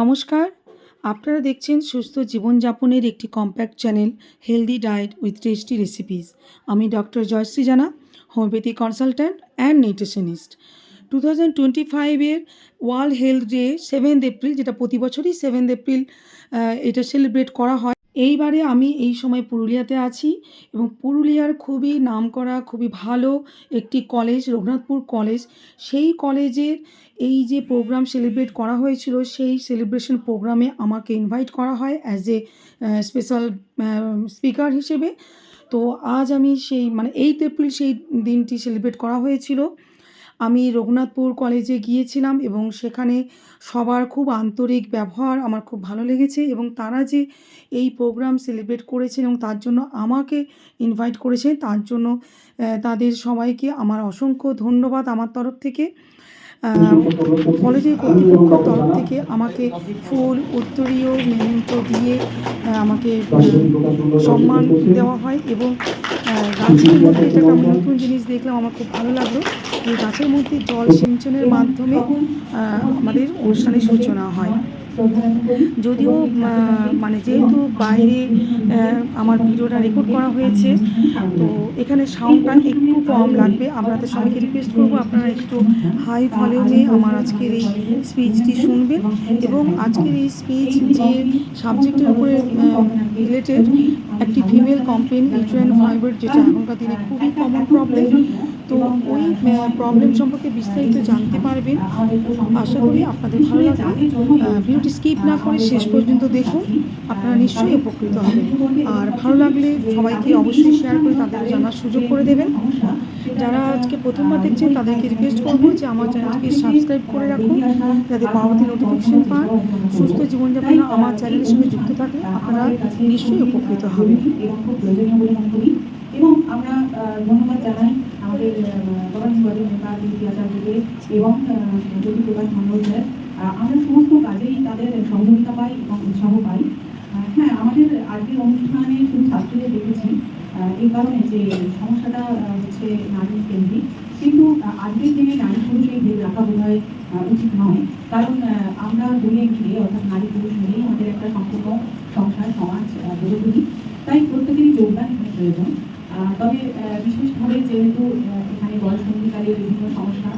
নমস্কার, আপনারা দেখছেন সুস্থ জীবনযাপনের একটি compact channel healthy diet with tasty recipes. আমি doctor Jayashree Jana, homeopathy consultant and nutritionist. 2025-এর world health day 7th April, যেটা প্রতি বছরই 7th এপ্রিল এটা সেলিব্রেট করা হয়। এইবারে আমি এই সময় পুরুলিয়াতে আছি এবং পুরুলিয়ার খুবই নামকরা, খুবই ভালো একটি কলেজ, রঘুনাথপুর কলেজ। সেই কলেজের এই যে প্রোগ্রাম সেলিব্রেট করা হয়েছিল, সেই সেলিব্রেশন প্রোগ্রামে আমাকে ইনভাইট করা হয় অ্যাজ এ স্পেশাল স্পিকার হিসেবে। তো আজ আমি সেই 8th এপ্রিল সেই দিনটি সেলিব্রেট করা হয়েছিল। আমি রঘুনাথপুর কলেজে গিয়েছিলাম এবং সেখানে সবার খুব আন্তরিক ব্যবহার আমার খুব ভালো লেগেছে এবং তারা যে এই প্রোগ্রাম সেলিব্রেট করেছেন এবং তার জন্য আমাকে ইনভাইট করেছে, তার জন্য তাদের সবাইকে আমার অসংখ্য ধন্যবাদ আমার তরফ থেকে। কলেজের কর্তৃপক্ষের তরফ থেকে আমাকে ফুল, উত্তরীয়, মেমেন্টো দিয়ে আমাকে সম্মান দেওয়া হয় এবং গাছের মধ্যে এটা একটা নতুন জিনিস দেখলাম, আমার খুব ভালো লাগলো। এই গাছের মধ্যে জল সিঞ্চনের মাধ্যমে আমাদের অনুষ্ঠানের সূচনা হয়। যদিও যেহেতু বাইরে আমার ভিডিওটা রেকর্ড করা হয়েছে, তো এখানে সাউন্ডটা একটু কম লাগবে। আপনাদের সবাইকে রিকোয়েস্ট করবো আপনারা একটু হাই ভলিউমে আমার আজকের এই স্পিচটি শুনবেন। এবং আজকের এই স্পিচ যে সাবজেক্টের উপরে রিলেটেড, একটি ফিমেল কমপ্লেন ইউটেরাইন ফাইব্রয়েড, যেটা এখনকার দিনে খুবই কমন প্রবলেম। তো ওই প্রবলেম সম্পর্কে বিস্তারিত জানতে পারবেন। আশা করি আপনাদের ভালো লাগবে। ভিডিওটি স্কিপ না করে শেষ পর্যন্ত দেখুন, আপনারা নিশ্চয়ই উপকৃত হবেন। আর ভালো লাগলে সবাইকে অবশ্যই শেয়ার করে তাদের জানার সুযোগ করে দেবেন। যারা আজকে প্রথমবার দেখছেন তাদেরকে রিকোয়েস্ট করবো যে আমার চ্যানেলটিকে সাবস্ক্রাইব করে রাখুন, যাতে পরবর্তী নোটিফিকেশন পান। সুস্থ জীবনযাপন আমার চ্যানেলের সঙ্গে যুক্ত থাকলে আপনারা নিশ্চয়ই উপকৃত হবেন। এবং আমরা ধন্যবাদ জানাই আমাদের গভর্নমেন্ট নেতা দিদি আচার্যকে এবং জ্যোতি প্রকাশ মন্ডল স্যার। আমরা সমস্ত কাজেই তাদের সহযোগিতা পাই এবং উৎসাহ পাই। হ্যাঁ, আমাদের আজকের অনুষ্ঠানে শুধু ছাত্রীদের দেখেছি এই কারণে যে সমস্যাটা হচ্ছে নারী কেন্দ্রিক, কিন্তু আজকের দিনে নারী পুরুষ এই ভেদ রাখা বোধ হয় উচিত নয়। কারণ আমরা দুয়ে মিলে, অর্থাৎ নারী পুরুষ মিলেই আমাদের একটা সম্পূর্ণ সংসার সমাজ গড়ে তুলি। তাই প্রত্যেকেরই যোগদান এখানে প্রয়োজন। তবে বিশেষভাবে যেহেতু এখানে বয়সন্ধিকালের বিভিন্ন সমস্যা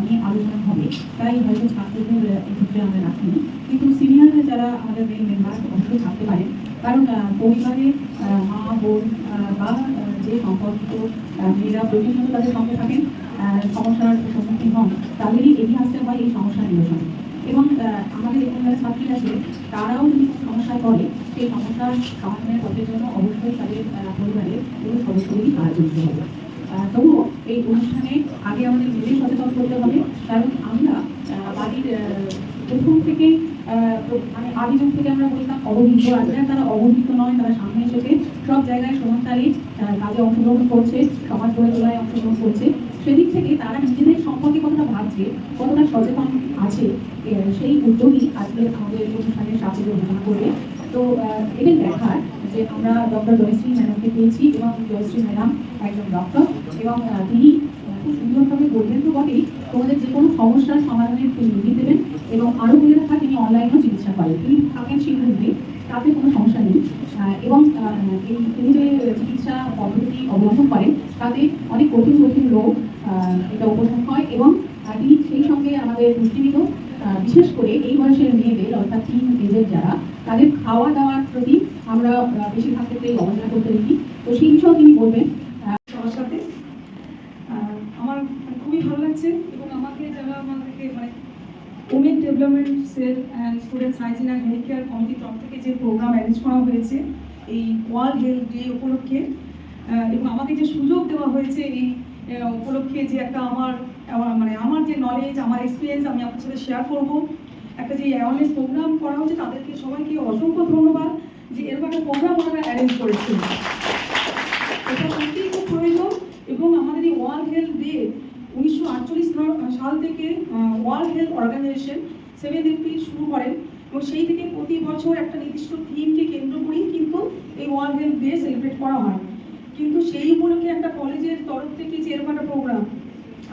নিয়ে আলোচনা হবে, তাই হয়তো ছাত্রদের এক্ষেত্রে আমরা রাখিনি, কিন্তু সিনিয়র যারা আমাদের মেন মেম্বার অবশ্যই থাকতে পারে। কারণ পরিবারে মা, বোন বা যে সম্পর্কিত মেয়েরা প্রতিনিয়ত তাদের সঙ্গে থাকেন, সমস্যার সম্মুখীন হন, তাদেরই এগিয়ে আসতে হয় এই সমস্যা নিরসনে। এবং আমাদের এখানে যারা ছাত্রী আছে তারাও যদি সমস্যায় পড়ে, সেই সমস্যার সমাধানের পথের জন্য অবশ্যই তাদের পরিবারের কোনো সদস্যদেরই সাহায্য নিতে হবে। তবুও এই অনুষ্ঠানে আগে আমাদের নিজেই সচেতন করতে হবে। কারণ আমরা বাড়ির প্রথম থেকে আদি যুগ থেকে আমরা বলতাম অবহিত, আজকে তারা অবহিত নয়, তারা সামনে এসেছে, সব জায়গায় সমানতারই কাজে অংশগ্রহণ করছে, সমাজ গড়ে তোলায় অংশগ্রহণ করছে। সেদিক থেকে তারা নিজেদের সম্পর্কে কতটা ভাবছে, কতটা সচেতন আছে, সেই উদ্যোগই আজকে আমাদের অনুষ্ঠানের সাথে ঘোষণা করবে। তো এটাই দেখার যে আমরা ডক্টর জয়শ্রী ম্যাডামকে পেয়েছি এবং জয়শ্রী ম্যাডাম একজন ডক্টর এবং তিনি খুব সুন্দরভাবে বলবেন তো বটেই, তোমাদের যে কোনো সমস্যার সমাধানের তিনি নিয়ে দেবেন। এবং আরও বলে রাখা, তিনি অনলাইনেও চিকিৎসা করেন, তিনি থাকেন শিলিগুড়িতে, তাতে কোনো সমস্যা নেই। এবং তিনি যে চিকিৎসা পদ্ধতি অবলম্বন করেন তাতে অনেক কঠিন কঠিন রোগ এটা উপশম হয়। এবং তিনি সেই সঙ্গে আমাদের পুষ্টিবিদ, বিশেষ করে এই বয়সের মেয়েদের, অর্থাৎ টিন এজের যারা, তাদের খাওয়া দাওয়ার প্রতি আমরা বেশিরভাগ ক্ষেত্রেই অবহেলা করতে দেখি। তো সেই বিষয়েও তিনি বলবেন। সবার সাথে আমার খুবই ভালো লাগছে। এবং আমাকে যারা আমাদেরকে women development sell and students hygiene and health care কমিটির তরফ থেকে যে প্রোগ্রাম অ্যারেঞ্জ করা হয়েছে এই ওয়ার্ল্ড হেলথ ডে উপলক্ষে, এবং আমাকে যে সুযোগ দেওয়া হয়েছে এই উপলক্ষে, যে একটা আমার যে নলেজ, আমার এক্সপিরিয়েন্স আমি আপনার সাথে শেয়ার করবো, একটা যে অ্যাওয়ারনেস প্রোগ্রাম করা হচ্ছে, তাদেরকে সবাইকে অসংখ্য ধন্যবাদ যে এরকম একটা প্রোগ্রাম ওনারা অ্যারেঞ্জ করেছে। এটা সত্যিই খুব প্রয়োজন। এবং আমাদের এই ওয়ার্ল্ড হেলথ ডে 1948 সাল থেকে world health organisation 7th April শুরু করেন এবং সেই থেকে প্রতি বছর একটা নির্দিষ্ট থিমকে কেন্দ্র করেই কিন্তু এই ওয়ার্ল্ড হেলথ ডে সেলিব্রেট করা হয়। কিন্তু সেই উপলক্ষে একটা কলেজের তরফ থেকে যে এরকম একটা প্রোগ্রাম,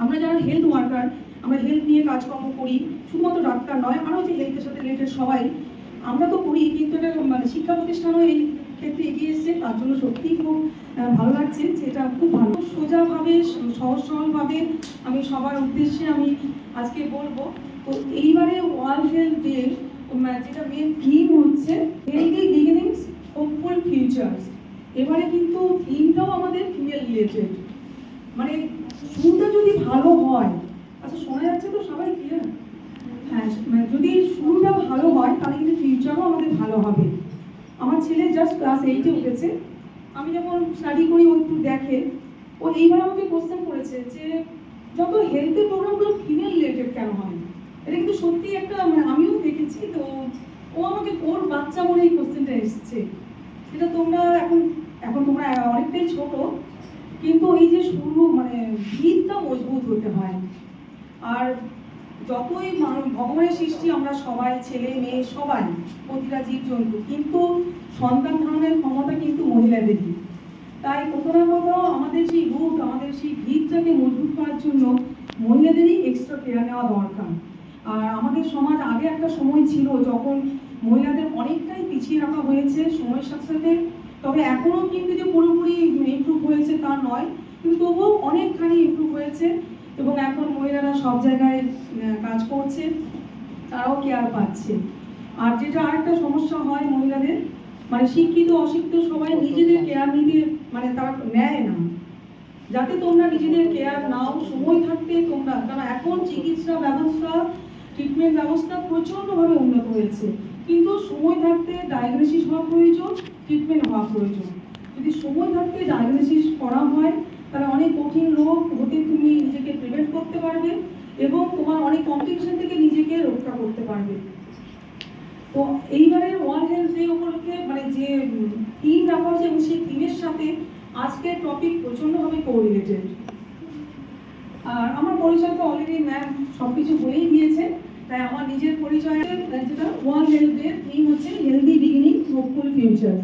আমরা যারা হেলথ ওয়ার্কার, আমরা হেলথ নিয়ে কাজকর্ম করি, শুধুমাত্র ডাক্তার নয়, আরও যে হেলথের সাথে রিলেটেড সবাই আমরা তো করি, কিন্তু এটা মানে শিক্ষা প্রতিষ্ঠানও এই ক্ষেত্রে এগিয়ে এসছে, তার জন্য সত্যিই খুব ভালো লাগছে। যেটা খুব ভালো সোজাভাবে সহজ সরলভাবে আমি সবার উদ্দেশ্যে আমি আজকে বলবো। তো এইবারে ওয়ার্ল্ড হেলথ ডে যেটা মেন থিম হচ্ছে হেলদি বিগিনিংস হোপফুল ফিউচার্স। এবারে কিন্তু থিমটাও আমাদের ফিমেল রিলেটেড, মানে শুরুটা যদি ভালো হয়, আচ্ছা শোনা যাচ্ছে তো সবাই ক্লিয়ার? হ্যাঁ, যদি শুরুটা ভালো হয় তাহলে কিন্তু ফিউচারও আমাদের ভালো হবে। আমার ছেলে জাস্ট ক্লাস 8-এ উঠেছে, আমি যখন স্টাডি করি ও একটু দেখে, ও এইবার আমাকে কোশ্চেন করেছে যে যত হেলথি প্রোগ্রামগুলো ফিমেল রিলেটেড কেন হয়। এটা কিন্তু সত্যি একটা আমিও দেখেছি। তো ও আমাকে ওর বাচ্চা বলে এই কোশ্চেনটা এসছে। সেটা তোমরা এখন তোমরা অনেকটাই ছোট, কিন্তু এই যে শুরু মানে ভিতটা মজবুত হতে হয়। আর যতই ভগবানের সৃষ্টি আমরা সবাই ছেলে মেয়ে সবাই প্রতিটা জীবজন্তু, কিন্তু সন্তান ধারণের ক্ষমতা কিন্তু মহিলাদেরই। তাই কোথাও না কোথাও আমাদের সেই রুট, আমাদের সেই ভিতটাকে মজবুত করার জন্য মহিলাদেরই এক্সট্রা কেয়ার নেওয়া দরকার। আর আমাদের সমাজ আগে একটা সময় ছিল যখন মহিলাদের অনেকটাই পিছিয়ে রাখা হয়েছে সময়ের সাথে সাথে। তবে এখনও কিন্তু যে পুরোপুরি ইমপ্রুভ হয়েছে তা নয়, কিন্তু তবুও অনেকখানি ইমপ্রুভ হয়েছে। এবং এখন মহিলারা সব জায়গায় কাজ করছে, তারাও কেয়ার পাচ্ছে। আর যেটা আরেকটা সমস্যা হয় মহিলাদের, মানে শিক্ষিত অশিক্ষিত সবাই নিজেদের কেয়ার নিতে মানে তারা নেয় না। যাতে তোমরা নিজেদের কেয়ার নাও সময় থাকতে তোমরা, কারণ এখন চিকিৎসা ব্যবস্থা ট্রিটমেন্ট ব্যবস্থা প্রচণ্ডভাবে উন্নত হয়েছে, কিন্তু সময় থাকতে ডায়াগনোসিস হওয়া প্রয়োজন, ট্রিটমেন্ট হওয়া প্রয়োজন। যদি সময় থাকতে ডায়াগনোসিস করা হয় তাহলে অনেক কঠিন রোগ হতে তুমি নিজেকে প্রিভেন্ট করতে পারবে এবং তোমার অনেক কমপ্লিকেশন থেকে নিজেকে রক্ষা করতে পারবে। তো এইবারের ওয়ার্ল্ড হেলথ ডে উপলক্ষে মানে যে থিম রাখা হয়েছে এবং সেই থিমের সাথে আজকের টপিক প্রচণ্ডভাবে কোরিলেটেড। আর আমার পরিচয় তো অলরেডি ম্যাম সব কিছু বলেই দিয়েছে, তাই আমার নিজের পরিচয় যেটা ওয়ার্ল্ড হেলথ ডে থিম হচ্ছে হেলদি বিগিনিং হোপফুল ফিউচার,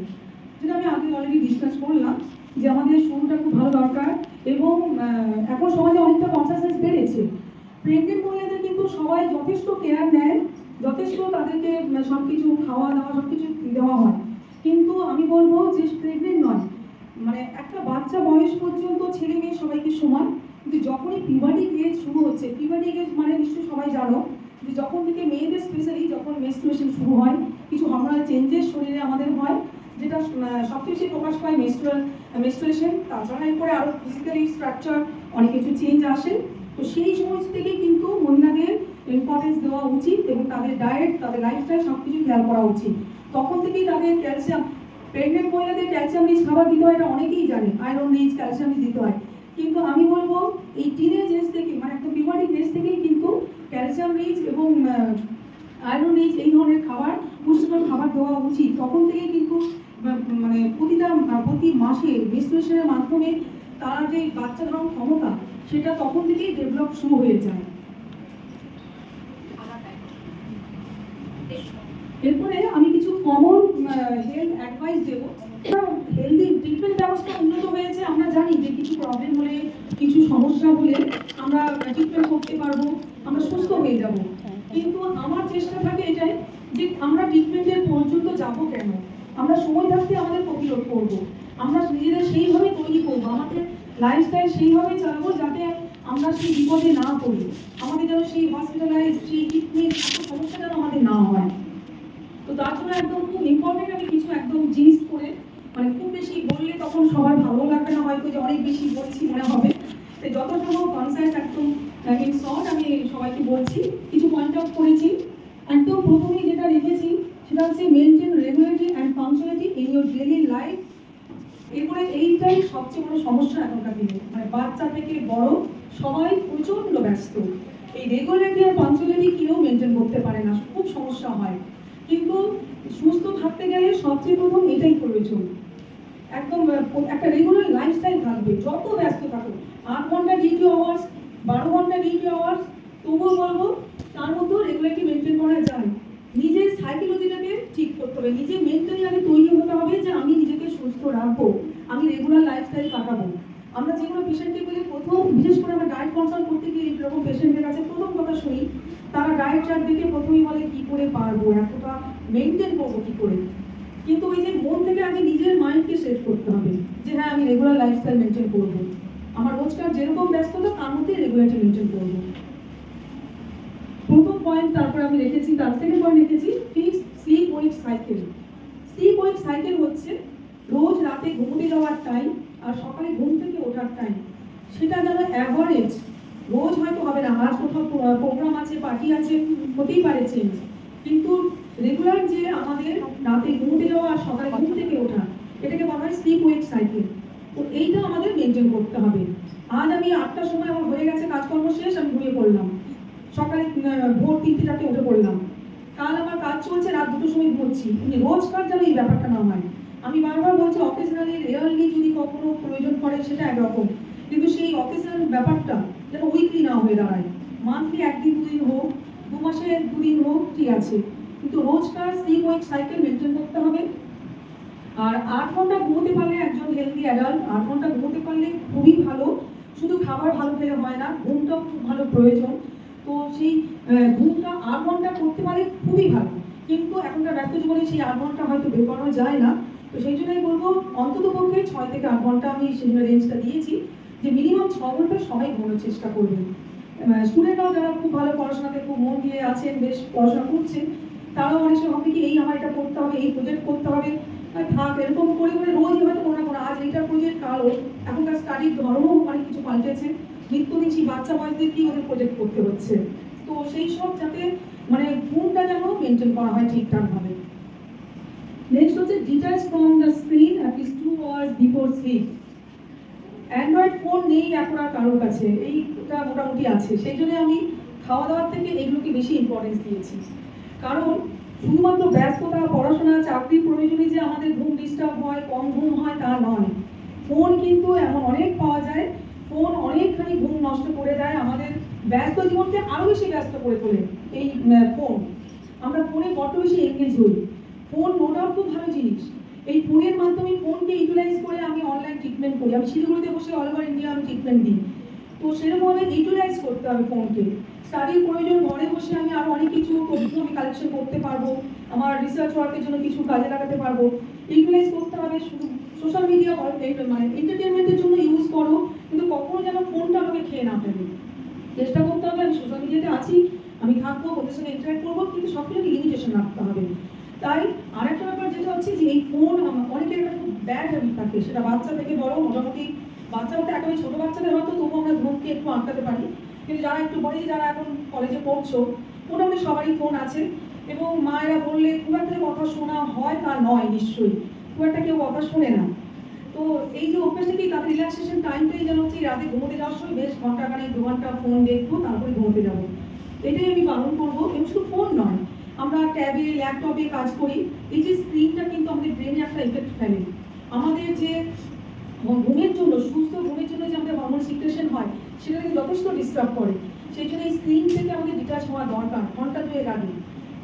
যেটা আমি আগে অলরেডি ডিসকাস করলাম যে আমাদের শুরুটা খুব ভালো দরকার। এবং এখন সমাজে অনেকটা কনসাসনেস বেড়েছে। প্রেগনেন্ট মহিলাদের কিন্তু সবাই যথেষ্ট কেয়ার নেয়, যথেষ্ট তাদেরকে সব কিছু খাওয়া দাওয়া সব কিছু দেওয়া হয়, কিন্তু আমি বলবো যে প্রেগনেন্ট নয়, মানে একটা বাচ্চা বয়স পর্যন্ত ছেলে মেয়ে সবাইকে সমান। কিন্তু যখনই পিউবার্টি এজ শুরু হচ্ছে, পিউবার্টি এজ মানে নিশ্চয়ই সবাই জানো যে যখন থেকে মেয়েদের স্পেশালি যখন মেনস্ট্রুয়েশন শুরু হয়, কিছু হরমোনাল চেঞ্জেস শরীরে আমাদের হয়, যেটা সবচেয়ে বেশি প্রকাশ পায় মেনস্ট্রুয়েশন। তাছাড়া এরপরে আরও ফিজিক্যালি স্ট্রাকচার অনেক কিছু চেঞ্জ আসে। তো সেই সময় থেকেই কিন্তু মহিলাদের ইম্পর্টেন্স দেওয়া উচিত এবং তাদের ডায়েট, তাদের লাইফস্টাইল সব কিছু খেয়াল করা উচিত। তখন থেকেই তাদের ক্যালসিয়াম, প্রেগনেন্ট মহিলাদের ক্যালসিয়াম রিচ খাবার দিতে হয়, এটা অনেকেই জানে, আয়রন রিচ ক্যালসিয়াম রিচ দিতে হয়। কিন্তু আমি বলবো এই টিনেজ এজ থেকে মানে একদম পিউবার্টি এজ থেকেই কিন্তু ক্যালসিয়াম রিচ এবং আয়রন রিচ এই ধরনের খাবার, পুষ্টিকর খাবার দেওয়া উচিত। তখন থেকেই কিন্তু মানে প্রতি মাসে মেনস্ট্রুয়েশনের মাধ্যমে তার যে বাচ্চা ধারণ ক্ষমতা সেটা তখন থেকেই ডেভেলপ শুরু হয়ে যায়। এরপরে আমি কিছু কমন হেলথ অ্যাডভাইস দেবো। হেলদি ট্রিটমেন্ট ব্যবস্থা উন্নত হয়েছে, আমরা জানি যে কিছু প্রবলেম হলে কিছু সমস্যা হলে আমরা ট্রিটমেন্ট করতে পারবো, আমরা সুস্থ হয়ে যাব। কিন্তু আমার চেষ্টা থাকে এটাই যে আমরা ট্রিটমেন্টের পর্যন্ত যাবো কেন, আমরা সময় থাকতে আমাদের প্রতিরোধ করবো, আমরা নিজেদের সেইভাবে তৈরি করবো, আমাদের লাইফস্টাইল সেইভাবে চালাবো যাতে আমরা সেই বিপদে না পড়ি, আমাদের যেন সেই হসপিটালাইজ সেই ট্রিটমেন্ট সমস্যা যেন আমাদের না হয়। তো তার জন্য একদম খুব ইম্পর্টেন্ট আমি কিছু একদম জিনিস করে, মানে খুব বেশি বললে তখন সবার ভালো লাগবে না, হয়তো যে অনেক বেশি বলছি মনে হবে, তাই যত সম্ভব কনসাইজ একদম ইন শর্ট আমি সবাইকে বলছি, কিছু পয়েন্ট আউট করেছি। একদম প্রথমেই যেটা রেখেছি সেটা হচ্ছে maintain regularity and punctuality in your daily life. এরপরে এইটাই সবচেয়ে বড় সমস্যা এখনকার দিনে, মানে বাচ্চা থেকে বড় সবাই প্রচণ্ড ব্যস্ত, এই রেগুলারিটি আর পাংচুয়ালিটি কেউ মেনটেন করতে পারে না, খুব সমস্যা হয়। কিন্তু সুস্থ থাকতে গেলে সবচেয়ে প্রথম এটাই প্রয়োজন, একদম একটা রেগুলার লাইফস্টাইল থাকবে, যত ব্যস্ত থাকো, 8 ঘন্টা ডিউটি আওয়ার্স 12 ঘন্টা ডিউটি আওয়ার্স, তবুও বলবো তার মধ্যেও রেগুলারিটি মেনটেন করা যায়। নিজের সাইকোলজিটাকে ঠিক করতে হবে, নিজে মেন্টালি আগে তৈরি হতে হবে যে আমি নিজেকে সুস্থ রাখবো, আমি রেগুলার লাইফস্টাইল কাটাবো। আমরা যে কোনো পেশেন্টকে পেলে প্রথম, বিশেষ করে আমরা ডায়েট কনসাল্ট করতে গিয়ে এরকম পেশেন্টের কাছে প্রথম কথা শুনি, তারা ডায়েট চার্ট দেখে প্রথমেই বলে কী করে পারবো, এতটা মেনটেন করবো কী করে। কিন্তু ওই যে মন থেকে আগে নিজের মাইন্ডকে সেট করতে হবে যে হ্যাঁ আমি রেগুলার লাইফস্টাইল মেনটেন করবো, আমার রোজকার যেরকম ব্যস্ততা তার মধ্যে রেগুলারটি মেনটেন করবো। প্রথম পয়েন্ট তারপরে আমি রেখেছি, তার সেকেন্ড পয়েন্ট রেখেছি fixed sleep wake cycle. Sleep wake cycle হচ্ছে রোজ রাতে ঘুমোতে যাওয়ার টাইম আর সকালে ঘুম থেকে ওঠার টাইম, সেটা যেন অ্যাভারেজ, রোজ হয়তো হবে না, আজ কোথাও প্রোগ্রাম আছে, পার্টি আছে, হতেই পারে চেঞ্জ, কিন্তু রেগুলার যে আমাদের রাতে ঘুমোতে যাওয়া আর সকালে ঘুম থেকে ওঠা, এটাকে বলা হয় স্লিপ ওয়েক সাইকেল। তো এইটা আমাদের মেনটেন করতে হবে। আজ আমি 8টার সময় আমার হয়ে গেছে কাজকর্ম শেষ, আমি ঘুমিয়ে পড়লাম, সকালে ভোর 3-4 উঠে পড়লাম, কাল আমার কাজ চলছে, রাত 2টোর সময় ঘুমোচ্ছি, রোজকার যেন এই ব্যাপারটা না হয়। আমি বারবার বলছি অকেশনালি রেয়ারলি যদি কখনো প্রয়োজন পড়ে সেটা একরকম, কিন্তু সেই অকেশনাল ব্যাপারটা যেন উইকলি না হয়ে দাঁড়ায়, মান্থলি 1 দিন 2 দিন হোক, 2 মাসে 2 দিন হোক, ঠিক আছে, কিন্তু রোজকার স্লিপ ওয়েক সাইকেল মেনটেন করতে হবে। আর 8 ঘন্টা ঘুমোতে পারলে একজন হেলদি অ্যাডাল্ট 8 ঘন্টা ঘুমোতে পারলে খুবই ভালো। শুধু খাবার ভালো খেলে হয় না, ঘুমটাও খুব ভালো প্রয়োজন। তো সেই ঘুমটা 8 ঘন্টা করতে পারলে খুবই ভালো, কিন্তু এখনকার ব্যস্ত জীবনে সেই 8 ঘন্টা হয়তো বের করানো যায় না। তো সেই জন্যই বলবো অন্তত পক্ষে 6 থেকে 8 ঘন্টা, আমি সেই রেঞ্জটা দিয়েছি যে মিনিমাম 6 ঘন্টা সবাই ঘুমানোর চেষ্টা করবেন। স্টুডেন্টরাও যারা খুব ভালো পড়াশোনাতে খুব মন দিয়ে আছেন, বেশ পড়াশোনা করছেন, তারাও অনেক সময় হবে কি এই আমার এটা করতে হবে, এই প্রজেক্ট করতে হবে, থাক এরকম করে করে রোজ হয়তো কোনো না কোনো, আজ এইটা প্রজেক্ট কাল এখনকার স্টাডির ধর্মও অনেক কিছু পাল্টেছে, নিত্যদিন সেই বাচ্চা বয়সদেরকেই ওদের প্রজেক্ট করতে হচ্ছে। তো সেই সব যাতে মানে ঘুমটা যেন মেনটেন করা হয় ঠিকঠাকভাবে। নেক্সট হচ্ছে detach from the screen at least 2 hours before sleep. Android phone নেই এখন আর কারোর কাছে, এইটা মোটামুটি আছে, সেই জন্য আমি খাওয়া দাওয়ার থেকে এগুলোকে বেশি ইম্পর্টেন্স দিয়েছি। কারণ শুধুমাত্র ব্যস্ততা, পড়াশোনা, চাকরির প্রয়োজনে যে আমাদের ঘুম ডিস্টার্ব হয়, কম ঘুম হয় তা নয়। ফোন কিন্তু এমন অনেক পাওয়া যায়, ফোন অনেকখানি ঘুম নষ্ট করে দেয়, আমাদের ব্যস্ত জীবনকে আরও বেশি ব্যস্ত করে তোলে এই ফোন। আমরা ফোনে বড্ড বেশি এনগেজ হই। ফোন নো ডাউট খুব ভালো জিনিস, এই ফোনের মাধ্যমে ফোনকে ইউটিলাইজ করে আমি অনলাইন ট্রিটমেন্ট করি, আমি শিলিগুড়িতে বসে অল ওভার ইন্ডিয়া আমি ট্রিটমেন্ট দিই। তো সেরকমভাবে ইউটিলাইজ করতে হবে ফোনকে। স্টাডির প্রয়োজন, ঘরে বসে আমি আরও অনেক কিছু তথ্য আমি কালেকশন করতে পারবো, আমার রিসার্চ ওয়ার্কের জন্য কিছু কাজে লাগাতে পারবো। ইউটিলাইজ করতে হবে, শুধু সোশ্যাল মিডিয়া মানে এন্টারটেনমেন্টের জন্য ইউজ করো, কিন্তু কখনো যেন ফোনটা আমাকে খেয়ে না ফেলে। চেষ্টা করতে হবে আমি সোশ্যাল মিডিয়াতে আছি, আমি থাকবো, ওদের সঙ্গে ইন্টারাক্ট করবো, কিন্তু সব কিছু লিমিটেশন রাখতে হবে। তাই আরেকটা ব্যাপার যেটা হচ্ছে যে এই ফোন অনেকের একটা খুব ব্যাড হ্যাবিট থাকে, সেটা বাচ্চা থেকে বড়, মোটামুটি বাচ্চা বলতে একেবারে ছোটো বাচ্চাদের হয়তো তবু আমরা ঘুমকে একটু আটকাতে পারি, কিন্তু যারা একটু বড়, যারা এখন কলেজে পড়ছো, মোটামুটি সবারই ফোন আছে, এবং মায়েরা বললে খুব একটা কথা শোনা হয় তা নয়, নিশ্চয়ই খুব একটা কেউ কথা শোনে না। তো এই যে অভ্যাসটা কি তাদের রিল্যাক্সেশন টাইমটাই যেন হচ্ছে রাতে ঘুমোতে যাওয়ার সময় বেশ ঘন্টাখানেক 2 ঘন্টা ফোন দেখবো, তারপরে ঘুমোতে যাবো, এটাই আমি পালন করবো। এবং শুধু ফোন নয়, আমরা ট্যাবে, ল্যাপটপে কাজ করি, এই যে স্ক্রিনটা কিন্তু আমাদের ব্রেনে একটা এফেক্ট ফেলে। আমাদের যে ঘুমের জন্য, সুস্থ ঘুমের জন্য যে আমাদের হরমোন সিক্রেশন হয়, সেটাকে যথেষ্ট ডিস্টার্ব করে। সেই জন্য এই স্ক্রিন থেকে আমাদের ডিটাচ হওয়া দরকার ঘন্টা 2 আগে।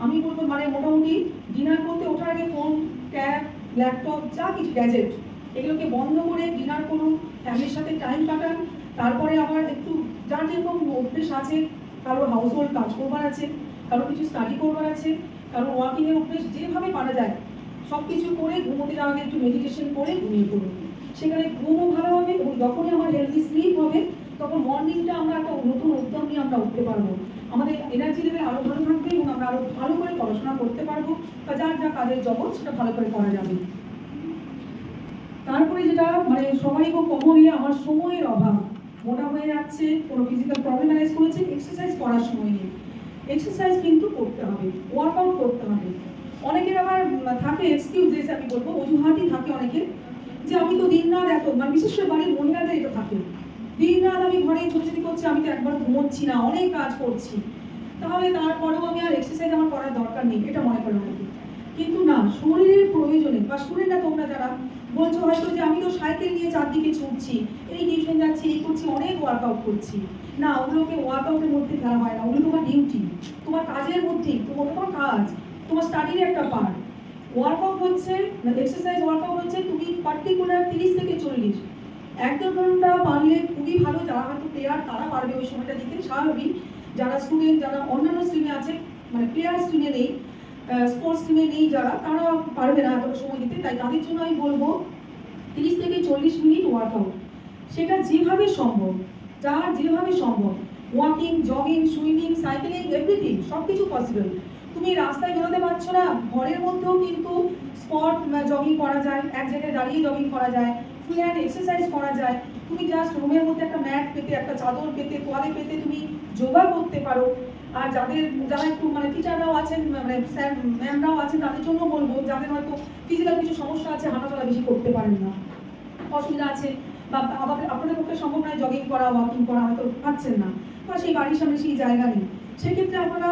আমি বলবো মানে মোটামুটি ডিনার করতে ওঠার আগে ফোন, ট্যাব, ল্যাপটপ, যা কিছু গ্যাজেট, এগুলোকে বন্ধ করে ডিনার করুন, ফ্যামিলির সাথে টাইম কাটান। তারপরে আবার একটু যার যেরকম অভ্যেস আছে, কারো হাউস হোল্ড কাজ করবার আছে, কারো কিছু স্টাডি করবার আছে, কারো ওয়ার্কিংয়ের অভ্যেস, যেভাবে পারা যায় সব কিছু করে ঘুমোতে যাওয়ার আগে একটু মেডিটেশন করে ঘুমিয়ে পড়ুন। সেখানে ঘুমও ভালো হবে, এবং যখনই আমার হেলদি স্লিপ হবে তখন মর্নিংটা আমরা একটা নতুন উদ্যম নিয়ে আমরা উঠতে পারবো, আমাদের এনার্জি লেভেল আরও ভালো থাকবে, এবং আমরা আরও ভালো করে পড়াশোনা করতে পারবো, বা যার যা কাজের জগৎ সেটা ভালো করে করা যাবে। তারপরে যেটা মানে সবাই খুব কমনলি, আমার সময়ের অভাব, মোটা হয়ে যাচ্ছে, কোনো ফিজিক্যাল প্রবলেম অ্যারাইজ করেছে, এক্সারসাইজ করার সময় নেই। এক্সারসাইজ কিন্তু করতে হবে, ওয়ার্কআউট করতে হবে। অনেকের আবার থাকে এক্সকিউজেস, আমি বলবো অজুহাতই থাকে অনেকের, যে আমি তো দিন রাত এত, মানে বিশেষ করে বাড়ির মহিলাদের এটা থাকে, দিন রাত আমি ঘরে ছোটাছুটি করছি, আমি তো একবার ঘুমোচ্ছি না, অনেক কাজ করছি, তাহলে তারপরেও আমি আর এক্সারসাইজ আমার করার দরকার নেই, এটা মনে করে অনেকে। কিন্তু না, শরীরের প্রয়োজনে, বা শরীরটা তোমরা যারা বলছো হয়তো যে আমি তো সাইকেল নিয়ে চারদিকে ছুটছি, এই টিউশন যাচ্ছি, এই করছি, অনেক ওয়ার্কআউট করছি, না, ওগুলোকে ওয়ার্কআউটের মধ্যে ফেলা হয় না, ওগুলো তোমার ডিউটি, তোমার কাজের মধ্যেই, তোমার কাজ, তোমার স্টাডির একটা পার্ট। ওয়ার্কআউট হচ্ছে, এক্সারসাইজ ওয়ার্কআউট হচ্ছে তুমি পার্টিকুলার 30 থেকে 40 1-1.5 ঘন্টা পারলে খুবই ভালো। যারা হয়তো প্লেয়ার তারা পারবে ওই সময়টা দিতে, স্বাভাবিক। যারা স্টুডেন্ট, যারা অন্যান্য স্ট্রিমে আছে, মানে প্লেয়ার স্ট্রিমে নেই, স্পোর্টস টিমে নেই যারা, তারা পারবে না এতটা সময় দিতে। তাই তাদের জন্য আমি বলবো 30 থেকে 40 মিনিট ওয়ার্কআউট, সেটা যেভাবে সম্ভব, যার যেভাবে সম্ভব, walking, jogging, swimming, cycling, everything, সব কিছু পসিবল। তুমি রাস্তায় বেরোতে পারছো না, ঘরের মধ্যেও কিন্তু স্পট জগিং করা যায়, এক জায়গায় দাঁড়িয়ে জগিং করা যায়, ফ্রি হ্যান্ড এক্সারসাইজ করা যায়। তুমি জাস্ট রুমের মধ্যে একটা ম্যাট পেতে, একটা চাদর পেতে, তোয়ালে পেতে তুমি যোগা করতে পারো। আর যারা একটু মানে টিচাররাও আছেন, মানে স্যার ম্যামরাও আছেন, তাদের জন্য বলবো যাদের হয়তো ফিজিক্যাল কিছু সমস্যা আছে, হাঁটাচলা বেশি করতে পারেন না, অসুবিধা আছে, বা আপনাদের পক্ষে সম্ভব নয় জগিং করা, ওয়াকিং করা, হয়তো পাচ্ছেন না, বা সেই বাড়ির সামনে সেই জায়গা নেই, সেক্ষেত্রে আপনারা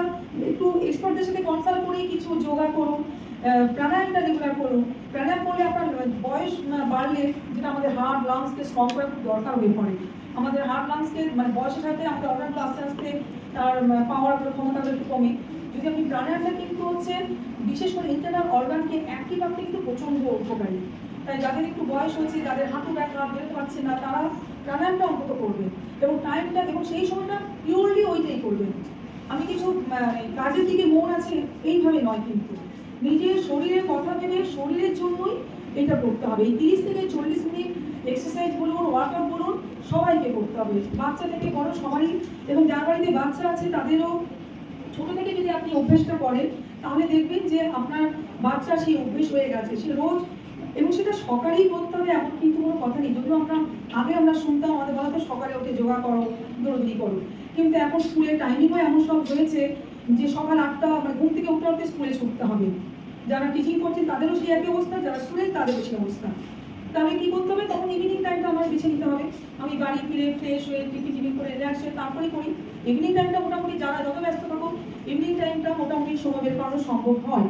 একটু এক্সপার্টদের সাথে কনসাল্ট করে কিছু যোগা করুন, প্রাণায়ামটা রেগুলার করুন। প্রাণায়াম করলে আপনার বয়স বাড়লে, যেটা আমাদের হার্ট লাংসকে স্ট্রং করা খুব দরকার হয়ে পড়ে। আমাদের হার্ট লাংসকে মানে বয়সের সাথে আমাদের অর্গানগুলো আস্তে আস্তে তার পাওয়ার ক্ষমতাটা একটু কমে। যদি আপনি প্রাণায়ামটা কিন্তু হচ্ছে বিশেষ করে ইন্টারনাল অর্গানকে অ্যাক্টিভ রাখতে কিন্তু প্রচণ্ড উপকারী। তাই যাদের একটু বয়স হচ্ছে, যাদের হাঁটু ব্যথা, বেরোতে পারছে না, তারা প্রাণায়ামটা অন্তত করবে, এবং টাইমটা এবং সেই সময়টা পিওরলি ওইটাই করবেন। আমি কিছু কাজের দিকে মন আছে এইভাবে নয়, কিন্তু নিজের শরীরের কথা ভেবে শরীরের জন্যই এটা করতে হবে। এই 30 থেকে 40 মিনিট এক্সারসাইজ বলুন, ওয়ার্কআউট বলুন, সবাইকে করতে হবে, বাচ্চা থেকে বড় সবারই। এবং যার বাড়িতে বাচ্চা আছে তাদেরও ছোট থেকে যদি আপনি অভ্যেসটা করেন, তাহলে দেখবেন যে আপনার বাচ্চা সেই অভ্যেস হয়ে গেছে, সে রোজ, এবং সেটা সকালেই করতে হবে এমন কিন্তু কোনো কথা নেই। যদিও আমরা শুনতাম, আমাদের বলা তো সকালে উঠে যোগা করো, দৌড়দৌড়ি করো, কিন্তু এখন স্কুলের টাইমিংও এমন সব হয়েছে যে সকাল 8টা মানে ঘুম থেকে উঠতে উঠতে স্কুলে ছুটতে হবে। যারা টিচিং করছেন তাদেরও সেই একই অবস্থা, যারা স্টুডেন্ট তাদেরও সেই অবস্থা। তাহলে কি করতে হবে, তখন ইভিনিং টাইমটা আমার বেছে নিতে হবে। আমি বাড়ি ফিরে ফ্রেশ হয়ে টিফিন করে রিল্যাক্স হয়ে তারপরে করি। ইভিনিং টাইমটা মোটামুটি যারা যত ব্যস্ত থাকুক, ইভিনিং টাইমটা মোটামুটি সময় বের করানো সম্ভব হয়।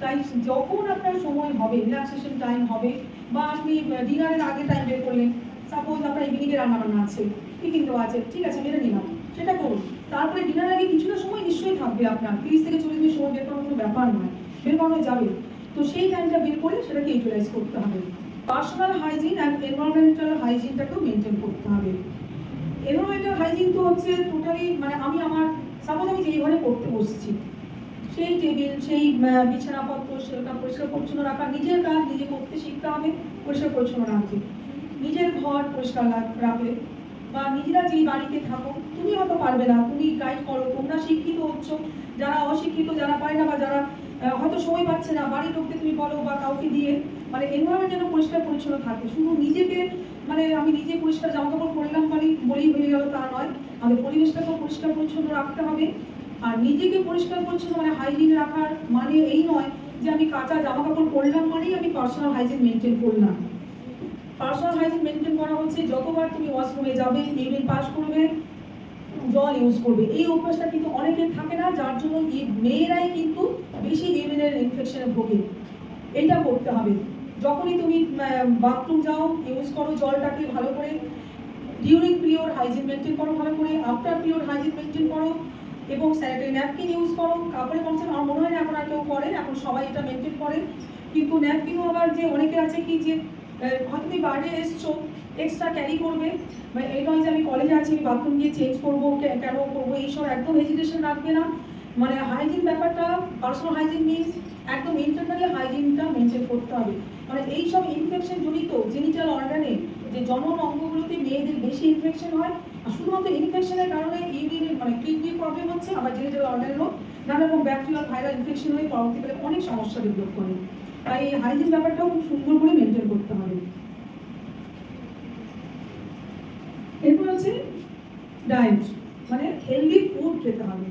তাই যখন আপনার সময় হবে, রিল্যাক্সেশন টাইম হবে, বা আপনি ডিনারের আগে টাইম বের করলেন, সাপোজ আপনার ইভিনিংয়ে রান্নাবান্না আছে, টিফিন দেওয়া আছে, ঠিক আছে মেনে নিলাম, সেটা করুন। তারপরে ডিনারের আগে কিছুটা সময় নিশ্চয়ই থাকবে আপনার, 30 থেকে 40 মিনিট সময় বের করার কোনো ব্যাপার নয়, বের করানো যাবে। তো সেই টাইমটা বের করে সেটাকে ইউটিলাইজ করতে হবে। পার্সোনাল হাইজিন অ্যান্ড এনভায়রনমেন্টাল হাইজিনটাকেও মেনটেন করতে হবে। এনভায়রনমেন্টাল হাইজিন তো হচ্ছে টোটালি মানে আমি সাপোজ আমি যেই ঘরে পড়তে বসছি, সেই টেবিল, সেই বিছানাপত্র সেটা পরিষ্কার পরিচ্ছন্ন রাখা, নিজের কাজ নিজে করতে শিখতে হবে, পরিষ্কার পরিচ্ছন্ন রাখতে, নিজের ঘর পরিষ্কার রাখলে, বা নিজেরা যেই বাড়িতে থাকো, তুমি হয়তো পারবে না, তুমি গাইড করো, তোমরা শিক্ষিত হচ্ছ, যারা অশিক্ষিত, যারা পারে না, বা যারা হয়তো সময় পাচ্ছে না, বাড়ির লোককে তুমি বলো বা কাউকে দিয়ে, মানে এনভায়রনমেন্ট যেন পরিষ্কার পরিচ্ছন্ন থাকে। শুধু নিজেকে মানে আমি নিজে পরিষ্কার জামা কাপড় পরলাম বলেই হয়ে গেল তা নয়, আমাদের পরিবেশটাকেও পরিষ্কার পরিচ্ছন্ন রাখতে হবে। আর নিজেকে পরিষ্কার পরিচ্ছন্ন মানে হাইজিন রাখার মানে এই নয় যে আমি কাঁচা জামা কাপড় পরলাম মানেই আমি পার্সোনাল হাইজিন মেনটেন করলাম। পার্সোনাল হাইজিন মেনটেন করা হচ্ছে যতবার তুমি ওয়াশরুমে যাবে, ইউরিন পাস করবে, জল ইউজ করবে। এই অভ্যাসটা কিন্তু অনেকের থাকে না, যার জন্য মেয়েরাই কিন্তু বেশি ইউরিনের ইনফেকশনে ভোগে। এইটা করতে হবে। যখনই তুমি বাথরুম যাও, ইউজ করো জলটাকে ভালো করে, ডিউরিং পিরিয়ড হাইজিন মেনটেন করো ভালো করে, আফটার পিরিয়ড হাইজিন মেনটেন করো, এবং স্যানিটারি ন্যাপকিন ইউজ করো। কাপড়ে কমসে কম আমার মনে হয় না এখন আর কেউ করে, এখন সবাই এটা মেনটেন করে। কিন্তু ন্যাপকিনও আবার যে অনেকে আছে কি যে হয়তো তুমি বাইরে এসছো, এক্সট্রা ক্যারি করবে, মানে এই নয় যে আমি কলেজে আছি আমি বাথরুম গিয়ে চেঞ্জ করবো, কেন করবো, এইসব একদম হেজিটেশন রাখবে না। মানে হাইজিন ব্যাপারটা, পার্সোনাল হাইজিন মিনস একদম ইন্টারনালি হাইজিনটা মেনটেন করতে হবে। মানে এইসব ইনফেকশন জনিত জেনিটাল অর্গানে, যে জনন অঙ্গগুলোতে মেয়েদের বেশি ইনফেকশন হয়, আর শুধুমাত্র ইনফেকশনের কারণে ইউরিনের মানে কিডনির প্রবলেম হচ্ছে, আবার জেনিটাল অর্গানেরও নানা রকম ব্যাকটেরিয়াল ভাইরাল ইনফেকশন হয়ে পরবর্তীকালে অনেক সমস্যা ডেভেলপ করে। তাই এই হাইজিন ব্যাপারটাও খুব সুন্দর করে মেনটেন করতে হবে। এরপর হচ্ছে ডায়েট, মানে হেলদি ফুড খেতে হবে।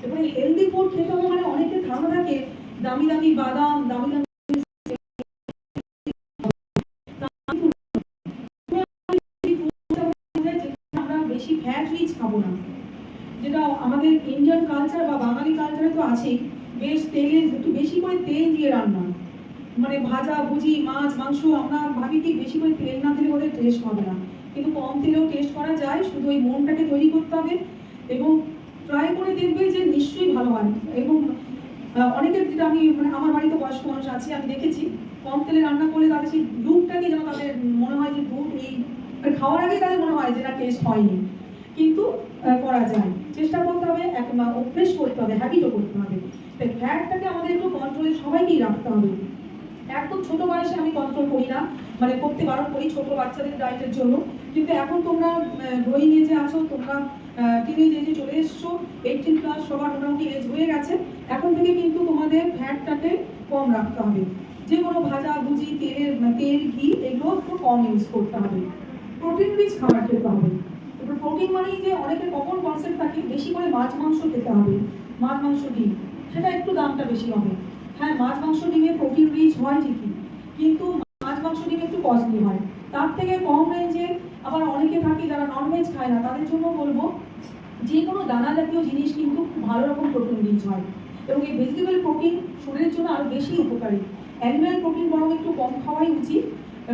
এবারে হেলদি ফুড খেতে হবে মানে অনেকের ধারণা থাকে দামি দামি বাদাম, দামি দামি আমরা বেশি ফ্যাট রিচ খাবো না, যেটা আমাদের ইন্ডিয়ান কালচার বা বাঙালি কালচারে তো আছেই, বেশ তেলে একটু বেশি করে তেল দিয়ে রান্না, মানে ভাজা ভুজি মাছ মাংস, আমরা ভাবি কি বেশি করে তেল না দিলে ওদের টেস্ট হবে না, কিন্তু কম তেলেও টেস্ট করা যায়, শুধু ওই মনটাকে তৈরি করতে হবে এবং ট্রাই করে দেখবে যে নিশ্চয়ই ভালো হয়। এবং অনেকের যেটা আমি মানে আমার বাড়িতে বয়স্ক মানুষ আছে, আমি দেখেছি কম তেলে রান্না করলে তাদের সেই দুধটাকে যেন তাদের মনে হয় যে দুধ এই আর খাওয়ার আগে তাদের মনে হয় যে না টেস্ট হয়নি, কিন্তু করা যায়। চেষ্টা করতে হবে, এক অভ্যেস করতে হবে, হ্যাবিটও করতে হবে। তাই ফ্যাটটাকে আমাদের একটু কন্ট্রোলে সবাইকেই রাখতে হবে। একদম ছোট বয়সে আমি কন্ট্রোল করি না, মানে করতে বারণ করি ছোট বাচ্চাদের ডায়েটের জন্য, কিন্তু এখন তোমরা গ্রোয়িং এজে আছো, তোমরা টিনেজ এজে চলে এসছো, 18+ সবার মোটামুটি এজ হয়ে গেছে, এখন থেকে কিন্তু তোমাদের ফ্যাটটাকে কম রাখতে হবে। যে কোনো ভাজা ভুজি তেল ঘি এগুলো একটু কম ইউজ করতে হবে। প্রোটিন রিচ খাবার খেতে হবে। এবার প্রোটিন মানেই যে অনেকের কমন কনসেপ্ট থাকে বেশি করে মাছ মাংস খেতে হবে, মাছ মাংস ডিম, সেটা একটু দামটা বেশি হবে। হ্যাঁ, মাছ মাংস ডিমে প্রোটিন রিচ হয় ঠিকই, কিন্তু মাছ মাংস ডিম একটু কস্টলি হয়। তার থেকে কম রেঞ্জে আবার অনেকে থাকে যারা ননভেজ খায় না, তাদের জন্য বলবো যে কোনো দানা জাতীয় জিনিস কিন্তু খুব ভালো রকম প্রোটিন রিচ হয়, এবং এই ভেজিটেবল প্রোটিন শরীরের জন্য আরও বেশি উপকারী। অ্যানিম্যাল প্রোটিন বরং একটু কম খাওয়াই উচিত,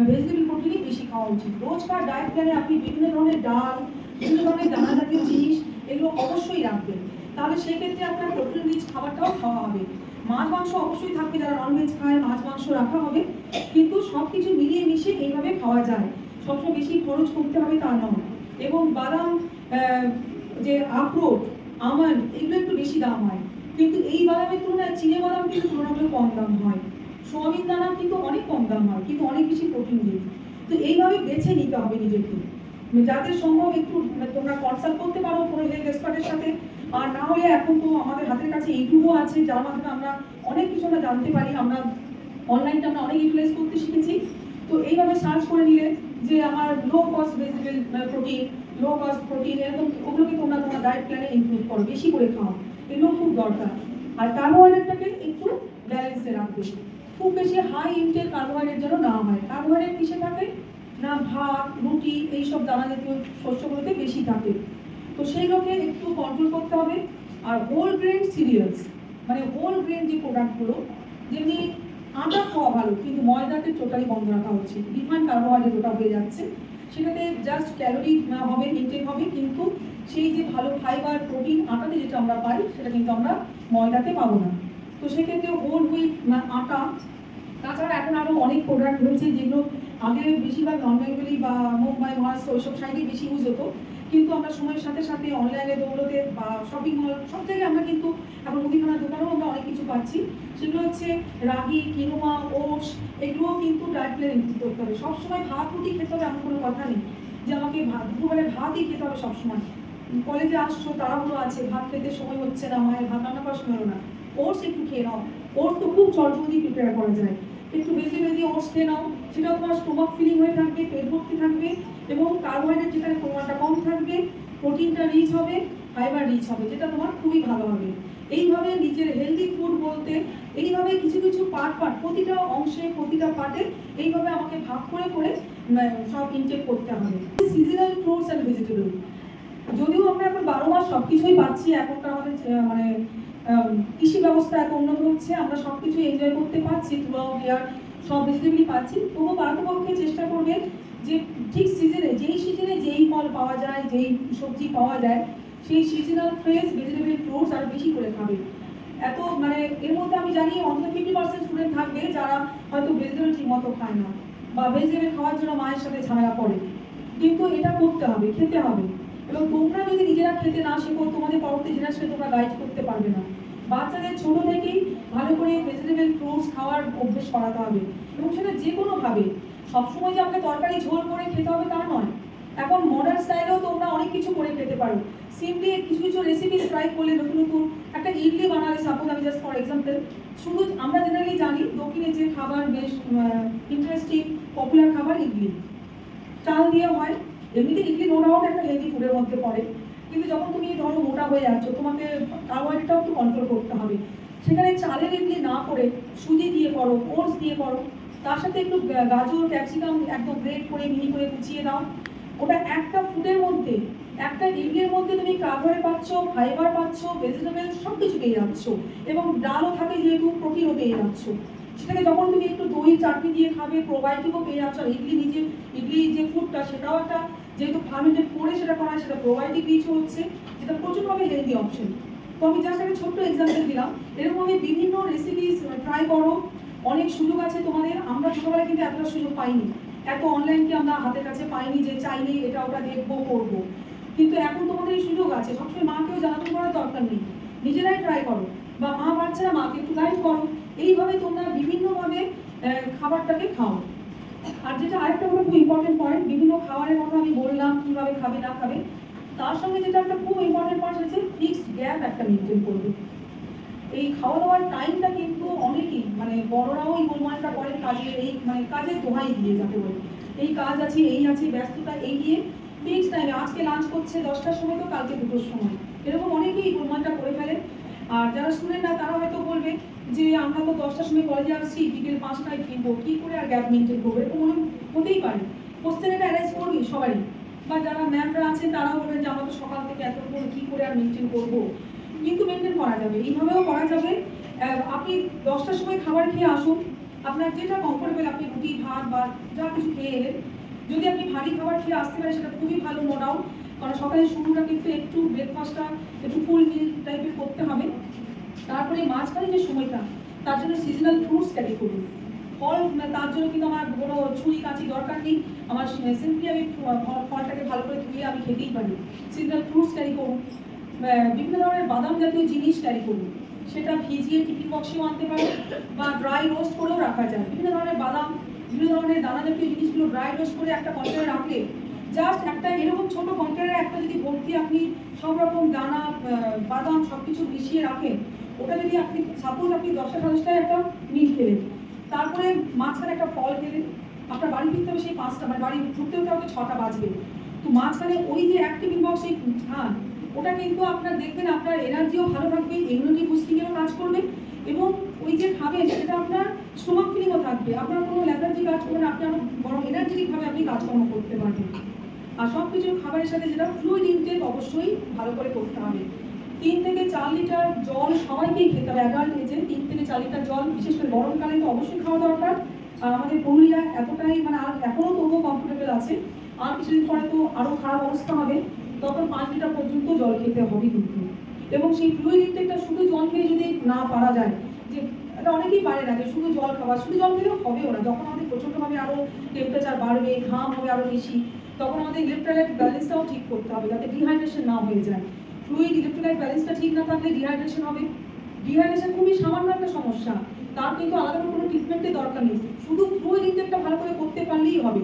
ভেজিটেবল প্রোটিনই বেশি খাওয়া উচিত। রোজকার ডায়েট প্ল্যানে আপনি বিভিন্ন ধরনের ডাল, বিভিন্ন ধরনের দানা জাতীয় জিনিস এগুলো অবশ্যই রাখবেন, তাহলে সেক্ষেত্রে আপনার প্রোটিন রিচ খাবারটাও খাওয়া হবে। মাছ মাংস অবশ্যই থাকবে, যারা ননভেজ খায় মাছ মাংস রাখা হবে, কিন্তু সব কিছু মিলিয়ে মিশিয়ে এইভাবে খাওয়া যায়, সবসময় বেশি খরচ করতে হবে তা নয়। এবং বাদাম, যে আখরোট, আমন্ড এগুলো একটু বেশি দাম হয়, কিন্তু এই বাদামের তুলনায় চিনে বাদাম কিন্তু তুলনামূলক কম দাম হয়। সোয়াবিন দানা কিন্তু অনেক কম দাম হয়, কিন্তু অনেক বেশি প্রোটিন দিয়ে। তো এইভাবে বেছে নিতে হবে নিজেকে, যাদের সম্ভব একটু তোমরা কনসাল্ট করতে পারো কোনো হেলথ এক্সপার্টের সাথে, আর না হলে এখন তো আমাদের হাতের কাছে ইউটিউবও আছে, যার মাধ্যমে আমরা অনেক কিছু আমরা জানতে পারি। আমরা অনলাইনটা আমরা অনেক ইউটিলাইজ করতে শিখেছি। তো এইভাবে সার্চ করে নিলে যে আমার low cost vegetable protein, low cost protein এরকম, ওগুলোকে তোমরা তোমার ডায়েট প্ল্যানে ইনক্লুড করো, বেশি করে খাও, এগুলো খুব দরকার। আর কার্বোহাইড্রেটটাকে একটু ব্যালেন্সে রাখবে, খুব বেশি হাই ইনটেক কার্বোহাইড্রেট যেন না হয়। কার্বোহাইড্রেট কিসে থাকে না, ভাত রুটি এইসব দানা জাতীয় শস্যগুলোতে বেশি থাকে, তো সেইগুলোকে একটু কন্ট্রোল করতে হবে। আর হোল গ্রেন সিরিয়ালস, মানে হোল গ্রেন যে প্রোডাক্টগুলো, যেমনি আটা খাওয়া ভালো, কিন্তু ময়দাকে টোটালি বন্ধ রাখা উচিত। রিফাইন্ড কার্বোহাইড্রেট ওটা হয়ে যাচ্ছে, সেটাতে জাস্ট ক্যালোরি হবে, ইনটেক হবে, কিন্তু সেই যে ভালো ফাইবার প্রোটিন আটাতে যেটা আমরা পাই সেটা কিন্তু আমরা ময়দাতে পাবো না। তো সেক্ষেত্রে হোল হুইট আটা, তাছাড়া এখন আরও অনেক প্রোডাক্ট রয়েছে যেগুলো আগে বেশিরভাগ নন বেঙ্গলি বা মুম্বাই মহারাষ্ট্র ওইসব সাইডে বেশি ইউজ হতো, কিন্তু আমরা সময়ের সাথে সাথে অনলাইনে দৌলতে বা শপিং মল সব জায়গায় আমরা কিন্তু এখন মুদিখানার দোকানেও আমরা অনেক কিছু পাচ্ছি। সেগুলো হচ্ছে রাগি, কিনোয়া, ওটস, এগুলোও কিন্তু ডায়েট প্ল্যান ইনক্লুড করতে হবে। সবসময় ভাত রুটি খেতে হবে এমন কোনো কথা নেই যে আমাকে দুপুরবেলা ভাতই খেতে হবে সবসময়। কলেজে আসছো, তাড়াহুড়ো আছে, ভাত খেতে সময় হচ্ছে না, মায়ের ভাত রান্না করার সময় হলো না, ওটস একটু খেয়ে নাও, ওটস তো খুব জলদি প্রিপেয়ার করা যায়, একটু ভেজিটেবল দিয়ে ওটস খেয়ে নাও, সেটাও তোমার স্টোমাক ফিলিং হয়ে থাকবে, পেট ভর্তি থাকবে, এবং কার্বোহাইড্রেট যেখানে পরিমাণটা কম থাকবে, প্রোটিনটা রিচ হবে, ফাইবার রিচ হবে, যেটা তোমার খুবই ভালো হবে। এইভাবে নিজের হেলদি ফুড বলতে এইভাবে কিছু কিছু পার্ট প্রতিটা অংশে প্রতিটা পার্টে এইভাবে আমাকে ভাগ করে করে সব ইনটেক করতে হবে। সিজনাল ফ্রুটস অ্যান্ড ভেজিটেবল, যদিও আমরা এখন 12 মাস সব কিছুই পাচ্ছি, এখনকার আমাদের মানে কৃষি ব্যবস্থা এত উন্নত হচ্ছে, আমরা সব কিছু এনজয় করতে পারছি, থ্রু আউট ইয়ার সব ভেজিটেবলই পাচ্ছি, তবুও পারতপক্ষে চেষ্টা করবে যে ঠিক সিজনে যেই ফল পাওয়া যায়, যেই সবজি পাওয়া যায়, সেই সিজনাল ফ্রেশ ভেজিটেবল ফ্রুটস আর বেশি করে খাবে। এত মানে এর মধ্যে আমি জানি অন্তত 50% স্টুডেন্ট থাকবে যারা হয়তো ভেজিটেবল ঠিক মতো খায় না, বা ভেজিটেবল খাওয়ার জন্য মায়ের সাথে ঝামেলা করে, কিন্তু এটা করতে হবে, খেতে হবে। এবং তোমরা যদি নিজেরা খেতে না শেখো, তোমাদের পরবর্তী জেনারেশনে তোমরা গাইড করতে পারবে না। বাচ্চাদের ছোট থেকেই ভালো করে ভেজিটেবল ফ্রুটস খাওয়ার অভ্যেস করাতে হবে, এবং সেটা যে কোনোভাবে, সবসময় যে আপনাকে তরকারি ঝোল করে খেতে হবে তা নয়। এখন মডার্ন স্টাইলেও তোমরা অনেক কিছু করে খেতে পারো, সিম্পলি কিছু কিছু রেসিপি ট্রাই করলে, নতুন নতুন একটা ইডলি বানালে, সাপোজ আমি জাস্ট ফর এক্সাম্পল, শুধু আমরা জেনারেলি জানি দক্ষিণে যে খাবার বেশ ইন্টারেস্টিং পপুলার খাবার ইডলি, চাল দিয়ে হয়। এমনিতে ইডলি নো ডাউট একটা হেলদি ফুডের মধ্যে পড়ে, কিন্তু যখন তুমি ধরো মোটা হয়ে যাচ্ছ, তোমাকে কার্বোহাইড্রেটটাও একটু কন্ট্রোল করতে হবে, সেখানে চালের ইডলি না করে সুজি দিয়ে করো, ওটস দিয়ে করো, তার সাথে একটু গাজর ক্যাপসিকাম একদম গ্রেট করে মিহি করে কুচিয়ে দাও। ওটা একটা ফুডের মধ্যে, একটা ইডলির মধ্যে তুমি কার্বোহাইড্রেট পাচ্ছ, ফাইবার পাচ্ছ, ভেজিটেবল সব কিছু পেয়ে যাচ্ছ, এবং ডালও থাকে যেহেতু, প্রোটিনও পেয়ে যাচ্ছ। সেটাকে যখন তুমি একটু দই চাটনি দিয়ে খাবে, প্রোবায়োটিকও পেয়ে যাচ্ছ। আর ইডলি যে ফুডটা, সেটাও একটা যেহেতু ফার্মেন্টেড করে সেটা করা হয়, সেটা প্রোবায়োটিক রিচ হচ্ছে, যেটা প্রচুরভাবে হেলদি অপশন। তো আমি জাস্ট একটা ছোট্ট এক্সাম্পল দিলাম, এরকম আমি বিভিন্ন রেসিপি ট্রাই করো, অনেক সুযোগ আছে তোমাদের। আমরা ছোটবেলায় কিন্তু এতটা সুযোগ পাইনি, এত অনলাইনকে আমরা হাতের কাছে পাইনি যে চাইলেই এটা ওটা দেখবো করবো। কিন্তু এখন তোমাদের এই সুযোগ আছে, সবসময় মাকেও জ্বালাতন করার দরকার নেই, নিজেরাই ট্রাই করো, বা মা বাচ্চারা মাকে একটু গাইড করো, এইভাবে তোমরা বিভিন্নভাবে খাবারটাকে খাও। আর যেটা আরেকটা হলো খুব ইম্পর্টেন্ট পয়েন্ট, বিভিন্ন খাবারের কথা আমি বললাম কিভাবে খাবে না খাবে, তার সঙ্গে যেটা একটা খুব ইম্পর্টেন্ট পয়েন্ট হচ্ছে ফিক্সড গ্যাপ একটা মেনটেন করবে। এই খাওয়া দাওয়ার টাইমটা কিন্তু অনেকেই মানে বড়রাও এই গোলমালটা করেন কাজের এই মানে কাজের দোহাই দিয়ে যাতে বলে এই কাজ আছে এই আছে ব্যস্ততা এই দিয়ে ফিক্সড টাইমে আজকে লাঞ্চ করছে 10টার সময় তো কালকে 2টোর সময়, এরকম অনেকেই এই গোলমালটা করে ফেলেন। আর যারা স্টুডেন্ট না তারা হয়তো বলবে যে আমরা তো 10টার সময় কলেজে আসছি, বিকেল 5টায় ফিরবো, কী করে আর গ্যাপ মেনটেন করবো, এরকম মনে হতেই পারে। কোশ্চেন এটা অ্যারেঞ্জ করবি সবারই, বা যারা ম্যামরা আছেন তারাও বলবেন যে আমরা তো সকাল থেকে এত করে কী করে আর মেনটেন করবো, কিন্তু মেনটেন করা যাবে, এইভাবেও করা যাবে। আপনি 10টার সময় খাবার খেয়ে আসুন, আপনার যেটা কমফোর্টেবল, আপনি রুটি ভাত বা যা কিছু খেয়ে এলেন, যদি আপনি ভারী খাবার খেয়ে আসতে পারেন সেটা খুবই ভালো, নো ডাউট, কারণ সকালে শুরুটা কিন্তু একটু ব্রেকফাস্টটা একটু ফুল মিল টাইপের করতে হবে। তারপরে মাঝখানে যে সময়টা তার জন্য সিজনাল ফ্রুটস ক্যারি করুন, ফল, তার জন্য কিন্তু আমার কোনো ছুরি কাঁচি দরকার নেই, আমার সিম্পলি আমি ফলটাকে ভালো করে ধুয়ে আমি খেতেই পারি। সিজনাল ফ্রুটস ক্যারি করুন, বিভিন্ন ধরনের বাদাম জাতীয় জিনিস ক্যারি করুন, সেটা ভিজিয়ে টিফিন বক্সেও আনতে পারেন বা ড্রাই রোস্ট করেও রাখা যায়। বিভিন্ন ধরনের বাদাম, বিভিন্ন ধরনের দানা জাতীয় জিনিসগুলো ড্রাই রোস্ট করে একটা কন্টেনারে রাখলে, জাস্ট একটা এরকম ছোট কন্টেনারে একটা যদি ভর্তি আপনি সব রকম দানা বাদাম সব কিছু মিশিয়ে রাখেন, ওটা যদি আপনি সাপোজ আপনি 10টা একটা মিল খেলেন, তারপরে মাঝখানে একটা ফল খেলেন, আপনার বাড়ি ফিরতে হবে সেই 5টা, মানে বাড়ি ঢুকতে হতে হবে 6টা বাজবে, তো মাঝখানে ওই যে এক টিফিন বক্স এই খান, ওটা কিন্তু আপনার দেখবেন আপনার এনার্জিও ভালো থাকবে, ইমিউনিটি বুস্টিংয়েরও কাজ করবে, এবং ওই যে খাবেন সেটা আপনার স্টোমাক ফিলিংও থাকবে, আপনার কোনো ল্যাথার্জি কাজ করবে না, আপনি আরো বরং এনার্জেটিকভাবে আপনি কাজকর্ম করতে পারবেন। আর সব কিছু খাবারের সাথে যেটা ফ্লুইড ইনটেক অবশ্যই ভালো করে করতে হবে। 3 থেকে 4 লিটার জল সবাইকেই খেতে হবে, অ্যাডাল্ট এজে 3 থেকে 4 লিটার জল, বিশেষ করে গরমকালে তো অবশ্যই খাওয়া দরকার। আর আমাদের পুরুলিয়া এতটাই মানে আর এখনও তবুও কমফোর্টেবল আছে, আর কিছুদিন পরে তো আরও খারাপ অবস্থা হবে, তখন 5 লিটার পর্যন্ত জল খেতে হবে কিন্তু। এবং সেই ফ্লুইড ইনটেকটা শুধু জল খেয়ে যদি না পারা যায়, যে এটা অনেকেই পারে না যে শুধু জল খাওয়া, শুধু জল খেলেও হবেও না, যখন আমাদের প্রচণ্ডভাবে আরও টেম্পারেচার বাড়বে, ঘাম হবে আরও বেশি, তখন আমাদের ইলেকট্রোলাইট ব্যালেন্সটাও ঠিক করতে হবে যাতে ডিহাইড্রেশন না হয়ে যায়। ফ্লুইড ইলেকট্রোলাইট ব্যালেন্সটা ঠিক না থাকলে ডিহাইড্রেশন হবে। ডিহাইড্রেশন খুবই সামান্য একটা সমস্যা, তার কিন্তু আলাদা কোনো ট্রিটমেন্টের দরকার নেই, শুধু ফ্লুইড ইনটেকটা ভালো করে করতে পারলেই হবে।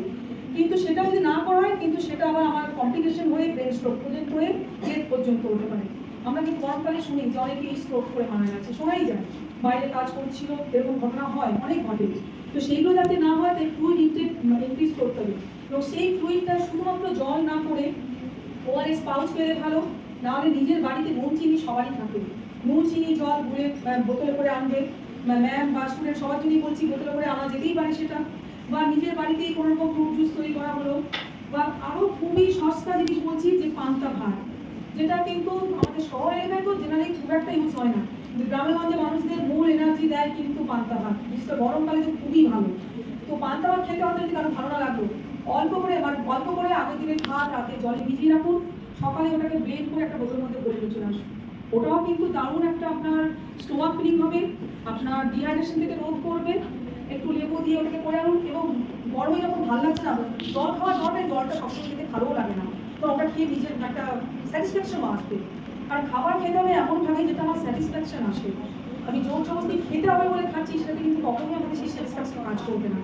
কিন্তু সেটা যদি না করা হয় কিন্তু সেটা আবার আমার কমপ্লিকেশন হয়ে ব্রেন স্ট্রোক পর্যন্ত হয়ে ডেথ পর্যন্ত হতে পারে। আমরা কিন্তু গরমকালে শুনি যে অনেকেই স্ট্রোক করে মারা যাচ্ছে, শোনাই যায়, বাইরে কাজ করছিল এরকম ঘটনা হয়, অনেক ঘটে। তো সেইগুলো যাতে না হয় তাই ফ্লুইড ইনটেক ইনক্রিজ করতে হবে, এবং সেই ফ্লুইডটা শুধুমাত্র জল না করে ওআরএস পাউচ পেলে ভালো, নাহলে নিজের বাড়িতে নুন চিনি সবারই থাকে, নুন চিনি জল গুলে বোতলে করে আনবে, ম্যাম বা স্টুডেন্ট সবার জন্যই বলছি বোতলে করে আনা যেতেই পারে সেটা, বা নিজের বাড়িতেই কোনো রকম ফ্রুট জুস তৈরি করা হলো, বা আরও খুবই সস্তা জিনিস বলছি যে পান্তা ভাত, যেটা কিন্তু আমাদের শহর এলাকায় তো জেনারেলি খুব একটা ইউজ হয় না, কিন্তু গ্রামে গঞ্জে মানুষদের মূল এনার্জি দেয় কিন্তু পান্তা ভাত, বিশেষ করে গরমকালে তো খুবই ভালো। তো পান্তা ভাত খেতে হয়তো যদি কারো ভালো না লাগলো, অল্প করে আগের দিনে ভাত রাতে জলে ভিজিয়ে রাখুন, সকালে ওটাকে ব্লেন্ড করে একটা বোতলের মধ্যে করে চলে আসুন, ওটাও কিন্তু দারুণ একটা আপনার স্টোমাক ফিলিং হবে, আপনার ডিহাইড্রেশন থেকে রোধ করবে। একটু লেবু দিয়ে ওটাকে করে আনুন, এবং গরমে যখন ভালো লাগছে না জল খাওয়ার দরকার, জলটা সবসময় খেতে ভালোও লাগে না, তো ওটা খেয়ে নিজের একটা স্যাটিসফ্যাকশনও আসবে। আর খাবার খেতে হবে এমনভাবে যেটা আমার স্যাটিসফ্যাকশন আসে, আমি জোর জবরদস্তি খেতে হবে বলে খাচ্ছি সেটাতে কিন্তু কখনোই আমাদের সেই স্যাটিসফ্যাকশন কাজ করবে না।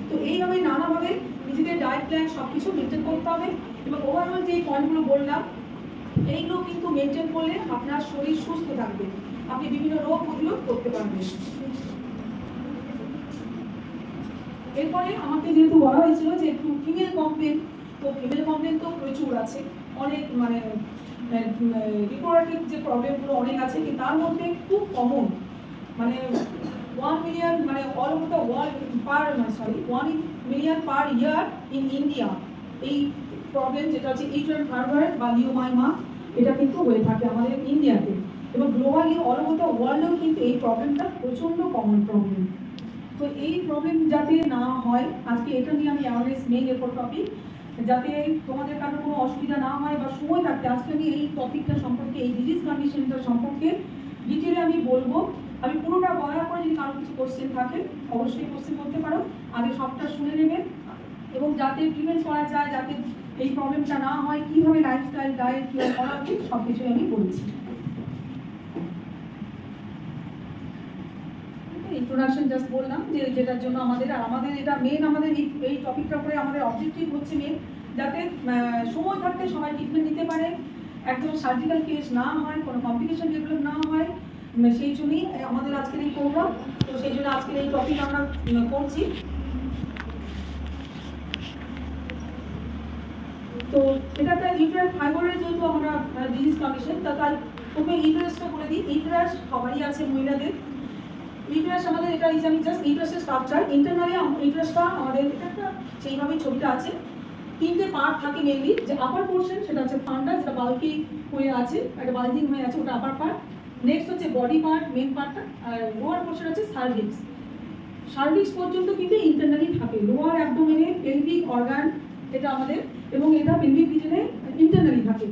তো এইভাবে নানাভাবে নিজেদের ডায়েট প্ল্যান সব কিছু মেনটেন করতে হবে, এবং ওভারঅল যে পয়েন্টগুলো বললাম এইগুলো কিন্তু মেনটেন করলে আপনার শরীর সুস্থ থাকবে, আপনি বিভিন্ন রোগ প্রতিরোধ করতে পারবেন। এরপরে আমাকে যেহেতু বলা হয়েছিল যে একটু ফিমেল কমপ্লেন, তো ফিমেল কমপ্লেন তো প্রচুর আছে, অনেক মানে রিপ্রোডাক্টিভ যে প্রবলেমগুলো অনেক আছে, কিন্তু তার মধ্যে খুব কমন মানে 1 মিলিয়ন মানে all over the world one million per year in India এই প্রবলেম যেটা হচ্ছে এট্রিয়াল ফাইবার বা লিওমাইমা, এটা কিন্তু হয়ে থাকে আমাদের ইন্ডিয়াতে, এবং গ্লোবালি অল ওভার দ্য ওয়ার্ল্ডেও কিন্তু এই প্রবলেমটা প্রচণ্ড কমন প্রবলেম। তো এই প্রবলেম যাতে না হয়, আজকে এটা নিয়ে আমি অ্যাওয়ারনেস মেইন এরপর টপিক, যাতে তোমাদের কারো কোনো অসুবিধা না হয় বা সময় থাকতে আজকে আমি এই টপিকটা সম্পর্কে, এই ডিজিজ কন্ডিশনটা সম্পর্কে ডিটেলে আমি বলবো। আমি পুরোটা বলার পরে যদি কারো কিছু কোশ্চেন থাকে অবশ্যই কোশ্চেন করতে পারো, আগে সবটা শুনে নেবেন, এবং যাতে প্রিভেন্ট করা যায়, যাতে এই প্রবলেমটা না হয়, কীভাবে লাইফস্টাইল ডায়েট কীভাবে করা উচিত সব কিছুই আমি বলছি। ইন্ট্রোডাকশন জাস্ট বললাম যে যেটার জন্য আমাদের এটা মেন, আমাদের এই টপিকটার উপরে আমাদের অবজেক্টিভ হচ্ছে মেন, যাতে সময় থাকতে সবাই ট্রিটমেন্ট নিতে পারে, একদম সার্জিক্যাল কেস না হয়, কোনো কমপ্লিকেশন ডেভেলপ না হয়, সেই জন্যই আমাদের আজকের এই প্রোগ্রাম। তো সেই জন্য আজকের এই টপিক আমরা করছি। তো এটা একটা ইউটেরাইন ফাইবারের যেহেতু আমরা ডিজিজ কন্ডিশন, তাই প্রথমে ইউটেরাসটা করে দিই। ইউটেরাস সবারই আছে মহিলাদের। ইউটেরাস আমাদের এটা আমি জাস্ট ইউটেরাসের স্ট্রাকচার, ইন্টারনালি ইউটেরাসটা আমাদের এটা একটা সেইভাবেই ছবিটা আছে। তিনটে পার্ট থাকে মেনলি, যে আপার পোর্শন সেটা হচ্ছে ফান্ডাস, যেটা বাল্কি হয়ে আছে, একটা বাল্কিং হয়ে আছে, ওটা আপার পার্ট। নেক্সট হচ্ছে বডি পার্ট, মেন পার্টটা, আর লোয়ার পোর্শন হচ্ছে সার্ভিক্স। সার্ভিক্স পর্যন্ত কিন্তু ইন্টারনালি থাকে। লোয়ার অ্যাবডোমেনে পেলভিক অর্গান এটা আমাদের, এবং এটা পেলভিক রিজনে ইন্টারনালি থাকে।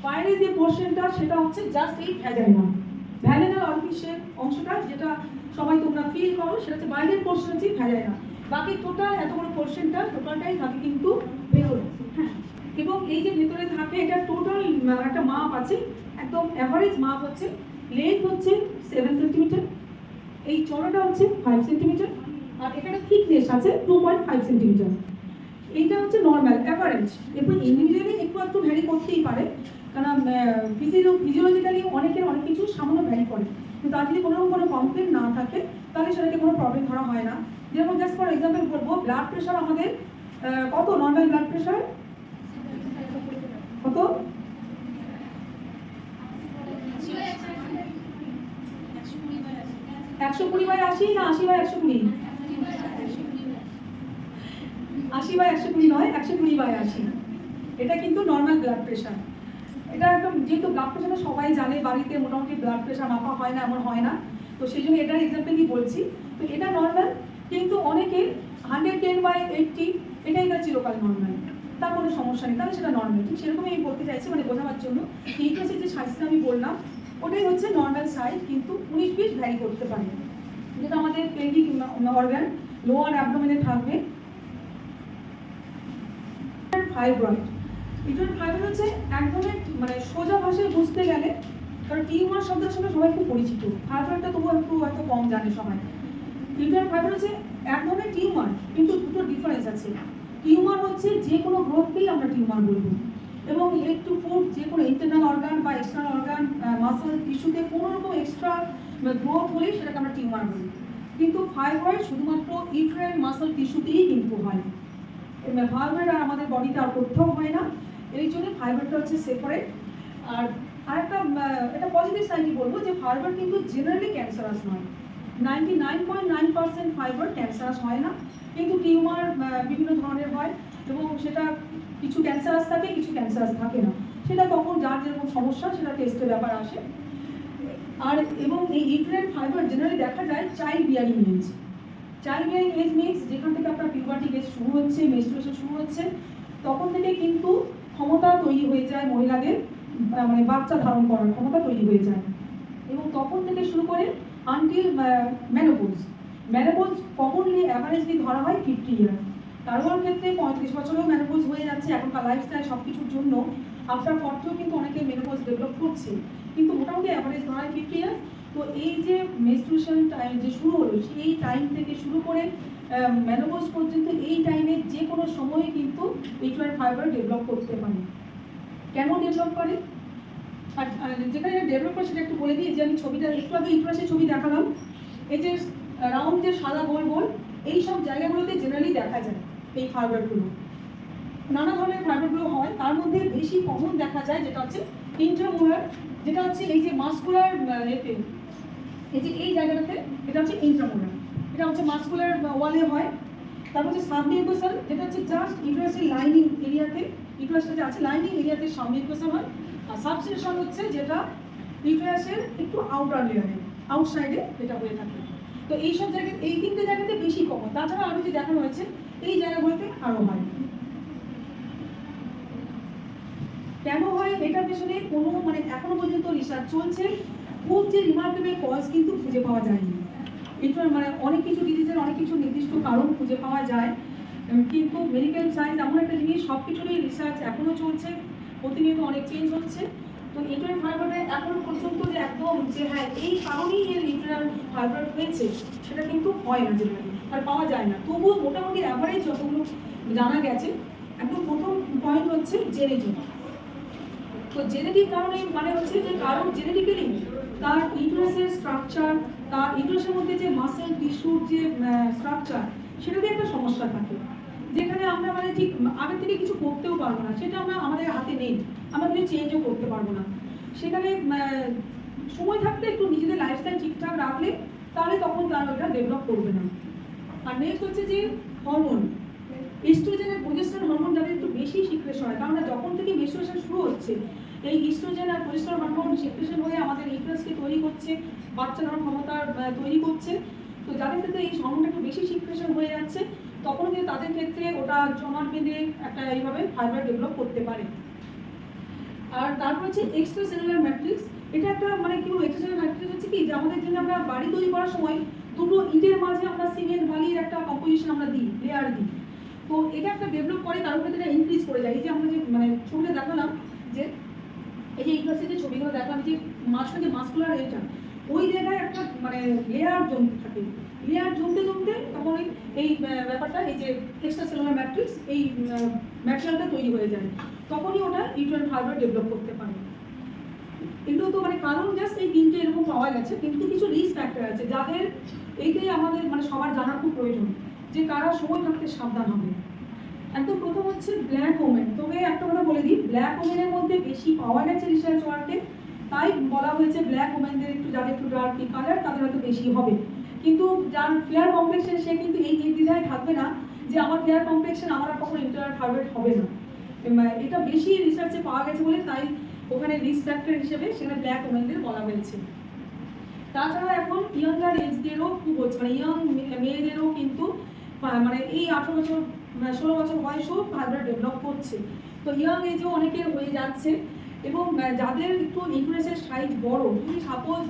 বাইরে যে পোর্শনটা সেটা হচ্ছে জাস্ট এই ভ্যাজাইনা, ভ্যাজাইনাল অরিফিসের অংশটা যেটা সবাই তোমরা ফিল করো, সেটা হচ্ছে বাইরের পোর্শন হচ্ছে ভ্যাজাইনা। বাকি টোটাল এত বড় পোর্শনটা টোটালটাই থাকে কিন্তু ভেতরে। হ্যাঁ, এবং এই যে ভেতরে থাকে এটা টোটাল একটা মাপ আছে, একদম অ্যাভারেজ মাপ হচ্ছে লেন্থ হচ্ছে 7 সেন্টিমিটার, এই চড়াটা হচ্ছে 5 সেন্টিমিটার, আর এখানে থিকনেস আছে 2.5 সেন্টিমিটার। এইটা হচ্ছে নর্মাল অ্যাভারেজ। এরপর ইন্ডিভিজুয়ালি একটু ভ্যারি করতেই পারে, কারণ ফিজিওলজিক্যালি অনেকের অনেক কিছু সামান্য ভ্যারি করে, কিন্তু তার যদি কোনো কমপ্লেন না থাকে তাহলে সেটাকে কোনো প্রবলেম ধরা হয় না। যেমন জাস্ট ফর এক্সাম্পল বলবো, ব্লাড প্রেশার আমাদের কত? নর্মাল ব্লাড প্রেশার কত? 120/80 না 80/120? 80/120 নয়, 120/80। এটা কিন্তু নর্মাল ব্লাড প্রেশার। এটা একদম, যেহেতু ব্লাড প্রেশারটা সবাই জানে, বাড়িতে মোটামুটি ব্লাড প্রেশার মাপা হয় না এমন হয় না, তো সেই জন্য এটার এক্সাম্পলই বলছি। তো এটা নর্মাল, কিন্তু অনেকের 110/80 এটাই তার চিরকাল নর্মাল, তার কোনো সমস্যা নেই, তাহলে সেটা নর্মাল। ঠিক সেরকমই আমি বলতে চাইছি, মানে বোঝাবার জন্য ইউটেরাসের যে সাইজটা আমি বললাম ওটাই হচ্ছে নর্মাল সাইজ, কিন্তু 19-20 ভ্যারি করতে পারে। যেটা আমাদের পেলভিক অর্গান লোয়ার অ্যাবডোমেনে থাকবে। ফাইব্রয়েড, ইউটেরাইন ফাইব্রয়েড হচ্ছে এক ধরনের, মানে সোজা ভাষায় বুঝতে গেলে, কারণ টিউমার শব্দের সঙ্গে সবাই খুব পরিচিত, ফাইব্রয়েডটা তবুও একটু হয়তো কম জানে সবাই। ইউটেরাইন ফাইব্রয়েড হচ্ছে এক ধরনের টিউমার, কিন্তু দুটো ডিফারেন্স আছে। টিউমার হচ্ছে যে কোনো গ্রোথকেই আমরা টিউমার বলবো, এবং ইলেকট্রোফুড যে কোনো ইন্টারনাল অর্গান বা এক্সটার্নাল অর্গান, মাসল টিস্যুতে কোনো রকম এক্সট্রা গ্রোথ হলেই সেটাকে আমরা টিউমার বলি। কিন্তু ফাইব্রয়েড শুধুমাত্র ইউটেরাইন মাসল টিস্যুতেই কিন্তু হয়। ফাইব্রয়েড আর আমাদের বডিতে আর কোথাও হয় না, এই জন্য ফাইব্রয়েডটা হচ্ছে সেপারেট। আর আরেকটা এটা পজিটিভ সাইডই বলবো, যে ফাইব্রয়েড কিন্তু জেনারেলি ক্যান্সারাস নয়। 99.9% ফাইব্রয়েড ক্যান্সারাস হয় না, কিন্তু টিউমার বিভিন্ন ধরনের হয়, এবং সেটা কিছু ক্যান্সারাস থাকে, কিছু ক্যান্সারাস থাকে না। সেটা তখন যার যেরকম সমস্যা সেটা টেস্টের ব্যাপার আসে। আর এবং এই ইউটেরাইন ফাইব্রয়েড জেনারেলি দেখা যায় child bearing age. Child bearing age means যেখান থেকে আপনার পিউবার্টি এজ শুরু হচ্ছে, মেনস্ট্রুয়েশন শুরু হচ্ছে, তখন থেকে কিন্তু ক্ষমতা তৈরি হয়ে যায় মহিলাদের, মানে বাচ্চা ধারণ করার ক্ষমতা তৈরি হয়ে যায়, এবং তখন থেকে শুরু করে until menopause. Menopause commonly averagely ধরা হয় 50 ইয়ার, কারোর ক্ষেত্রে 35 বছরেও মেনোপজ হয়ে যাচ্ছে। এখনকার লাইফস্টাইল সব কিছুর জন্য আফটার 40 কিন্তু অনেকে মেনোপজ ডেভেলপ করছে, কিন্তু মোটামুটি অ্যাভারেজ ধরা হয় 50 ইয়ার। তো এই যে মেনস্ট্রুয়েশন টাইম যে শুরু হলো, সেই টাইম থেকে শুরু করে মেনোপজ পর্যন্ত, এই টাইমে যে কোনো সময়ে কিন্তু ইউটেরাইন ফাইব্রয়েড ডেভেলপ করতে পারে। কেন ডেভেলপ করে, আর যেখানে ডেভেলপ করে সেটা একটু বলে দিই। যে আমি ছবিটা একটু আগে ইউটেরাসের ছবি দেখালাম, এই যে রাউন্ড যে সাদা গোল গোল, এই সব জায়গাগুলোতে জেনারেলি দেখা যায় এই ফাইব্রয়েডগুলো। নানা ধরনের ফাইব্রয়েডগুলো হয়, তার মধ্যে বেশি কমন দেখা যায় যেটা হচ্ছে ইন্ট্রামোলার, যেটা হচ্ছে এই যে মাসকুলার এতে, এই যে এই জায়গাটাতে, এটা হচ্ছে ইন্ট্রামোলার, এটা হচ্ছে মাসকুলার ওয়ালে হয়। তারপর হচ্ছে সাবমিউকোসাল, যেটা হচ্ছে জাস্ট ইউটেরাসের লাইনিং এরিয়াতে, ইউটেরাসটা যে আছে লাইনিং এরিয়াতে সাবমিউকোসাল হয়। আর সাবসেশন হচ্ছে যেটা ইউটেরাসের একটু আউটার লেয়ারে, আউটসাইডে যেটা হয়ে থাকে। তো এইসব জায়গায়, এই তিনটে জায়গাতে বেশি কমন। তাছাড়া আরও যে দেখানো হয়েছে এই জায়গাগুলোতে আরও হয়। কেন হয় এটার পেছনে কোনো মানে এখনো পর্যন্ত রিসার্চ চলছে, খুব যে রিমার্কেবল কজ কিন্তু খুঁজে পাওয়া যায়নি। এটা মানে অনেক কিছু ডিজিজের অনেক কিছু নির্দিষ্ট কারণ খুঁজে পাওয়া যায়, কিন্তু মেডিকেল সায়েন্স এমন একটা জিনিস, সব কিছুরই রিসার্চ এখনও চলছে, প্রতিনিয়ত অনেক চেঞ্জ হচ্ছে। তো ইন্টারনাল ফাইব্রয়েড এখন পর্যন্ত যে একদম যে হ্যাঁ এই কারণেই এর ইন্টারনাল ফাইব্রয়েড হয়েছে সেটা কিন্তু হয় না জেনারেলি, আর পাওয়া যায় না। তবুও মোটামুটি অ্যাভারেজ যতগুলো জানা গেছে, একদম প্রথম পয়েন্ট হচ্ছে জেনেটিক। তো জেনেটিক কারণে মানে হচ্ছে যে কারণ জেনেটিক্যালি তার ইউটেরাসের স্ট্রাকচার, তার ইউটেরাসের মধ্যে যে মাসেল টিস্যুর যে স্ট্রাকচার, সেটাতে একটা সমস্যা থাকে, যেখানে আমরা মানে ঠিক আগের থেকে কিছু করতেও পারবো না, সেটা আমরা আমাদের হাতে নেই, আমরা কিছু চেঞ্জও করতে পারবো না। সেখানে সময় থাকতে একটু নিজেদের লাইফস্টাইল ঠিকঠাক রাখলে তাহলে তখন তারা ওটা ডেভেলপ করবে না। আর নেক্সট হচ্ছে যে হরমোন, ইস্ট্রোজেন আর প্রোজেস্টেরন হরমোন যাদের একটু বেশি সিক্রেশন হয়, কারণ যখন থেকে মেনস্ট্রুয়েশন শুরু হচ্ছে এই ইস্ট্রোজেন আর প্রোজেস্টেরন হরমোন সিক্রেশন হয়ে আমাদের ইউটেরাসকে তৈরি করছে, বাচ্চা ধরার ক্ষমতা তৈরি করছে। তো যাদের ক্ষেত্রে এই হরমোনটা একটু বেশি সিক্রেশন হয়ে যাচ্ছে, তখন কিন্তু তাদের ক্ষেত্রে ওটা জমাট বেঁধে একটা এইভাবে ফাইবার ডেভেলপ করতে পারে। আর তারপর হচ্ছে এক্সট্রা সেলুলার ম্যাট্রিক্স, এটা একটা মানে কি বলবো, এক্সট্রা সেলুলার ম্যাট্রিক্স হচ্ছে কি যে আমাদের জন্য আমরা বাড়ি তৈরি করার সময় দুটো ইটের মাঝে আমরা সিমেন্ট বালির একটা কম্পোজিশন আমরা দিই, লেয়ার দিই। তো এটা একটা ডেভেলপ করে, কারোর ক্ষেত্রে এটা ইনক্রিজ করে যায়। এই যে আমরা যে মানে ছবিটা দেখালাম, যে এই যে ইউনিভার্সিটির যে ছবিগুলো দেখলাম, যে মাঝখানে যে মাসকুলার এটা, ওই জায়গায় একটা মানে লেয়ার জমতে থাকে, লেয়ার জমতে জমতে তখন এই ব্যাপারটা, এই যে এক্সট্রা সেলুলার ম্যাট্রিক্স, এই ম্যাটেরিয়ালটা তৈরি হয়ে যায়, তখনই ওটা ইউটেরাইন ফাইবার ডেভেলপ করতে পারে। এগুলো তো মানে কারণ জাস্ট এই তিনটে এরকম পাওয়া গেছে, কিন্তু কিছু রিস্ক ফ্যাক্টর আছে যাদের এইটাই আমাদের মানে সবার জানার খুব প্রয়োজন, যে কারা সময় থাকতে সাবধান হবে। একদম প্রথম হচ্ছে ব্ল্যাক ওমেন। তবে একটা কথা বলে দিই, ব্ল্যাক ওমেনের মধ্যে বেশি পাওয়া গেছে রিসার্চ ওয়ার্কে, তাই বলা হয়েছে ব্ল্যাক ওমেনদের একটু যাদের একটু ডার্ক কালার তাদের হয়তো বেশি হবে। কিন্তু যার ফেয়ার কমপ্লেক্সন সে কিন্তু এই নির্দ্বিধায় থাকবে না যে আমার ফেয়ার কমপ্লেক্সন আমার আর কখনো ইন্টারনাল ফাইব্রয়েড হবে না। এটা বেশি রিসার্চে পাওয়া গেছে বলে তাই ওখানে রিস্ক ফ্যাক্টর হিসেবে সেখানে ব্ল্যাক ওমেনদের বলা হয়েছে। তাছাড়া এখন ইয়াঙ্গার এজদেরও খুব হচ্ছে, মানে ইয়াং মেয়েদেরও কিন্তু মানে এই 18 বছর 16 বছর বয়সেও ফাইব্রয়েড ডেভেলপ করছে। তো ইয়াং এজেও অনেকের হয়ে যাচ্ছে। এবং যাদের একটু ইউটেরাসের সাইজ বড়, যদি সাপোজ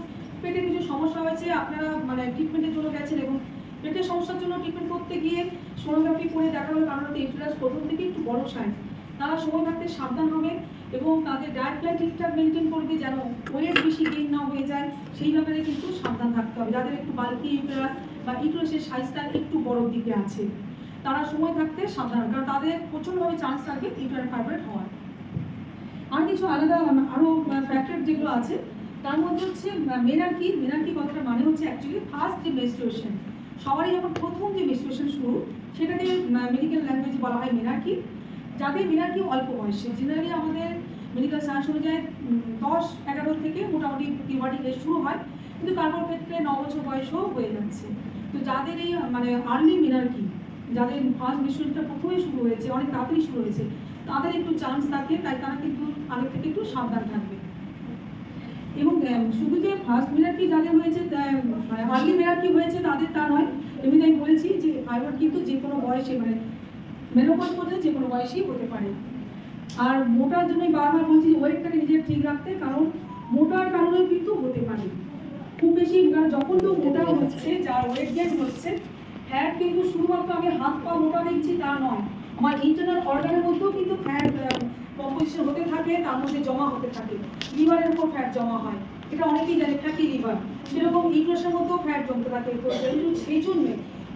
পেটের কিছু সমস্যা হয়েছে, আপনারা মানে ট্রিটমেন্টের জন্য গেছেন এবং পেটের সমস্যার জন্য ট্রিটমেন্ট করতে গিয়ে সোনোগ্রাফি করে দেখা গেল কারণ ইউটেরাস প্রথম থেকে একটু বড় সাইজ, তারা সময় থাকতে সাবধান হবে এবং তাদের ডায়েট প্ল্যান ঠিকঠাক মেনটেন করবে যেন ওয়েট বেশি গেইন না হয়ে যায়, সেই ব্যাপারে কিন্তু সাবধান থাকতে হবে। যাদের একটু বাল্কি ইউটেরাস বা ইউটেরাসের সাইজটা একটু বড়র দিকে আছে, তারা সময় থাকতে সাবধান, কারণ তাদের প্রচণ্ডভাবে চান্স থাকে ইউটেরাইন ফাইব্রয়েড হওয়ার। আর কিছু আলাদা আরও ফ্যাক্টর যেগুলো আছে, তার মধ্যে হচ্ছে মেনার্কি। মেনার্কি কথাটা মানে হচ্ছে অ্যাকচুয়ালি ফার্স্ট যে মেনস্ট্রুয়েশন, সবারই যখন প্রথম যে মেনস্ট্রুয়েশন শুরু, সেটাকে মেডিকেল ল্যাঙ্গুয়েজে বলা হয় মেনার্কি। যাদের মেনার্কি অল্প বয়সে, জেনারেলি আমাদের মেডিকেল সায়েন্স অনুযায়ী 10-11 থেকে মোটামুটি পিউবার্টি এজ শুরু হয়, কিন্তু কারোর ক্ষেত্রে 9 বছর বয়সেও হয়ে যাচ্ছে। তো যাদের এই মানে আর্লি মেনার্কি, যাদের ফার্স্ট মেনস্ট্রুয়েশনটা প্রথমেই শুরু হয়েছে, অনেক তাড়াতাড়ি শুরু হয়েছে, তাদের একটু চান্স থাকে, তাই তারা কিন্তু আগের থেকে একটু সাবধান থাকবে। এবং শুধু যে ফার্স্ট মেনার্কি যাদের হয়েছে, মানে আর্লি মেনার্কি হয়েছে তাদের তা নয়, এমনি আমি বলেছি যে ফাইব্রয়েড কিন্তু যে কোনো বয়সে মানে মেনোপজ পর্যন্ত যে কোনো বয়সেই হতে পারে। আর মোটার জন্যই বারবার বলছি যে ওয়েটটাকে নিজের ঠিক রাখতে, কারণ মোটার কারণেও কিন্তু হতে পারে খুব বেশি। কারণ যখন তো মোটা হচ্ছে, যার ওয়েট গেইন হচ্ছে, ফ্যাট কিন্তু শুধুমাত্র আমি হাত পা মোটা দেখছি তা নয়, আমার ইন্টারনাল অর্গানের মধ্যেও কিন্তু ফ্যাট কম্পোজিশন হতে থাকে, তার মধ্যে জমা হতে থাকে। লিভারের উপর ফ্যাট জমা হয়, এটা অনেকেই জানে, ফ্যাটি লিভার। সেরকম ইউটেরাসের মধ্যেও ফ্যাট জমতে থাকে। তো সেই জন্য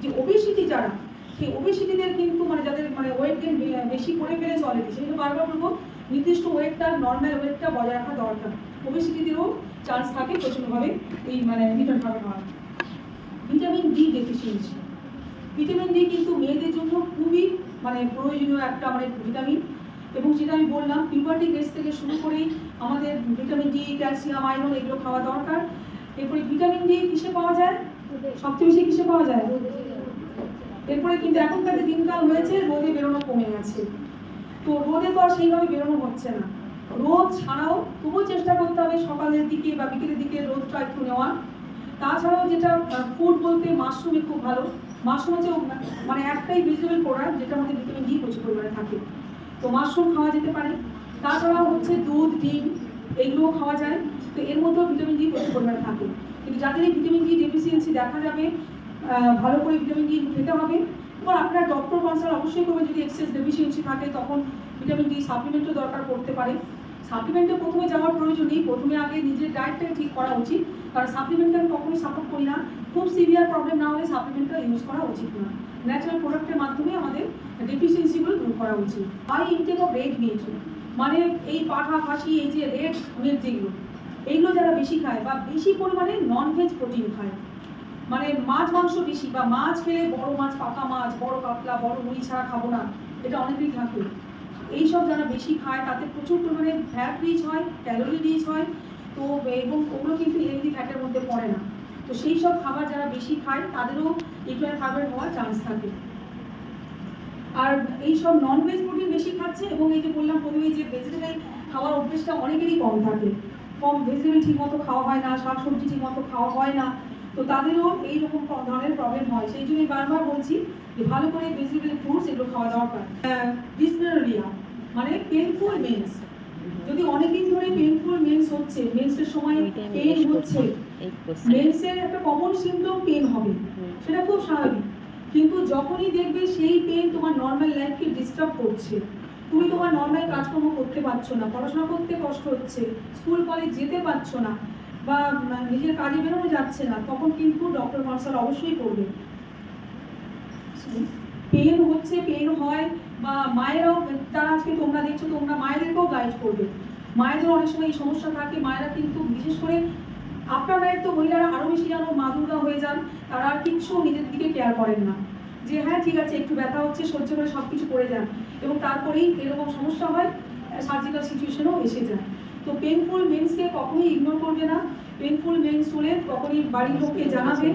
যে ওবেসিটি, যারা সেই ওবেসিটিদের কিন্তু মানে যাদের মানে ওয়েট গেইন বেশি করে ফেলেছে অলরেডি, সেগুলো বারবার বলবো নির্দিষ্ট ওয়েটটা, নর্মাল ওয়েটটা বজায় রাখা দরকার। ওবেসিটিদেরও চান্স থাকে প্রচণ্ডভাবে এই মানে ইন্টারনাল ফাইব্রয়েড হওয়ার। Vitamin D deficiency, vitamin D কিন্তু মেয়েদের জন্য খুবই মানে প্রয়োজনীয় একটা মানে ভিটামিন। এবং যেটা আমি বললাম, পিউবার্টি এজ থেকে শুরু করেই আমাদের ভিটামিন ডি, ক্যালসিয়াম, আয়রন এগুলো খাওয়া দরকার। এরপরে ভিটামিন ডি কিসে পাওয়া যায়, সবচেয়ে বেশি কিসে পাওয়া যায়? এরপরে কিন্তু এখনকার দিনকাল হয়েছে রোদে বেরোনো কমে গেছে, তো রোদে তো আর সেইভাবে বেরোনো হচ্ছে না। রোদ ছাড়াও তবুও চেষ্টা করতে হবে সকালের দিকে বা বিকেলের দিকে রোদটা একটু নেওয়ার। তাছাড়াও যেটা ফুড বলতে মাশরুমই খুব ভালো। মাশরুম হচ্ছে মানে একটাই ভেজিটেবল প্রোডাক্ট যেটার মধ্যে ভিটামিন ডি প্রচুর পরিমাণে থাকে, তো মাশরুম খাওয়া যেতে পারে। তাছাড়াও হচ্ছে দুধ, ডিম এগুলোও খাওয়া যায়, তো এর মধ্যেও ভিটামিন ডি প্রচুর পরিমাণে থাকে। কিন্তু যাদের এই ভিটামিন ডি ডেফিসিয়েন্সি দেখা যাবে ভালো করে ভিটামিন ডি খেতে হবে। এবং আপনার ডক্টর কনসাল্ট অবশ্যই করবে, যদি এক্সেস ডেফিসিয়েন্সি থাকে তখন ভিটামিন ডি সাপ্লিমেন্টও দরকার পড়তে পারে। সাপ্লিমেন্টে প্রথমে যাওয়ার প্রয়োজন নেই, প্রথমে আগে নিজের ডায়েটটাকে ঠিক করা উচিত, কারণ সাপ্লিমেন্টটা আমি কখনোই সাপোর্ট করি না। খুব সিভিয়ার প্রবলেম না হলে সাপ্লিমেন্টটা ইউজ করা উচিত না। ন্যাচারাল প্রোডাক্টের মাধ্যমে আমাদের ডেফিসিয়েন্সিগুলো দূর করা উচিত। High intake of red meat, মানে এই পাঠা খাসি, এই যে রেড মিট যেগুলো, এইগুলো যারা বেশি খায় বা বেশি পরিমাণে ননভেজ প্রোটিন খায়, মানে মাছ মাংস বেশি, বা মাছ খেলে বড় মাছ, পাকা মাছ, বড় কাতলা, বড় মুড়ি ছাড়া খাবো না, এটা অনেকেই থাকে। এইসব যারা বেশি খায় তাতে প্রচুর পরিমাণে ফ্যাট রিচ হয়, ক্যালোরি রিচ হয়, তো এবং ওগুলো কিন্তু হেলদি ফ্যাটের মধ্যে পড়ে না। তো সেই সব খাবার যারা বেশি খায় তাদেরও ইউটেরাইন ফাইব্রয়েড হওয়ার চান্স থাকে। আর এই সব ননভেজ প্রোটিন বেশি খাচ্ছে, এবং এই যে বললাম প্রথমেই যে ভেজিটেবল খাওয়ার অভ্যেসটা অনেকেরই কম থাকে, কম ভেজিটেবল ঠিকমতো খাওয়া হয় না, শাকসবজি ঠিকমতো খাওয়া হয় না, তো তাদেরও এইরকম ধরনের প্রবলেম হয়। সেই জন্যই বারবার বলছি যে ভালো করে ভেজিটেবল ফ্রুটস এগুলো খাওয়া দরকার। ডিসমেনোরিয়া মানে পেইনফুল মেন্স, যদি অনেকদিন ধরে পেইনফুল মেন্স হচ্ছে, মেন্সের সময় পেইন হচ্ছে, মেন্সের একটা কমন সিমটম পেইন হবে, সেটা খুব স্বাভাবিক। কিন্তু যখনই দেখবে সেই পেইন তোমার নর্মাল লাইফকে ডিস্টার্ব করছে, তুমি তোমার নর্মাল কাজকর্ম করতে পারছো না, পড়াশোনা করতে কষ্ট হচ্ছে, স্কুল কলেজ যেতে পারছো না, বা নিজের কাজে বেরোনো যাচ্ছে না, তখন কিন্তু ডক্টর কনসাল্ট অবশ্যই করবে। পেন হচ্ছে, পেন হয়, বা মায়েরাও, যারা আজকে তোমরা দেখছো, তোমরা মায়েদেরকেও গাইড করবে। মায়েদের অনেক সময় এই সমস্যা থাকে, মায়েরা কিন্তু বিশেষ করে আপনার মায়ের তো মহিলারা আরও বেশি যেন মা দুর্গা হয়ে যান, তারা আর কিচ্ছু নিজের দিকে কেয়ার করেন না, যে হ্যাঁ ঠিক আছে একটু ব্যথা হচ্ছে সহ্য করে সব কিছু করে যান, এবং তারপরেই এরকম সমস্যা হয়, সার্জিক্যাল সিচুয়েশনও এসে যায়। তো পেনফুল মেন্সকে কখনোই ইগনোর করবে না, পেনফুল মেন্স হলে কখনোই বাড়ির লোককে জানাবে,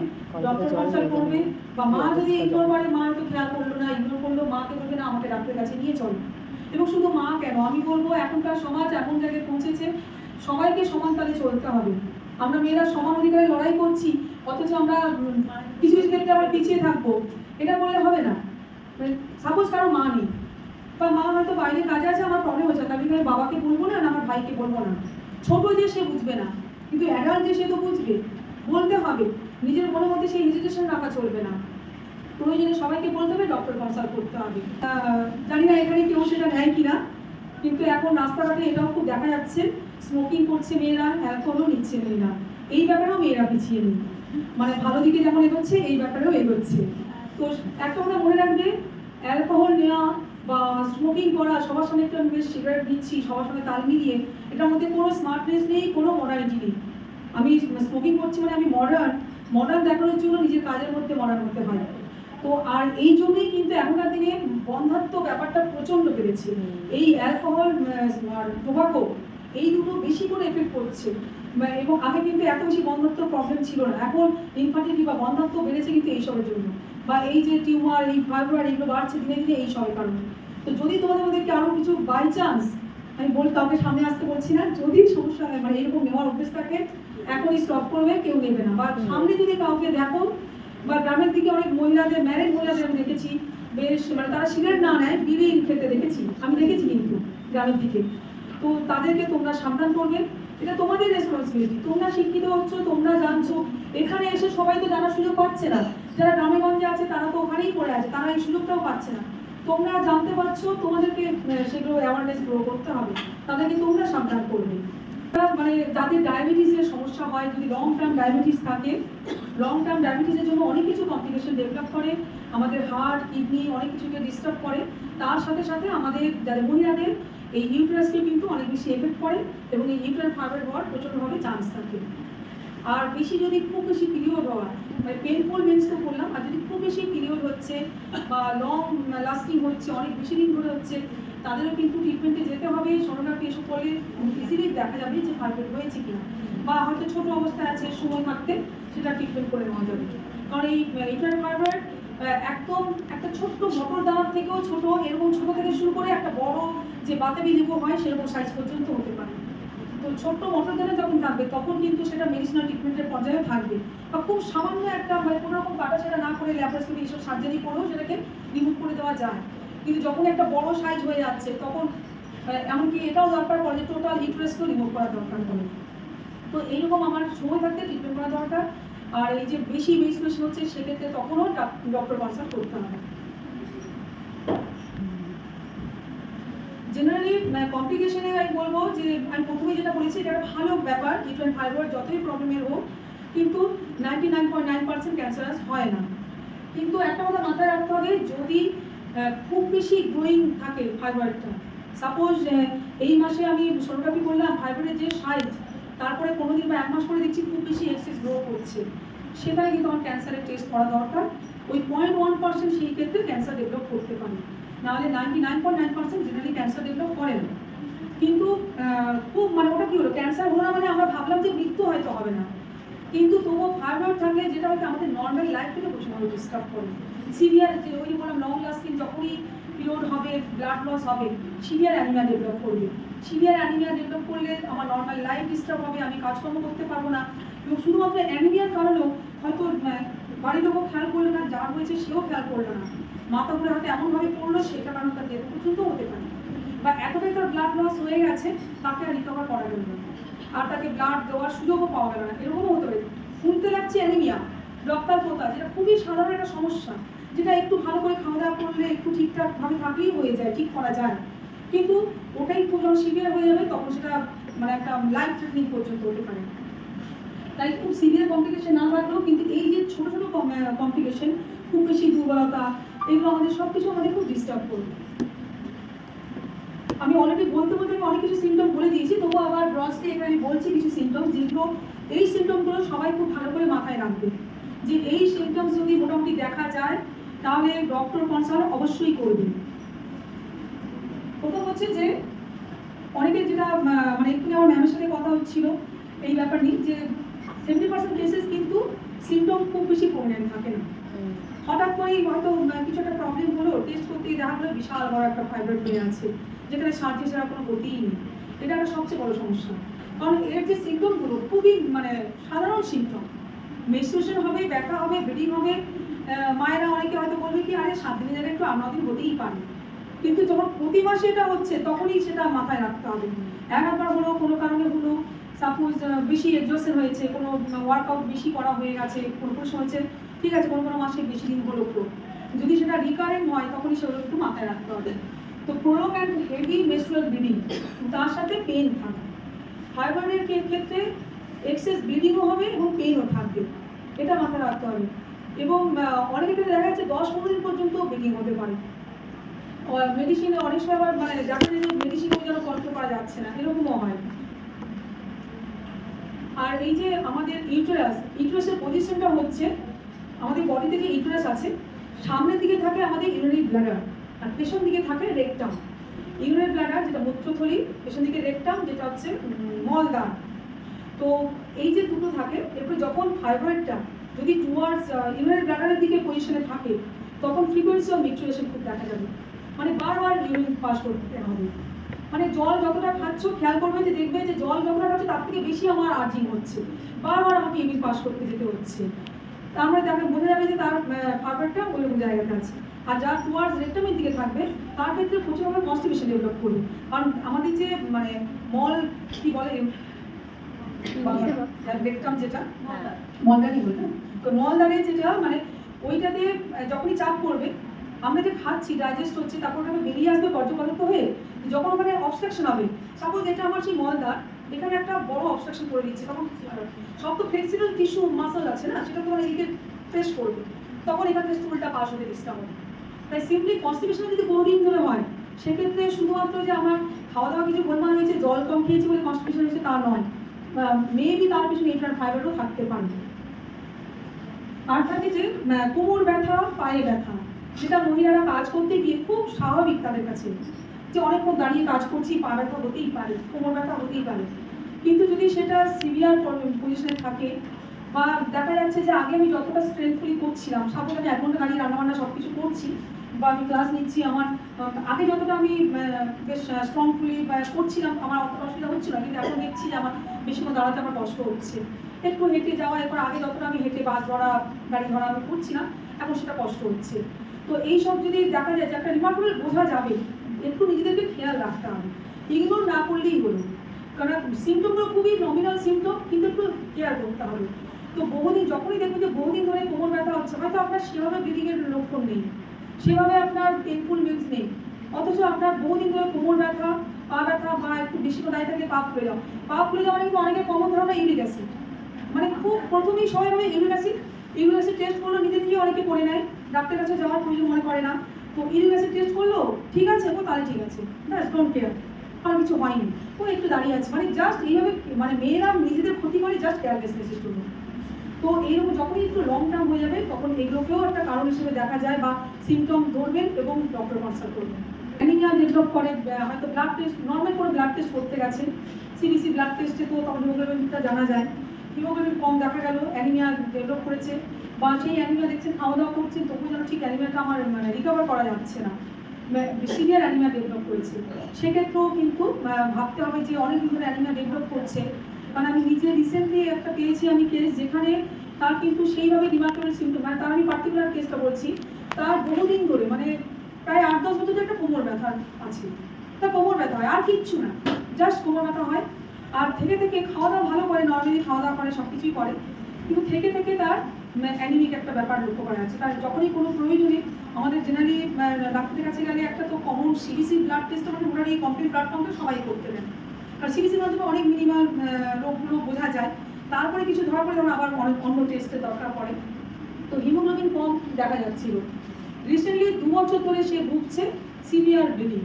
ডক্টর কনসাল্ট করবে, বা মা যদি ইগনোর করে, মা হয়তো খেয়াল করলো না, ইগনোর করলো, মাকে বলবে না আমাকে ডাক্তারের কাছে নিয়ে চলো। এবং শুধু মা কেন, আমি বলবো এখনকার সমাজ এমন জায়গায় পৌঁছেছে, সবাইকে সমান তালে চলতে হবে। আমরা মেয়েরা সমান অধিকারে লড়াই করছি, অথচ আমরা কিছু কিছু ক্ষেত্রে আবার পিছিয়ে থাকবো, এটা বললে হবে না। সাপোজ কারো মা নেই, বা মা হয়তো বাইরে কাজে আছে, আমার প্রবলেম হচ্ছে, আমি এখানে বাবাকে বলবো না, আমার ভাইকে বলবো না, ছোট যে সে বুঝবে না, কিন্তু অ্যাডাল্ট যে সে তো বুঝবে, বলতে হবে। নিজের মনের মধ্যে সেই হেজিটেশন রাখা চলবে না, প্রয়োজনে সবাইকে বলতে হবে, ডক্টর কনসাল্ট করতে হবে। জানি না এখানে কেউ সেটা নেয় কিনা, কিন্তু এখন রাস্তাঘাটে এটাও খুব দেখা যাচ্ছে, স্মোকিং করছে মেয়েরা, অ্যালকোহলও নিচ্ছে মেয়েরা, এই ব্যাপারেও মেয়েরা পিছিয়ে নেই, মানে ভালো দিকে যেমন এগোচ্ছে এই ব্যাপারেও এগোচ্ছে। তো একটা কথা মনে রাখবে, অ্যালকোহল নেওয়া বা স্মোকিং করা, সবার সঙ্গে একটা বেশ সিগারেট দিচ্ছি, সবার সঙ্গে তাল মিলিয়ে, এটার মধ্যে কোনো স্মার্টনেস নেই, কোনো মডার্নিটি নেই। আমি স্মোকিং করছি মানে আমি মডার্ন দেখানোর জন্য নিজের কাজের মধ্যে মডার্ন হতে হয়। তো আর এই জন্যই কিন্তু এখনকার দিনে বন্ধাত্ম ব্যাপারটা প্রচণ্ড বেড়েছে। এই অ্যালকোহল আর টোবাকো, এই দুটো বেশি করে এফেক্ট করছে, এবং আগে কিন্তু এত বেশি বন্ধাত্ম প্রবলেম ছিল না, এখন ইনফার্টিলিটি বা বন্ধাত্ম বেড়েছে কিন্তু এইসবের জন্য, বা এই যে টিউমার, এই ফাইব্রয়েড, এইগুলো বাড়ছে দিনে দিনে এই সবের কারণে। তো যদি তোমাদের মধ্যে আরও কিছু বাই চান্স, আমি কাউকে সামনে আসতে বলছি না, যদি সমস্যা হয় মানে এরকম নেওয়ার অভ্যেস থাকে, এখনই স্টপ করবে, কেউ নেবে না। বা সামনে যদি কাউকে দেখো, বা গ্রামের দিকে অনেক মহিলাদের, ম্যারেড মহিলাদের আমি দেখেছি, বেশ মানে তারা সিগারেট না নেয়, বিড়ি খেতে দেখেছি, আমি দেখেছি কিন্তু গ্রামের দিকে। তো তাদেরকে তোমরা সাবধান করবে, এটা তোমাদের রেসপন্সিবিলিটি। তোমরা শিক্ষিত হচ্ছ, তোমরা জানছো, এখানে এসে সবাই তো জানার সুযোগ পাচ্ছে না, যারা গ্রামে গঞ্জে আছে তারা তো ওখানেই পড়ে আছে, তারা এই সুযোগটাও পাচ্ছে না। তোমরা জানতে পারছো, তোমাদেরকে সেগুলো অ্যাওয়ারনেস গ্রো করতে হবে, তাদেরকে তোমরা সাবধান করবে। মানে যাদের ডায়াবেটিসের সমস্যা হয়, যদি লং টার্ম ডায়াবেটিস থাকে, লং টার্ম ডায়াবেটিসের জন্য অনেক কিছু কমপ্লিকেশন ডেভেলপ করে, আমাদের হার্ট, কিডনি অনেক কিছুকে ডিস্টার্ব করে, তার সাথে সাথে আমাদের যাদের মহিলাদের এই ইউটেরাসকে কিন্তু অনেক বেশি এফেক্ট করে, এবং এই ইউটেরাইন ফাইব্রয়েড হওয়ার প্রচণ্ডভাবে চান্স থাকে। আর বেশি যদি খুব বেশি পিরিয়ড হওয়ার, মানে পেনফুল মেন্স তো করলাম, আর যদি খুব বেশি পিরিয়ড হচ্ছে বা লং লাস্টিং হচ্ছে, অনেক বেশি দিন ধরে হচ্ছে, তাদেরও কিন্তু ট্রিটমেন্টে যেতে হবে। সোনোগ্রাফি এসব করলে ইজিলি দেখা যাবে যে ফাইব্রয়েড হয়েছে কিনা, বা হয়তো ছোট অবস্থায় আছে, সময় থাকতে সেটা ট্রিটমেন্ট করে নেওয়া যাবে। কারণ এই ইউটেরাইন ফাইব্রয়েড একদম একটা ছোট্ট মটর দানার থেকেও ছোট, এরকম ছোট থেকে শুরু করে একটা বড় যে বাতাবি লেবু হয় সেরকম সাইজ পর্যন্ত হতে পারে। তো ছোট্ট মটর দানা যখন থাকবে তখন কিন্তু সেটা মেডিসিনাল ট্রিটমেন্টের পর্যায়ে থাকবে, বা খুব সামান্য একটা মানে কোনো রকম কাটাছেঁড়া না করে ল্যাপারোস্কোপি এইসব সার্জারি করেও সেটাকে রিমুভ করে দেওয়া যায়। কিন্তু যখন একটা বড় সাইজ হয়ে যাচ্ছে তখন এমনকি এটাও দরকার পড়ে যে টোটাল ইউটেরাসকেও রিমুভ করা দরকার পড়ে। তো এইরকম আমার সময় থাকতে ট্রিটমেন্ট করা দরকার। আর এই যে বেশি মেনস্ট্রুয়েশন হচ্ছে সেক্ষেত্রে তখনও ডক্টর কনসাল্ট করতে হবে। জেনারেলি কমপ্লিকেশনে আমি বলবো যে আমি প্রথমে যেটা বলেছি এটা একটা ভালো ব্যাপার, ইউটেরাইন ফাইব্রয়েড যতই প্রবলেমের হোক কিন্তু 99.9% ক্যান্সারাস হয় না। কিন্তু একটা কথা মাথায় রাখতে হবে, যদি খুব বেশি গ্রোয়িং থাকে ফাইব্রয়েডটা, সাপোজ এই মাসে আমি সোনোগ্রাফি করলাম, ফাইব্রয়েডের যে সাইজ, তারপরে 15 দিন বা 1 মাস পরে দেখছি খুব বেশি এক্সেস গ্রো করছে, সেখানে কিন্তু আমার ক্যান্সারের টেস্ট করা দরকার। ওই 0.1% সেই ক্ষেত্রে ক্যান্সার ডেভেলপ করতে পারে, নাহলে 99.9% জেনারেলি ক্যান্সার ডেভেলপ করে না। কিন্তু খুব মানে ওটা কি হলো, ক্যান্সার হলো না মানে আমরা ভাবলাম যে মৃত্যু হয়তো হবে না, কিন্তু তবুও ফাইব্রয়েড থাকলে যেটা হয়তো আমাদের নর্মাল লাইফটাকে প্রচুরভাবে ডিস্টার্ব করে। সিভিয়ার যে ওই যে বললাম লং লাস্টিং, যখনই পিরিয়ড হবে, ব্লাড লস হবে, সিভিয়ার অ্যানিমিয়া ডেভেলপ করবে। সিভিয়ার অ্যানিমিয়া ডেভেলপ করলে আমার নর্মাল লাইফ ডিস্টার্ব হবে, আমি কাজকর্ম করতে পারবো না। এবং শুধুমাত্র অ্যানিমিয়ার কারণেও হয়তো বাড়ির লোকও খেয়াল করলো না, যা হয়েছে সেও খেয়াল করলো না, মাথা ঘুরে হয়তো এমনভাবে পড়লো সেটা কারণ তার ডেথ পর্যন্ত হতে পারে, বা এতটাই তার ব্লাড লস হয়ে গেছে তাকে আর রিকভার করা গেল না, আর তাকে ব্লাড দেওয়ার সুযোগও পাওয়া গেল না, এরকমও হতে পারে। শুনতে লাগছে অ্যানিমিয়া, রক্তাল্পতা, যেটা খুবই সাধারণ একটা সমস্যা, যেটা একটু ভালো করে খাওয়া দাওয়া করলে একটু ঠিকঠাকভাবে থাকলেই হয়ে যায়, ঠিক করা যায়। কিন্তু ওটাই একটু যখন সিভিয়ার হয়ে যাবে তখন সেটা মানে একটা লাইফ থ্রেটনিং পর্যন্ত হতে পারে। তাই খুব সিভিয়ার কমপ্লিকেশন না থাকলেও কিন্তু এই যে ছোটো ছোটো কমপ্লিকেশন, খুব বেশি দুর্বলতা, এগুলো আমাদের সব কিছু আমাদের খুব ডিস্টার্ব করবে। আমি অলরেডি বলতে বলতে আমি অনেক কিছু সিমটম বলে দিয়েছি, তবু আবার ব্রডলি এখানে আমি বলছি কিছু সিমটম, যেগুলো এই সিমটমগুলো সবাই খুব ভালো করে মাথায় রাখবে, যে এই সিমটমস যদি মোটামুটি দেখা যায় তাহলে ডক্টর কনসাল্ট অবশ্যই করবেন। প্রথম হচ্ছে যে অনেকের যেটা মানে একটু আমার ম্যামের সাথে কথা হচ্ছিল এই ব্যাপার নিয়ে, যে 70% কেসেস কিন্তু সিমটম খুব বেশি প্রমিনেন্ট থাকে না, হঠাৎ করেই হয়তো কিছু একটা প্রবলেম হলো, টেস্ট করতেই দেখা গেলো বিশাল বড় একটা ফাইব্রয়েড হয়ে আছে, যেখানে সার্জারি ছাড়া কোনো গতিই নেই। এটা একটা সবচেয়ে বড় সমস্যা, কারণ এর যে সিমটমগুলো খুবই মানে সাধারণ সিমটম, মেনস্ট্রুয়েশন হবে, ব্যথা হবে, ব্লিডিং হবে, মায়েরা অনেকে হয়তো বলবে কি আরে 7 দিনের জায়গায় একটু 8 দিন হতেই পারে, কিন্তু যখন প্রতি মাসে এটা হচ্ছে তখনই সেটা মাথায় রাখতে হবে। একবার হলো, কোনো কারণে হলো, সাপোজ বেশি এক্সজস্টেড হয়েছে, কোনো ওয়ার্কআউট বেশি করা হয়ে গেছে, কোনো কোনো হচ্ছে, ঠিক আছে কোনো কোনো মাসে বেশি দিন হলো, যদি সেটা রিকারেন্ট হয় তখনই সেগুলো একটু মাথায় রাখতে হবে। তো prolong and heavy menstrual bleeding, তার সাথে পেন থাকা, ফাইব্রয়েডের ক্ষেত্রে এক্সেস ব্লিডিংও হবে এবং পেইনও থাকবে, এটা মাথায় রাখতে হবে। এবং অনেকের ক্ষেত্রে দেখা যাচ্ছে 10-15 দিন পর্যন্ত ব্লিডিং হতে পারে, মেডিসিনে অনেক সময় আবার মানে দেখা যায় যে মেডিসিনও যেন কন্ট্রোল করা যাচ্ছে না, এরকমও হয়। আর এই যে আমাদের ইউটেরাসের পজিশনটা হচ্ছে, আমাদের বডিতে যে ইউটেরাস আছে সামনের দিকে থাকে আমাদের ইউরিনারি ব্লাডার, আর পেছন দিকে থাকে রেকটাম। ইউরিনারি ব্লাডার যেটা মূত্রথলি, পেছন দিকে রেকটাম যেটা হচ্ছে মলদ্বার। তো এই যে দুটো থাকে, এরপর যখন ফাইব্রয়েডটা যদি টুয়ার্ডস ইউরিনারি ব্লাডারের দিকে পজিশনে থাকে তখন ফ্রিকোয়েন্সি অফ মেনস্ট্রুয়েশন খুব দেখা যাবে, মানে বারবার ইউরিন পাস করতে হবে, মানে জল যতটা খাচ্ছ খেয়াল করবে যে দেখবে যে জল যতটা খাচ্ছ তার থেকে বেশি আমার আর্জিং হচ্ছে, বারবার আমাকে ইউরিন পাস করতে যেতে হচ্ছে। তার মানে তাকে বোঝা যাবে যে তার ফাইব্রয়েডটা ওইরকম জায়গাতে আছে। আর যারা টুয়ার্ডস রেকটামের দিকে থাকবে তার ক্ষেত্রে প্রচুরভাবে কনস্টিপেশন ডেভেলপ করবে, কারণ আমাদের যে মানে মল কি বলে রেকটাম, যেটা মলদারি বলে, তো মলদারে যেটা মানে ওইটাতে যখনই চাপ পড়বে আমরা যে খাচ্ছি ডাইজেস্ট হচ্ছে, তারপর ওটাকে বেরিয়ে আসবে বর্জ্য পদার্থ হয়ে, যখন ওখানে অবস্ট্রাকশন হবে, সাপোজ এটা আমার সেই মলদার, এখানে একটা বড় অবস্ট্রাকশন করে দিচ্ছে, তখন সব তো ফ্লেক্সিবল টিস্যু মাসল আছে না, সেটা তোমার এদিকে প্রেস করবে, তখন এখান থেকে স্টুলটা পাস হতে ডিস্টার্ব হবে। তাই সিম্পলি কনস্টিপেশন যদি বহুদিন ধরে হয় সেক্ষেত্রে শুধুমাত্র যে আমার খাওয়া দাওয়া কিছু গোলমাল হয়েছে, জল কম খেয়েছি বলে কনস্টিপেশন হয়েছে তা নয়, মেবি তার পিছনে ইন্টারনাল ফাইবারও থাকতে পারে। আর থাকে যে কোমর ব্যথা, পায়ে ব্যথা, যেটা মহিলারা কাজ করতে গিয়ে খুব স্বাভাবিক তাদের কাছে, যে অনেকক্ষণ দাঁড়িয়ে কাজ করছি, পা ব্যথা হতেই পারে, কোমর ব্যথা হতেই পারে, কিন্তু যদি সেটা সিভিয়ার পজিশনে থাকে বা দেখা যাচ্ছে যে আগে আমি যতটা স্ট্রেংথফুলি করছিলাম, সাপোজ আমি 1 ঘন্টা দাঁড়িয়ে রান্নাবান্না সব কিছু করছি বা আমি ক্লাস নিচ্ছি, আমার আগে যতটা আমি বেশ স্ট্রংফুলি করছিলাম আমার অতটা অসুবিধা হচ্ছিল না, কিন্তু এখন দেখছি যে আমার বেশিক্ষণ দাঁড়াতে আমার কষ্ট হচ্ছে, একটু হেঁটে যাওয়া, এরপর আগে যতটা আমি হেঁটে বাস ধরা গাড়ি ধরা আমি করছি না, এখন সেটা কষ্ট হচ্ছে। তো এইসব যদি দেখা যায় যে একটা রিমার্কেবল বোঝা যাবে, একটু নিজেদেরকে খেয়াল রাখতে হবে, ইগনোর না করলেই হলো, কারণ সিমটমগুলো খুবই নমিনাল সিমটম, কিন্তু একটু কেয়ার করতে হবে। তো বহুদিন যখনই দেখবেন যে বহুদিন ধরে কোমর ব্যথা হচ্ছে, হয়তো আপনার সেভাবে ব্লিডিংয়ের লক্ষণ নেই, সেভাবে আপনার পেনফুল মিলস নেই, অথচ আপনার বহুদিন ধরে কোমর ব্যথা, পা ব্যথা বা একটু বেশি করে দাঁড়িয়ে থাকলে পা ফুলে যাওয়া। পা ফুলে যাওয়া কিন্তু অনেকের কমন ধারণা ইউরিক অ্যাসিড, মানে খুব প্রথমেই সবাই ভাবে ইউরিক অ্যাসিড টেস্ট করলো, নিজে নিজে অনেকে করে নেয়, ডাক্তারের কাছে যাওয়ার প্রয়োজন মনে করে না। তো ইউরিক অ্যাসিড টেস্ট করলো, ঠিক আছে, ও তাহলে ঠিক আছে, ব্যাস, ডোন্ট কেয়ার, আর কিছু হয়নি, ও একটু দাঁড়িয়ে আছে, মানে জাস্ট এইভাবে মানে মেয়েরা নিজেদের ক্ষতি করে জাস্ট কেয়ারলেসনেসের জন্য। তো এইরকম যখনই একটু লং টার্ম হয়ে যাবে তখন এগুলোকেও একটা কারণ হিসেবে দেখা যায় বা সিমটম ধরবেন এবং ডক্টর কনসাল্ট করবেন। অ্যানিমিয়া ডেভেলপ করে, হয়তো ব্লাড টেস্ট, নর্মাল কোনো ব্লাড টেস্ট করতে গেছে, সিবিসি ব্লাড টেস্টে তো তখন হিমোগ্লোবিনটা জানা যায়, হিমোগ্লোবিন কম দেখা গেল, অ্যানিমিয়া ডেভেলপ করেছে, বা সেই অ্যানিমিয়া দেখছেন খাওয়া দাওয়া করছেন তবু যেন ঠিক অ্যানিমিয়াটা আমার মানে রিকভার করা যাচ্ছে না, সিভিয়ার অ্যানিমিয়া ডেভেলপ করেছে, সেক্ষেত্রেও কিন্তু ভাবতে হবে যে অনেক দিন ধরে অ্যানিমিয়া ডেভেলপ করছে। কারণ আমি নিজে রিসেন্টলি একটা পেয়েছি আমি কেস, যেখানে তার কিন্তু সেইভাবে রিমার্কেবল সিমটম, মানে তার আমি পার্টিকুলার কেসটা বলছি, তার বহুদিন ধরে মানে প্রায় 8-10 বছর ধরে একটা কোমর ব্যথা আছে, তার কোমর ব্যথা হয় আর কিচ্ছু না, জাস্ট কোমর ব্যথা হয়, আর থেকে থেকে খাওয়া দাওয়া ভালো করে, নর্মালি খাওয়া দাওয়া করে, সব কিছুই করে, কিন্তু থেকে থেকে তার অ্যানিমিক একটা ব্যাপার লক্ষ্য করা যাচ্ছে। তার যখনই কোনো প্রয়োজনে আমাদের জেনারেলি ডাক্তারের কাছে গেলে একটা তো কমন সিবিসি ব্লাড টেস্ট, মানে মোটামুটি কমপ্লিট ব্লাড কাউন্টটা সবাই করতে দেন, আর সিবিসির মাধ্যমে অনেক মিনিমাল রোগগুলো বোঝা যায়, তারপরে কিছু ধরা পড়ে তখন আবার অনেক অন্য টেস্টের দরকার পড়ে। তো হিমোগ্লোবিন কম দেখা যাচ্ছিল, রিসেন্টলি 2 বছর ধরে সে ভুগছে সিভিয়ার ব্লিডিং,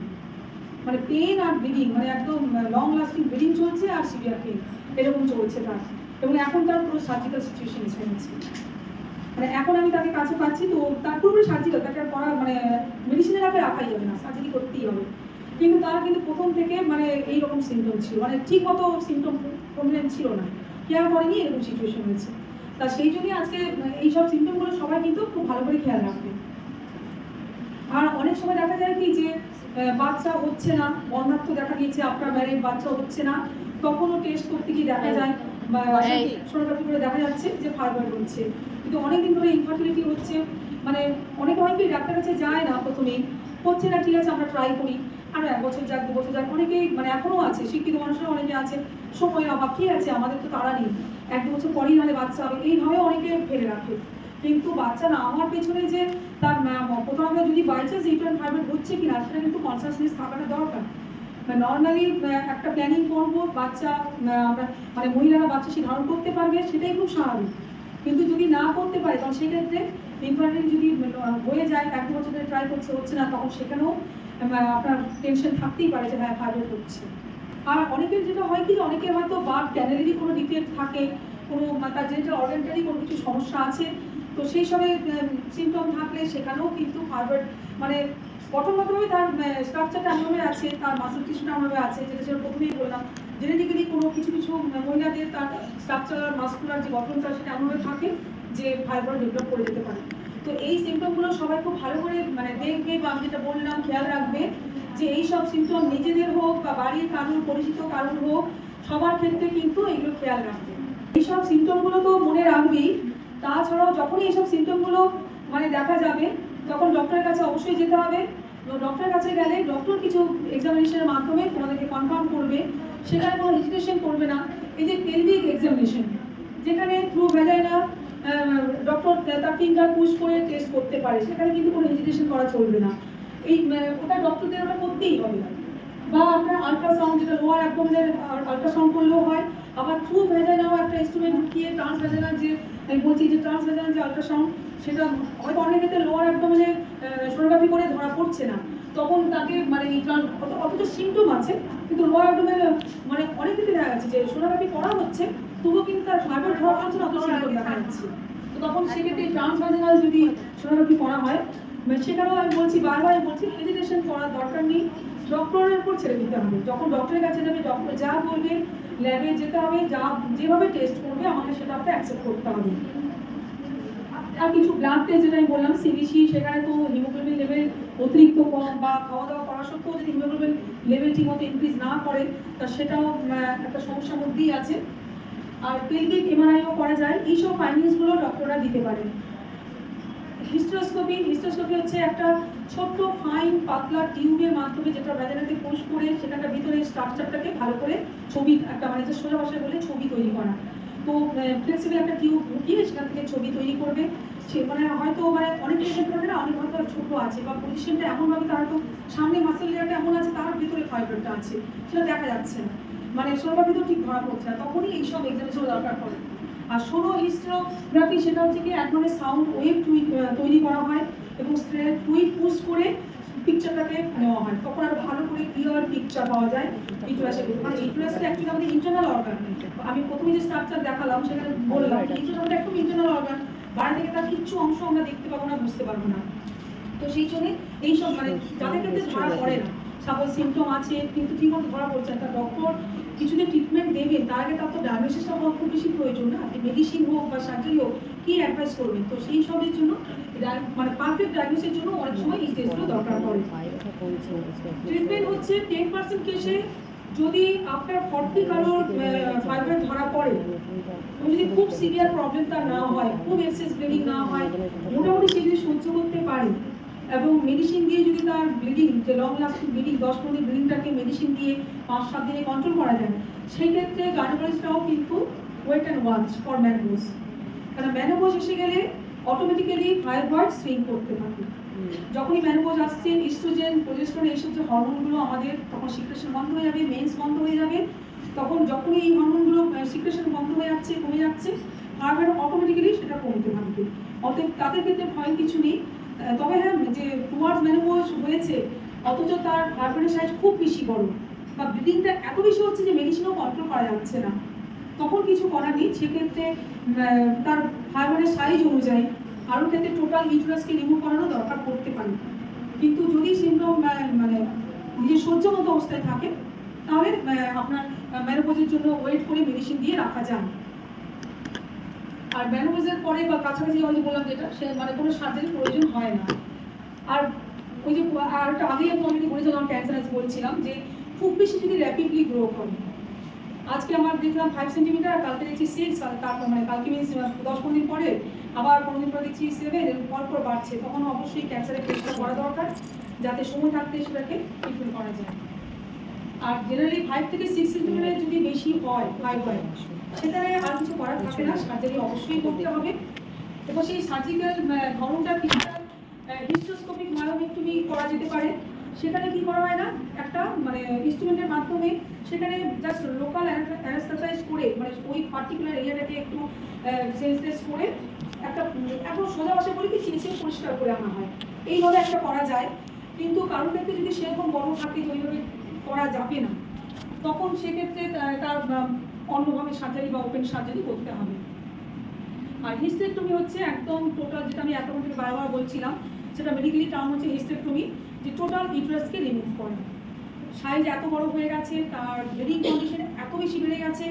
মানে পেন আর ব্লিডিং, মানে একদম লং লাস্টিং ব্লিডিং চলছে আর সিভিয়ার পেন এরকম চলছে তার, এবং এখন তার পুরো সার্জিক্যাল সিচুয়েশন এসে গেছে, মানে এখন আমি তাকে কাছে পাচ্ছি, তো তার পুরোপুরি সার্জিক্যাল, তাকে করা মানে মেডিসিনের আগে রাখাই যাবে না, সার্জারি করতেই হবে, কিন্তু তার কিন্তু প্রথম থেকে মানে এইরকম সিমটম ছিল, মানে ঠিক মতো সিমটম প্রবলেম ছিল না, কেয়ার করেনি, এরকম সিচুয়েশন হয়েছে। তা সেই জন্যই আজকে এইসব সিমটমগুলো সবাই কিন্তু খুব ভালো করে খেয়াল রাখবে। আর অনেক সময় দেখা যায় কি যে বাচ্চা হচ্ছে না, বন্ধাত্ম দেখা দিয়েছে, আপনার ম্যারেজ বাচ্চা হচ্ছে না, তখনও টেস্ট করতে গিয়ে দেখা যায় বা সোনোগ্রাফি করে দেখা যাচ্ছে যে ফাইব্রয়েড হচ্ছে, কিন্তু অনেকদিন ধরে ইনফার্টিলিটি হচ্ছে, মানে অনেকে হয় কি ডাক্তারের কাছে যায় না, প্রথমেই হচ্ছে না, ঠিক আছে আমরা ট্রাই করি, আর 1 বছর যাক 2 বছর যাক, অনেকেই মানে এখনও আছে, শিক্ষিত মানুষরা অনেকে আছে, সময়ের অভাব, ঠিক আছে আমাদের তো তাড়া নেই, 1-2 বছর পরেই নাহলে বাচ্চা হবে, এইভাবে অনেকে ফেলে রাখে, কিন্তু বাচ্চা না হওয়ার পেছনে যে তার প্রথমে যদি বাই চান্স ইউটেরাইন ফাইব্রয়েড হচ্ছে কিনা সেটা কিন্তু কনসাসনেস থাকাটা দরকার। নর্মালি একটা প্ল্যানিং করবো, বাচ্চা আমরা মানে মহিলারা বাচ্চা সে ধারণ করতে পারবে, সেটাই খুব স্বাভাবিক, কিন্তু যদি না করতে পারে তখন সেক্ষেত্রে ইনফার্টিলিটি যদি হয়ে যায়, 1-2 বছর ধরে ট্রাই করছে হচ্ছে না, তখন সেখানেও আপনার টেনশন থাকতেই পারে যে হ্যাঁ ফাইব্রয়েড হচ্ছে। আর অনেকের যেটা হয় কি, অনেকের হয়তো বার্থ ক্যানালেরই কোনো ডিফেক্ট থাকে, কোনো তার জেনিটাল অর্গানটারই কোনো কিছু সমস্যা আছে, তো সেই সবে সিমটম থাকলে সেখানেও কিন্তু ফাইব্রয়েড মানে গঠনগতভাবে তার স্ট্রাকচারটা এমনভাবে আছে, তার মাসেল টিস্যুটা এমনভাবে আছে, যেটা সেটা প্রথমেই বললাম, জেনেটিক্যালি কোনো কিছু কিছু মহিলাদের তার স্ট্রাকচারাল মাসকুলার যে গঠনটা সেটা এমনভাবে থাকে যে ফাইব্রয়েড ডেভেলপ করে যেতে পারে। তো এই সিমটমগুলো সবাই খুব ভালো করে মানে দেখবে, বা আমি যেটা বললাম খেয়াল রাখবে যে এই সব সিমটম নিজেদের হোক বা বাড়ির কারোর পরিচিত কারোর হোক, সবার ক্ষেত্রে কিন্তু এগুলো খেয়াল রাখবে। এইসব সিমটমগুলো তো মনে রাখবেই, তাছাড়াও যখনই এইসব সিমটমগুলো মানে দেখা যাবে তখন ডক্টরের কাছে অবশ্যই যেতে হবে। ডক্টরের কাছে গেলে ডক্টর কিছু এক্সামিনেশনের মাধ্যমে তোমাদেরকে কনফার্ম করবে, সেখানে কোনো হেজিটেশন করবে না। এই যে পেলভিক এক্সামিনেশন, যেখানে থ্রু ভ্যাজাইনা ডক্টর তার ফিঙ্গার পুশ করে টেস্ট করতে পারে, সেখানে কিন্তু কোনো হেজিটেশন করা চলবে না, এই ওটা ডক্টরদের ওটা করতেই হবে। বা আপনার আল্ট্রাসাউন্ড, যেটা লোয়ার অ্যাবডোমেনের আল্ট্রাসাউন্ড করলেও হয়, আবার থ্রু ভ্যাজাইনাও একটা ইনস্ট্রুমেন্ট ঢুকিয়ে ট্রান্স ভ্যাজাইনাল যে আমি বলছি যে ট্রান্স ভ্যাজাইনাল যে আল্ট্রাসাউন্ড, সেটা হয়তো অনেক ক্ষেত্রে লোয়ার অ্যাবডোমেনে সোনোগ্রাফি করে ধরা পড়ছে না, তখন তাকে মানে এই অথচ সিমটম আছে, কিন্তু লোয়ার অ্যাবডোমেনে মানে অনেক ক্ষেত্রে দেখা যাচ্ছে যে সোনোগ্রাফি করা হচ্ছে তবুও কিন্তু তার ফাইব্রয়েড ধরা পড়ছে না, অত সিমটম দেখা যাচ্ছে। তো তখন সেক্ষেত্রে ট্রান্স ভ্যাজাইনাল যদি সোনোগ্রাফি করা হয়, সেখানেও আমি বলছি, বারবার বলছি, হেজিটেশন করার দরকার নেই, ডক্টরের উপর ছেড়ে দিতে হবে। যখন ডক্টরের কাছে যাবে, ডক্টর যা বলবে, ল্যাবে যেতে হবে, যা যেভাবে টেস্ট করবে আমাকে সেটা আপনাকে অ্যাকসেপ্ট করতে হবে। আর কিছু ব্লাড টেস্ট যেটা আমি বললাম সিবিসি, সেখানে তো হিমোগ্লোবিন লেভেল অতিরিক্ত কম বা খাওয়া দাওয়া করা সত্ত্বেও যদি হিমোগ্লোবিন লেভেল ঠিকমতো ইনক্রিজ না করে, তা সেটাও একটা সমস্যার মধ্যেই আছে। আর পেলভিক এমআরআইও করা যায়, এইসব ফাইন্ডিংসগুলো ডক্টররা দিতে পারেন। হিস্টোস্কোপি হচ্ছে একটা ছোট্ট ফাইন পাতলা টিউবের মাধ্যমে, যেটা ভ্যাজাইনাতে পুশ করে সেটার ভিতরে স্ট্রাকচারটাকে ভালো করে ছবি একটা মানে যে সোজা ভাষায় বলে ছবি তৈরি করা। তো তো ফ্লেক্সিবল একটা টিউব ঢুকিয়ে সেখান থেকে ছবি তৈরি করবে। সে মানে হয়তো মানে অনেক পেশেন্ট থাকে না, অনেক হয়তো ছোটো আছে বা পজিশনটা এমনভাবে তার হয়তো সামনে মাসেল লেয়ারটা এমন আছে তার ভিতরে ফাইবারটা আছে, সেটা দেখা যাচ্ছে না, মানে সবার ভিতরে ঠিক ধরা পড়ছে না, তখনই এইসব এক্সামিনেশন দরকার পড়ে। আর সোনো হিস্টোগ্রাফি সেটা হচ্ছে কি এক ধরনের সাউন্ড ওয়েভ তৈরি করা হয় এবং ফ্লুইড পুশ করে পিকচারটাকে নেওয়া হয়, তখন আরো ভালো করে ক্লিয়ার পিকচার পাওয়া যায় ইউটেরাসের। মানে ইউটেরাসটা অ্যাকচুয়ালি আমাদের ইন্টারনাল অর্গান। আমি প্রথমে যে স্ট্রাকচার দেখালাম সেখানে বললাম ইউটেরাসটা একদম ইন্টারনাল অর্গান, বাইরে থেকে তার কিচ্ছু অংশ আমরা দেখতে পাবো না, বুঝতে পারবো না। তো সেই জন্য এইসব মানে যাদের ক্ষেত্রে ধরা পড়ে না, সাপোজ সিমটম আছে কিন্তু ঠিকমতো ধরা পড়ছে না, তার ডক্টর কিছুতে ট্রিটমেন্ট দেবেন তার আগে তার তো ডায়াগনোসিসটা হওয়া খুব বেশি প্রয়োজন না, মেডিসিন হোক বা সার্জারি হোক কি অ্যাডভাইস করবেন। তো সেই সবের জন্য মানে পারফেক্ট ডায়াগনোসিসের জন্য অনেক সময় এই টেস্টগুলো দরকার পড়ে। ট্রিটমেন্ট হচ্ছে 10% কেসে যদি আফটার 40 কালোর ফাইবার ধরা পড়ে, যদি খুব সিভিয়ার প্রবলেম তার না হয়, খুব এক্সেস ব্লিডিং না হয়, মোটামুটি সে যদি সহ্য করতে পারে এবং মেডিসিন দিয়ে যদি তার ব্লিডিং যে লং লাস্টিং ব্লিডিং 10-15 দিন ব্লিডিংটাকে মেডিসিন দিয়ে 5-7 দিনে কন্ট্রোল করা যায়, সেই ক্ষেত্রে গাইনোকোলজিস্টরাও কিন্তু wait and watch for menopause. কারণ ম্যানোপজ এসে গেলে অটোমেটিক্যালি থাইরয়েড সুইং করতে থাকে। যখনই ম্যানোপজ আসছে ইস্ট্রোজেন প্রোজেস্টেরন এইসব যে হরমোনগুলো আমাদের তখন সিক্রেশন বন্ধ হয়ে যাবে, মেন্স বন্ধ হয়ে যাবে, তখন যখনই এই হরমোনগুলো সিক্রেশন বন্ধ হয়ে যাচ্ছে, কমে যাচ্ছে, থাইরয়েড অটোমেটিক্যালি সেটা কমতে থাকবে। অতএব তাদের ক্ষেত্রে ভয় কিছু নেই। তবে হ্যাঁ, যে টুয়ার্ডস মেনোপজ হয়েছে অথচ তার থাইরয়েডের সাইজ খুব বেশি বড় বা ব্লিডিংটা এত বেশি হচ্ছে যে মেডিসিনও কন্ট্রোল করা যাচ্ছে না, তখন কিছু করার নেই। সেক্ষেত্রে তার থাইরয়েডের সাইজ অনুযায়ী আরও ক্ষেত্রে টোটাল ইউটেরাসকে রিমুভ করানো দরকার পড়তে পারে। কিন্তু যদি সিমটম মানে নিজের সহ্য মতো অবস্থায় থাকে তাহলে আপনার মেনোপজের জন্য ওয়েট করে মেডিসিন দিয়ে রাখা যায়। আর মেনোপজের পরে বা কাছাকাছি আমি বললাম যেটা সে মানে কোনো সার্জারির প্রয়োজন হয় না। আর ওই যে আর একটা আগেই আমি অলরেডি বলেছিলাম ক্যান্সার বলছিলাম যে খুব বেশি যদি র্যাপিডলি গ্রো করে, আজকে আমার দেখলাম 5 সেন্টিমিটার, আর কালকে দেখছি 6, তারপর মানে কালকে মিনস 10-15 দিন পরে আবার 15 দিন পরে দেখছি 7, এর পর বাড়ছে, তখন অবশ্যই ক্যান্সারের টেস্টটা করা দরকার যাতে সময় থাকতে সেটাকে ট্রিটমেন্ট করা যায়। আর জেনারেলি 5 থেকে 6 সেন্টিমিটার যদি বেশি হয় থাইরয়েড, সেখানে আর কিছু করার থাকে না, সার্জারি অবশ্যই করতে হবে। এবং সেই সার্জিক্যাল ধরনটা কিছুটা হিস্টোস্কোপিক মায়োমেক্টমি করা যেতে পারে। সেখানে কি করা হয় না, একটা মানে ইনস্ট্রুমেন্টের মাধ্যমে সেখানে জাস্ট লোকাল অ্যানাস্থেসাইজ করে মানে ওই পার্টিকুলার এরিয়াটাকে একটু সেন্সলেস করে একটা এখন সোজা ভাষায় বলি কি চিনচিন পরিষ্কার করে আনা হয়, এইভাবে একটা করা যায়। কিন্তু কারোর ক্ষেত্রে যদি সেরকম বড় থাকে যে ওইভাবে করা যাবে না, তখন সেক্ষেত্রে তার অন্যভাবে সার্জারি বা ওপেন সার্জারি করতে হবে। আর হিস্টেক্টমি হচ্ছে একদম টোটাল, যেটা আমি এতক্ষণ থেকে বারবার বলছিলাম, সেটা মেডিকেলি টার্ম হচ্ছে হিস্টেক্টমি, যে টোটাল ইউটেরাসকে রিমুভ করা। সাইজ এত বড় হয়ে গেছে, তার ব্লিডিং কন্ডিশন এত বেশি বেড়ে গেছে,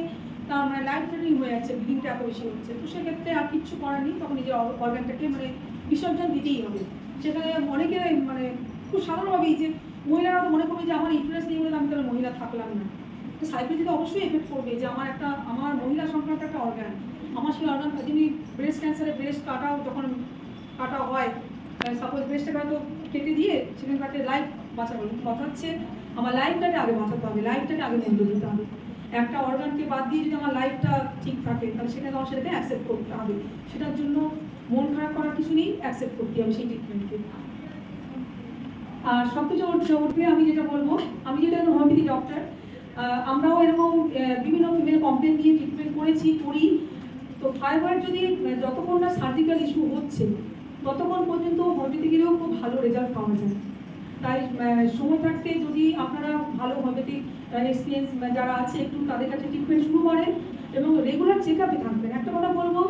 তার মানে লাইফ থ্রেটানিং হয়ে যাচ্ছে, ব্লিডিংটা এত বেশি হচ্ছে, তো সেক্ষেত্রে আর কিচ্ছু করার নেই, তখন নিজের অর্গানটাকে মানে বিসর্জন দিতেই হবে। সেখানে অনেকে মানে খুব সাধারণভাবেই যে মহিলারা তো মনে করবে যে আমার ইউটেরাস নিয়ে বলে আমি তাহলে মহিলা থাকলাম না, তো সাইকোলজিতে অবশ্যই এফেক্ট করবে যে আমার মহিলা সংক্রান্ত একটা অর্গান, আমার সেই অর্গান যিনি ব্রেস্ট ক্যান্সারে ব্রেস্ট যখন কাটা হয়, সাপোজ ব্রেস্টটাকে হয়তো কেটে দিয়ে সেখানে কাটে লাইফ বাঁচাবো, কথা হচ্ছে আমার লাইফটাকে আগে বাঁচাতে হবে, লাইফটাকে আগে মূল্য দিতে হবে। একটা অর্গানকে বাদ দিয়ে যদি আমার লাইফটা ঠিক থাকে তাহলে সেখানে আমার সেটাকে অ্যাকসেপ্ট করতে হবে, সেটার জন্য মন খারাপ করার কিছু নেই, অ্যাকসেপ্ট করতে হবে সেই ট্রিটমেন্টকে। আর সবকিছু ওঠে আমি যেটা বলবো, আমি যেটা হোমিওপ্যাথি ডক্টর, আমরাও এরকম বিভিন্ন ফিমেল কমপ্লেন নিয়ে ট্রিটমেন্ট করি। তো থাইরয়েড যদি যতক্ষণ না সার্জিক্যাল ইস্যু হচ্ছে ততক্ষণ পর্যন্ত হোমিওপ্যাথিকেও খুব ভালো রেজাল্ট পাওয়া যায়। তাই সময় থাকতে যদি আপনারা ভালো হোমিওপ্যাথিক এক্সপিরিয়েন্স যারা আছে একটু তাদের কাছে ট্রিটমেন্ট শুরু করেন এবং রেগুলার চেক আপে থাকবেন। একটা কথা বলবো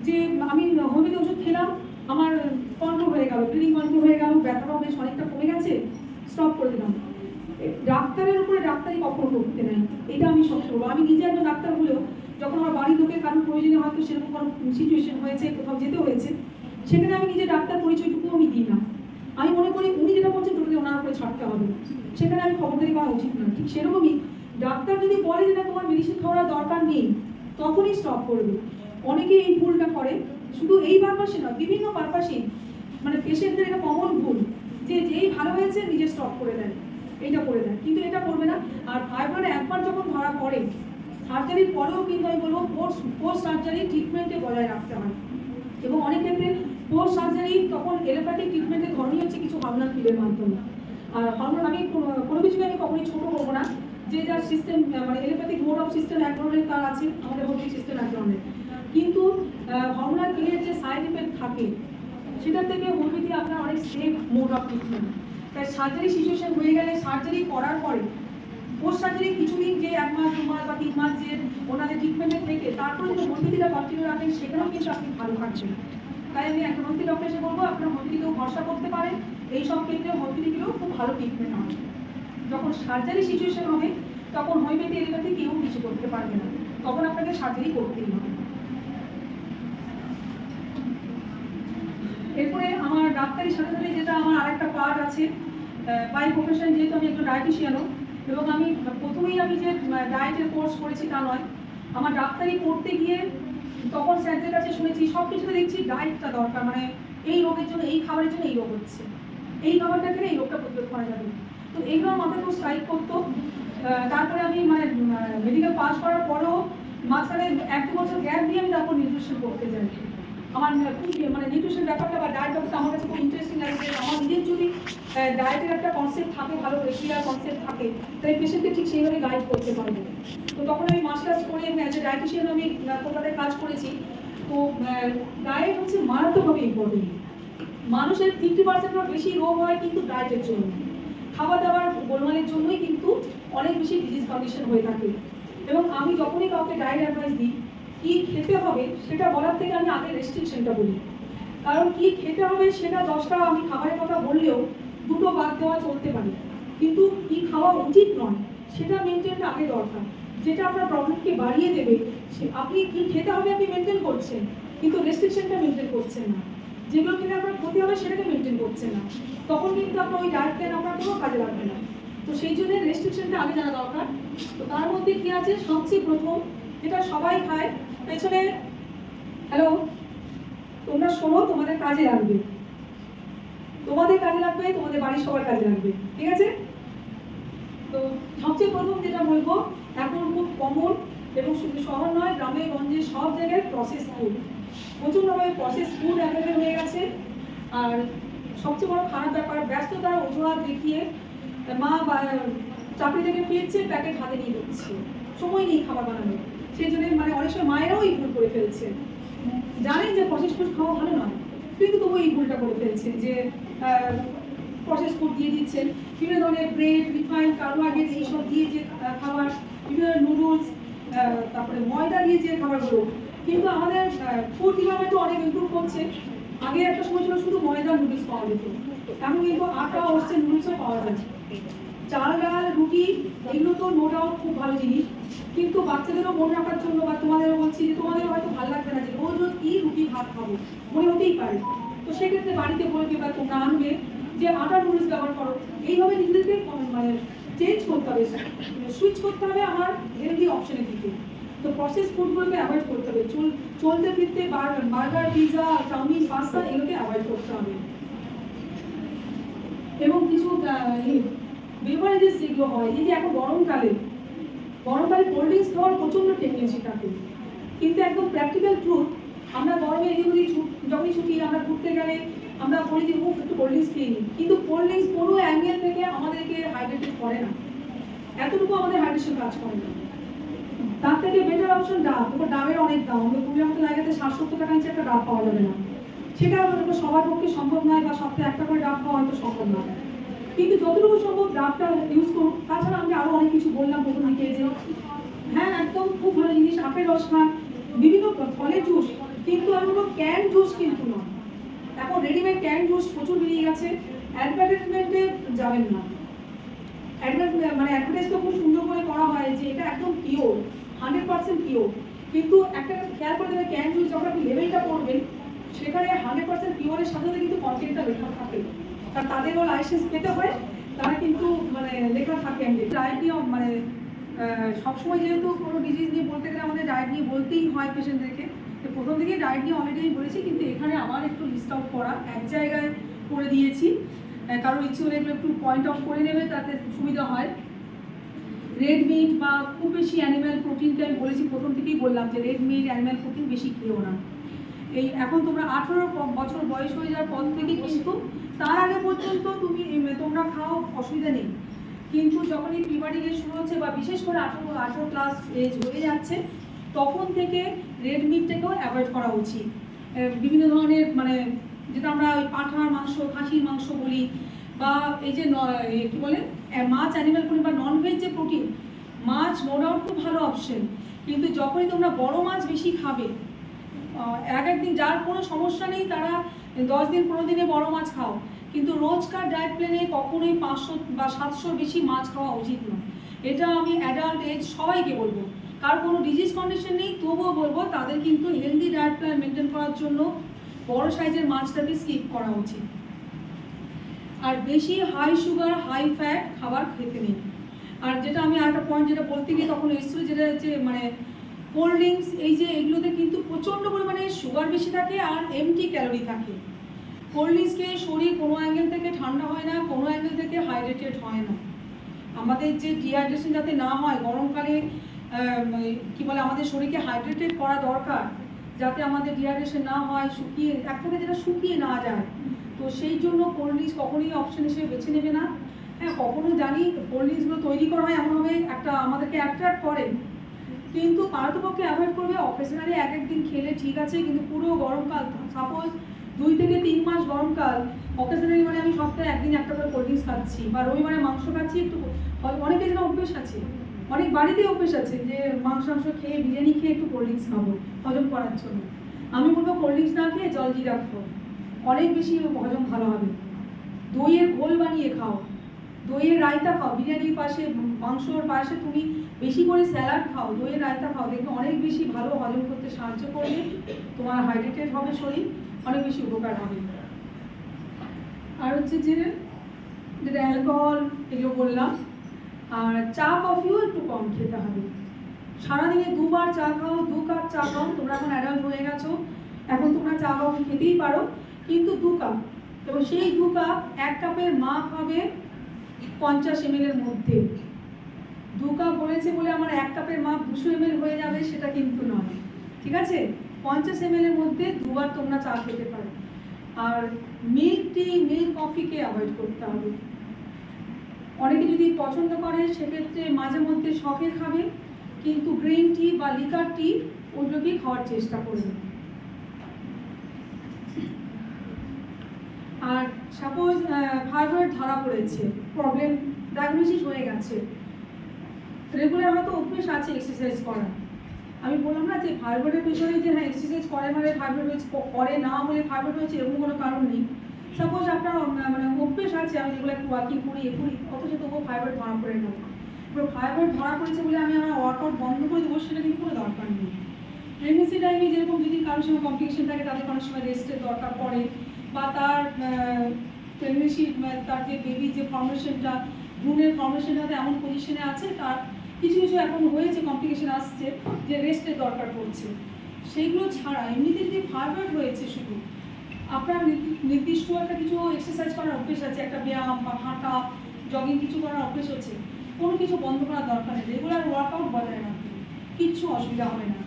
যে আমি হোমিওপ্যাথি ওষুধ খেলাম, আমার কন্ট্রোল হয়ে গেল, ব্লিডিং কন্ট্রোল হয়ে গেল, ব্যথাটাও বেশ অনেকটা কমে গেছে, স্টপ করে দিলাম। ডাক্তারের উপরে ডাক্তারি কখনো করতে নেই, এটা আমি সবসময় বলবো। আমি নিজে একজন ডাক্তার হলেও যখন আমার বাড়ির লোকের কারোর প্রয়োজনে হয়তো সেরকম কোনো সিচুয়েশন হয়েছে, কোথাও যেতে হয়েছে, সেখানে আমি নিজে ডাক্তার পরিচয়টুকু আমি দিই না। আমি মনে করি উনি যেটা করছেন টোটালি ওনার উপরে ছাড়তে হবে, সেখানে আমি খবরদারি করা উচিত না। ঠিক সেরকমই ডাক্তার যদি বলে যে না তোমার মেডিসিন খাওয়ার দরকার নেই, তখনই স্টপ করবে। অনেকে এই ভুলটা করে, শুধু এই পারপাসে না, বিভিন্ন পারপাসেই, মানে পেশেন্টদের এটা কমন ভুল যে যেই ভালো হয়েছে নিজে স্টপ করে দেয়, এইটা করে দেয়, কিন্তু এটা করবে না। আর থাইরয়েড একবার যখন ধরা পড়ে, সার্জারির পরেও কিন্তু আমি বলবো পোস্ট সার্জারি ট্রিটমেন্টে বজায় রাখতে হয়। এবং অনেক ক্ষেত্রে পোস্ট সার্জারি তখন এলোপ্যাথিক ট্রিটমেন্টের ধরনই হচ্ছে কিছু হরমোনাল পিলের মাধ্যমে। আর হরমোন আমি কোনো কিছুকে আমি কখনোই ছোটো করবো না, যে যার সিস্টেম মানে এলোপ্যাথিক মোড অফ সিস্টেম এক ধরনের তার আছে, আমাদের হোমিওপ্যাথিক সিস্টেম এক ধরনের, কিন্তু হরমোনাল পিলের যে সাইড ইফেক্ট থাকে সেটা থেকে হোমিওপ্যাথি আপনার অনেক সেফ মোড অফ ট্রিটমেন্ট। তাই সার্জারি সিচুয়েশন হয়ে গেলে সার্জারি করার পরে পোস্ট সার্জারি কিছুদিন যে 1 মাস 2 মাস বা 3 মাস যে ওনাদের ট্রিটমেন্টে থেকে তারপরে যদি হোমিওপ্যাথিটা কন্টিনিউ রাখেন সেখানেও কিন্তু আপনি ভালো থাকছেন। তাই আমি একটা হোমিওপ্যাথি ডক্টর এসে বলবো আপনার হোমিওপ্যাথিকেও ভরসা করতে পারেন, এই সব ক্ষেত্রে হোমিওপ্যাথিকেও খুব ভালো ট্রিটমেন্ট হবে। যখন সার্জারি সিচুয়েশন হবে তখন হোমিওপ্যাথি এলোপ্যাথি কেউ কিছু করতে পারবে না, তখন আপনাকে সার্জারি করতেই হবে। এরপরে আমার ডাক্তারির সাথে সাথে যেটা আমার আরেকটা পার্ট আছে, বাই প্রফেশন যেহেতু আমি একজন ডায়েটিশিয়ানও, এবং আমি প্রথমেই আমি যে ডায়েটের কোর্স করেছি তা নয়, আমার ডাক্তারি করতে গিয়ে তখন স্যারদের কাছে শুনেছি সব কিছুতে দেখছি ডায়েটটা দরকার, মানে এই রোগের জন্য এই খাবারের জন্য এই রোগ হচ্ছে, এই খাবারটা খেলে এই রোগটা প্রতিরোধ করা যাবে। তো এইগুলো মাথায় খুব স্ট্রাইক করতো। তারপরে আমি মানে মেডিকেল পাস করার পরেও মাঝখানে 1-2 বছর গ্যাপ দিয়ে আমি তারপর নিউট্রিশন করতে যাই। আমার খুব মানে নিউট্রিশন ব্যাপারটা বা ডায়েট ব্যাপারটা আমার কাছে খুব ইন্টারেস্টিং লাগে, যে আমার নিজের যদি ডায়েটের একটা কনসেপ্ট থাকে, ভালো ক্লিয়ার কনসেপ্ট থাকে, তাই পেশেন্টকে ঠিক সেইভাবে গাইড করতে পারবো। তো তখন আমি মাস্টার্স করে অ্যাজ এ ডায়েটিশিয়ান আমি কলকাতায় কাজ করেছি। তো ডায়েট হচ্ছে মারাত্মকভাবে ইম্পর্টেন্ট। মানুষের 50%-এর বেশি রোগ হয় কিন্তু ডায়েটের জন্য, খাওয়া দাওয়ার গোলমালের জন্যই কিন্তু অনেক বেশি ডিজিজ কন্ডিশন হয়ে থাকে। এবং আমি যখনই কাউকে ডায়েট অ্যাডভাইস দিই কী খেতে হবে সেটা বলার থেকে আমি আগে রেস্ট্রিকশনটা বলি, কারণ কী খেতে হবে সেটা 10টা আমি খাবারের কথা বললেও 2টো বাদ দেওয়া চলতে পারে, কিন্তু কী খাওয়া উচিত নয় সেটা মেনটেনটা আগে দরকার। যেটা আপনার প্রবলেমকে বাড়িয়ে দেবে, আপনি কী খেতে হবে আপনি মেনটেন করছেন কিন্তু রেস্ট্রিকশনটা মেনটেন করছেন না, যেগুলো খেলে আপনার ক্ষতি হবে সেটাকে মেনটেন করছেন না, তখন কিন্তু আপনার ওই ডায়েট প্ল্যান আপনার কোনো কাজে লাগবে না। তো সেই জন্য রেস্ট্রিকশনটা আগে জানা দরকার। তো তার মধ্যে কী আছে, সবচেয়ে প্রথম যেটা সবাই খায় পেছনে, হ্যালো তোমরা শোনো, তোমাদের কাজে লাগবে, তোমাদের কাজে লাগবে, তোমাদের বাড়ির সবার কাজে লাগবে, ঠিক আছে? তো সবচেয়ে প্রথম যেটা বলবো, এখন খুব কমন এবং শুধু শহর নয় গ্রামে গঞ্জে সব জায়গায় প্রসেস ফুড, প্রচুরভাবে প্রসেস ফুড অ্যাভেলেবল হয়ে গেছে। আর সবচেয়ে বড় খারাপ ব্যাপার, ব্যস্ততার অজুহাত দেখিয়ে মা বা চাকরি থেকে ফিরছে, প্যাকেট হাতে নিয়ে ঢুকছে, সময় নেই খাবার বানানো, সেই জন্য মানে অনেক সময় মায়েরাও এই ভুল করে ফেলছে, জানেন যে প্রসেস ফুড খাওয়া ভালো নয় কিন্তু তবু এই ভুলটা করে ফেলছে, যে প্রসেস ফুড দিয়ে দিচ্ছেন, বিভিন্ন ধরনের ব্রেড, রিফাইন, কার্বোহাইড্রেট এইসব দিয়ে যে খাবার, বিভিন্ন নুডলস, তারপরে ময়দা দিয়ে যে খাবারগুলো। কিন্তু আমাদের ফুড ডিপার্টমেন্টও অনেক ইমপ্রুভ করছে। আগে একটা সময় ছিল শুধু ময়দা নুডলস পাওয়া যেত, এখন কিন্তু আটা হচ্ছে নুডলসও পাওয়া যাচ্ছে। চাল ডাল রুটি এগুলো তো নো ডাউট খুব ভালো জিনিস, কিন্তু বাচ্চাদেরও মনে রাখার জন্য বা তোমাদেরও বলছি যে তোমাদের হয়তো ভালো লাগবে না যে রোজ রোজ কি রুটি ভাত খাবো, মনে হতেই পারে। তো সেক্ষেত্রে বাড়িতে বলবে বা তোমরা আনবে যে আটা নুডলস ব্যবহার করো, এইভাবে নিজেদেরকে মানে চেঞ্জ করতে হবে, সুইচ করতে হবে আমার হেলদি অপশনের দিকে। তো প্রসেস ফুডগুলোকে অ্যাভয়েড করতে হবে, চলতে ফিরতে বার্গার, পিৎজা, চাউমিন, পাস্তা এগুলোকে অ্যাভয়েড করতে হবে। এবং কিছু বেভারেজেস যেগুলো হয়, এই যে এখন গরমকালে কোল্ড ড্রিঙ্কস খাওয়ার প্রচণ্ড টেন্ডেন্সি থাকে, কিন্তু একদম প্র্যাকটিক্যাল ট্রুথ, আমরা গরমে এদিক ওদিক যখনই ছুটি আমরা ঘুরতে গেলে আমরা বলি যে একটু কোল্ড ড্রিঙ্কস খেয়ে নিই, কিন্তু কোল্ড ড্রিঙ্কস কোনো অ্যাঙ্গেল থেকে আমাদেরকে হাইড্রেটেড করে না, এতটুকু আমাদের হাইড্রেশন কাজ করে না। তার থেকে বেটার অপশন ডাব, ওপর ডাবের অনেক দাম, আমাদের পুরুলিয়ার মতো জায়গাতে 60-70 টাকা নিচে একটা ডাব পাওয়া যাবে না, সেটা হয়তো সবার পক্ষে সম্ভব নয়, বা সপ্তাহে একটা করে ডাব খাওয়া হয়তো সম্ভব নয়, কিন্তু যতটুকু সম্ভব ডাবটা ইউজ করুন। তাছাড়া আমি আরও অনেক কিছু বললাম প্রথম দিকে, যে হ্যাঁ একদম খুব ভালো জিনিস, আপেল রস খান, বিভিন্ন ফলের জুস, কিন্তু এমন ক্যান জুস কিন্তু নয়, এখন রেডিমেড ক্যান জুস প্রচুর বেরিয়ে গেছে, অ্যাডভার্টাইজমেন্টে যাবেন না, মানে অ্যাডভার্টাইজ তো খুব সুন্দর করে করা হয় যে এটা একদম পিওর, 100% পিওর, কিন্তু একটা খেয়াল করে দেবে ক্যান জুস যখন আপনি লেভেলটা করবেন সেখানে 100% পিওরের সাথে কিন্তু কন্টেন্টটা লেখা থাকে, কারণ তাদেরও লাইসেন্স পেতে হয়, তারা কিন্তু মানে লেখা থাকে। ডায়েট নিয়ে মানে সবসময় যেহেতু কোনো ডিজিজ নিয়ে বলতে গেলে আমাদের ডায়েট নিয়ে বলতেই হয় পেশেন্টদেরকে, তো প্রথম থেকেই ডায়েট নিয়ে অলরেডি বলেছি, কিন্তু এখানে আবার একটু লিস্ট আউট করা এক জায়গায় করে দিয়েছি, কারোর ইচ্ছে হলে একটু পয়েন্ট আউট করে নেবে তাতে সুবিধা হয়। রেড মিট বা খুব বেশি অ্যানিম্যাল প্রোটিনকে আমি বলেছি, প্রথম থেকেই বললাম যে রেড মিট অ্যানিম্যাল প্রোটিন বেশি খেও না। এই এখন তোমরা 18 বছর বয়স হয়ে যাওয়ার পর থেকে কিন্তু তার আগে পর্যন্ত তোমরা খাও, অসুবিধা নেই, কিন্তু যখনই প্রিবারিং এর শুরু হচ্ছে বা বিশেষ করে 18 প্লাস এজ হয়ে যাচ্ছে তখন থেকে রেড মিটটাকেও অ্যাভয়েড করা উচিত। বিভিন্ন ধরনের মানে যেটা আমরা ওই পাঁঠার মাংস, খাসির মাংস বলি, বা এই যে কি বলে মাছ অ্যানিম্যাল প্রোটিন বা ননভেজ যে প্রোটিন, মাছ নো ডাউট খুব ভালো অপশন, কিন্তু যখনই তোমরা বড় মাছ বেশি খাবে, একদিন যার কোনো সমস্যা নেই তারা 10 দিন 15 দিনে বড় মাছ খাও, কিন্তু রোজকার ডায়েট প্ল্যানে কখনোই 500 বা 700 বেশি মাছ খাওয়া উচিত নয়। এটা আমি অ্যাডাল্ট এজ সবাইকে বলবো, কার কোনো ডিজিজ কন্ডিশন নেই তবুও বলবো তাদের কিন্তু হেলদি ডায়েট প্ল্যান মেনটেন করার জন্য বড় সাইজের মাছটাকে স্কিপ করা উচিত। আর বেশি হাই সুগার হাই ফ্যাট খাবার খেতে নেই। আর যেটা আমি আরেকটা পয়েন্ট যেটা বলতে গিয়ে তখন এসেছিল, যেটা হচ্ছে মানে কোল্ড ড্রিঙ্কস, এই যে এগুলোতে কিন্তু প্রচণ্ড পরিমাণে সুগার বেশি থাকে আর এমটি ক্যালোরি থাকে। কোল্ড ড্রিঙ্কস খেয়ে শরীর কোনো অ্যাঙ্গেল থেকে ঠান্ডা হয় না, কোনো অ্যাঙ্গেল থেকে হাইড্রেটেড হয় না। আমাদের যে ডিহাইড্রেশন যাতে না হয়, গরমকালে কি বলে আমাদের শরীরকে হাইড্রেটেড করা দরকার, যাতে আমাদের ডিহাইড্রেশন না হয়, শুকিয়ে এক থেকে যেটা শুকিয়ে না যায়। তো সেই জন্য কোল্ড ড্রিঙ্কস কখনোই অপশন হিসেবে বেছে নেবে না। হ্যাঁ, কখনো জানি কোল্ড ড্রিঙ্কসগুলো তৈরি করা হয় এমনভাবে একটা আমাদেরকে অ্যাট্রাক্ট করে, কিন্তু পারতপক্ষে অ্যাভয়েড করবে। অকেশনালি এক একদিন খেলে ঠিক আছে, কিন্তু পুরো গরমকাল, সাপোজ 2 থেকে 3 মাস গরমকাল, অকেশনালি মানে আমি সপ্তাহে একদিন একটা করে কোল্ড ড্রিঙ্কস খাচ্ছি বা রবিবারে মাংস খাচ্ছি, একটু অনেকের যেন অভ্যেস আছে, অনেক বাড়িতেই অভ্যেস আছে যে মাংস খেয়ে বিরিয়ানি খেয়ে একটু কোল্ড ড্রিঙ্কস খাবো হজম করার জন্য। আমি বলবো কোল্ড ড্রিঙ্কস না খেয়ে জল জিরা খাও, অনেক বেশি হজম ভালো হবে। দইয়ের ঘোল বানিয়ে খাও, দইয়ের রায়তা খাও, বিরিয়ানির পাশে মাংসর পাশে তুমি বেশি করে স্যালাড খাও, দইয়ের রায়তা খাও, দেখবে অনেক বেশি ভালো হজম করতে সাহায্য করবে, তোমার হাইড্রেটেড হবে শরীর, অনেক বেশি উপকার হবে। আর হচ্ছে যে যেটা অ্যালকোহল এগুলো বললাম, আর চা কফিও একটু কম খেতে হবে। সারাদিনে 2 বার চা খাও, 2 কাপ চা খাও, তোমরা এখন অ্যাডাল্ট হয়ে গেছো, এখন তোমরা চা কফি খেতেই পারো, কিন্তু 2 কাপ, এবং সেই 2 কাপ 1 কাপের মাপ হবে 50 ml এর মধ্যে। 2 কাপ বলেছে বলে আমার 1 কাপের মাপ 200 ml হয়ে যাবে, সেটা কিন্তু নয়, ঠিক আছে? 50 ml এর মধ্যে 2 বার তোমরা চা খেতে পারো। আর মিল্ক টি, মিল্ক কফিকে অ্যাভয়েড করতে হবে। অনেকে যদি পছন্দ করে সেক্ষেত্রে মাঝে মধ্যে শখে খাবে, কিন্তু গ্রিন টি বা লিকার টি ওগুলোকেই খাওয়ার চেষ্টা করবে। আর সাপোজ থাইরয়েড ধরা পড়েছে, প্রবলেম ডায়াগনোসিস হয়ে গেছে, রেগুলার হয়তো অভ্যেস আছে এক্সারসাইজ করা। আমি বললাম না যে থাইরয়েডের পেছনে যে হ্যাঁ এক্সারসাইজ করে মানে থাইরয়েড হয়েছে, করে না বলে থাইরয়েড হয়েছে এরকম কোনো কারণ নেই। সাপোজ আপনার মানে অভ্যেস আছে, আমি যেগুলো একটু ওয়াকিং করি অথচ তবুও থাইরয়েড ধরা পড়ে না, এবার থাইরয়েড ধরা পড়েছে বলে আমি আমার ওয়ার্কআউট বন্ধ করে দেবো সেটা কিন্তু কোনো দরকার নেই। প্রেগনেন্সি টাইমে যেরকম যদি কারোর সঙ্গে কমপ্লিকেশন থাকে তাদের অনেক সময় রেস্টের দরকার পড়ে, বা তার প্রেগনেন্সি তার যে বেবি যে ফর্মেশনটা, ভ্রূণের ফর্মেশনটা এমন পজিশনে আছে, তার কিছু কিছু এখন হয়েছে কমপ্লিকেশন আসছে যে রেস্টের দরকার পড়ছে। সেইগুলো ছাড়া এমনিতে যদি থাইরয়েড হয়েছে শুধু আপনার নির্দিষ্ট একটা কিছু এক্সারসাইজ করার অভ্যেস আছে, একটা ব্যায়াম বা হাঁটা জগিং কিছু করার অভ্যেস হচ্ছে, কোনো কিছু বন্ধ করার দরকার নেই, রেগুলার ওয়ার্কআউট বজায় রাখবেন, কিচ্ছু অসুবিধা হবে না।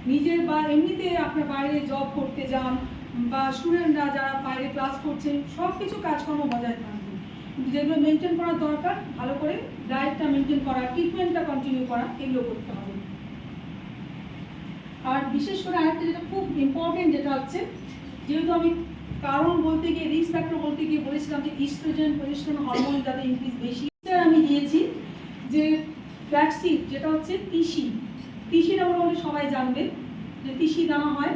নিজের বা এমনিতে আপনার বাইরে জব করতে যান বা স্টুডেন্টরা যারা বাইরে ক্লাস করছেন, সব কিছু কাজকর্ম বজায় থাকবে, কিন্তু যেগুলো মেনটেন করার দরকার ভালো করে ডায়েটটা মেনটেন করা, ট্রিটমেন্টটা কন্টিনিউ করা, এগুলো করতে হবে। আর বিশেষ করে আরেকটা যেটা খুব ইম্পর্টেন্ট, যেটা হচ্ছে যেহেতু আমি কারণ বলতে গিয়ে রিস্ক ফ্যাক্টর বলতে গিয়ে বলেছিলাম যে ইস্ট্রোজেন প্রজেস্টেরন হরমোন যাতে ইনক্রিজ বেশি, আমি দিয়েছি যে ফ্ল্যাক্সিড যেটা হচ্ছে তিসিটা মোটামুটি সবাই জানবে যে তিসি দানা হয়।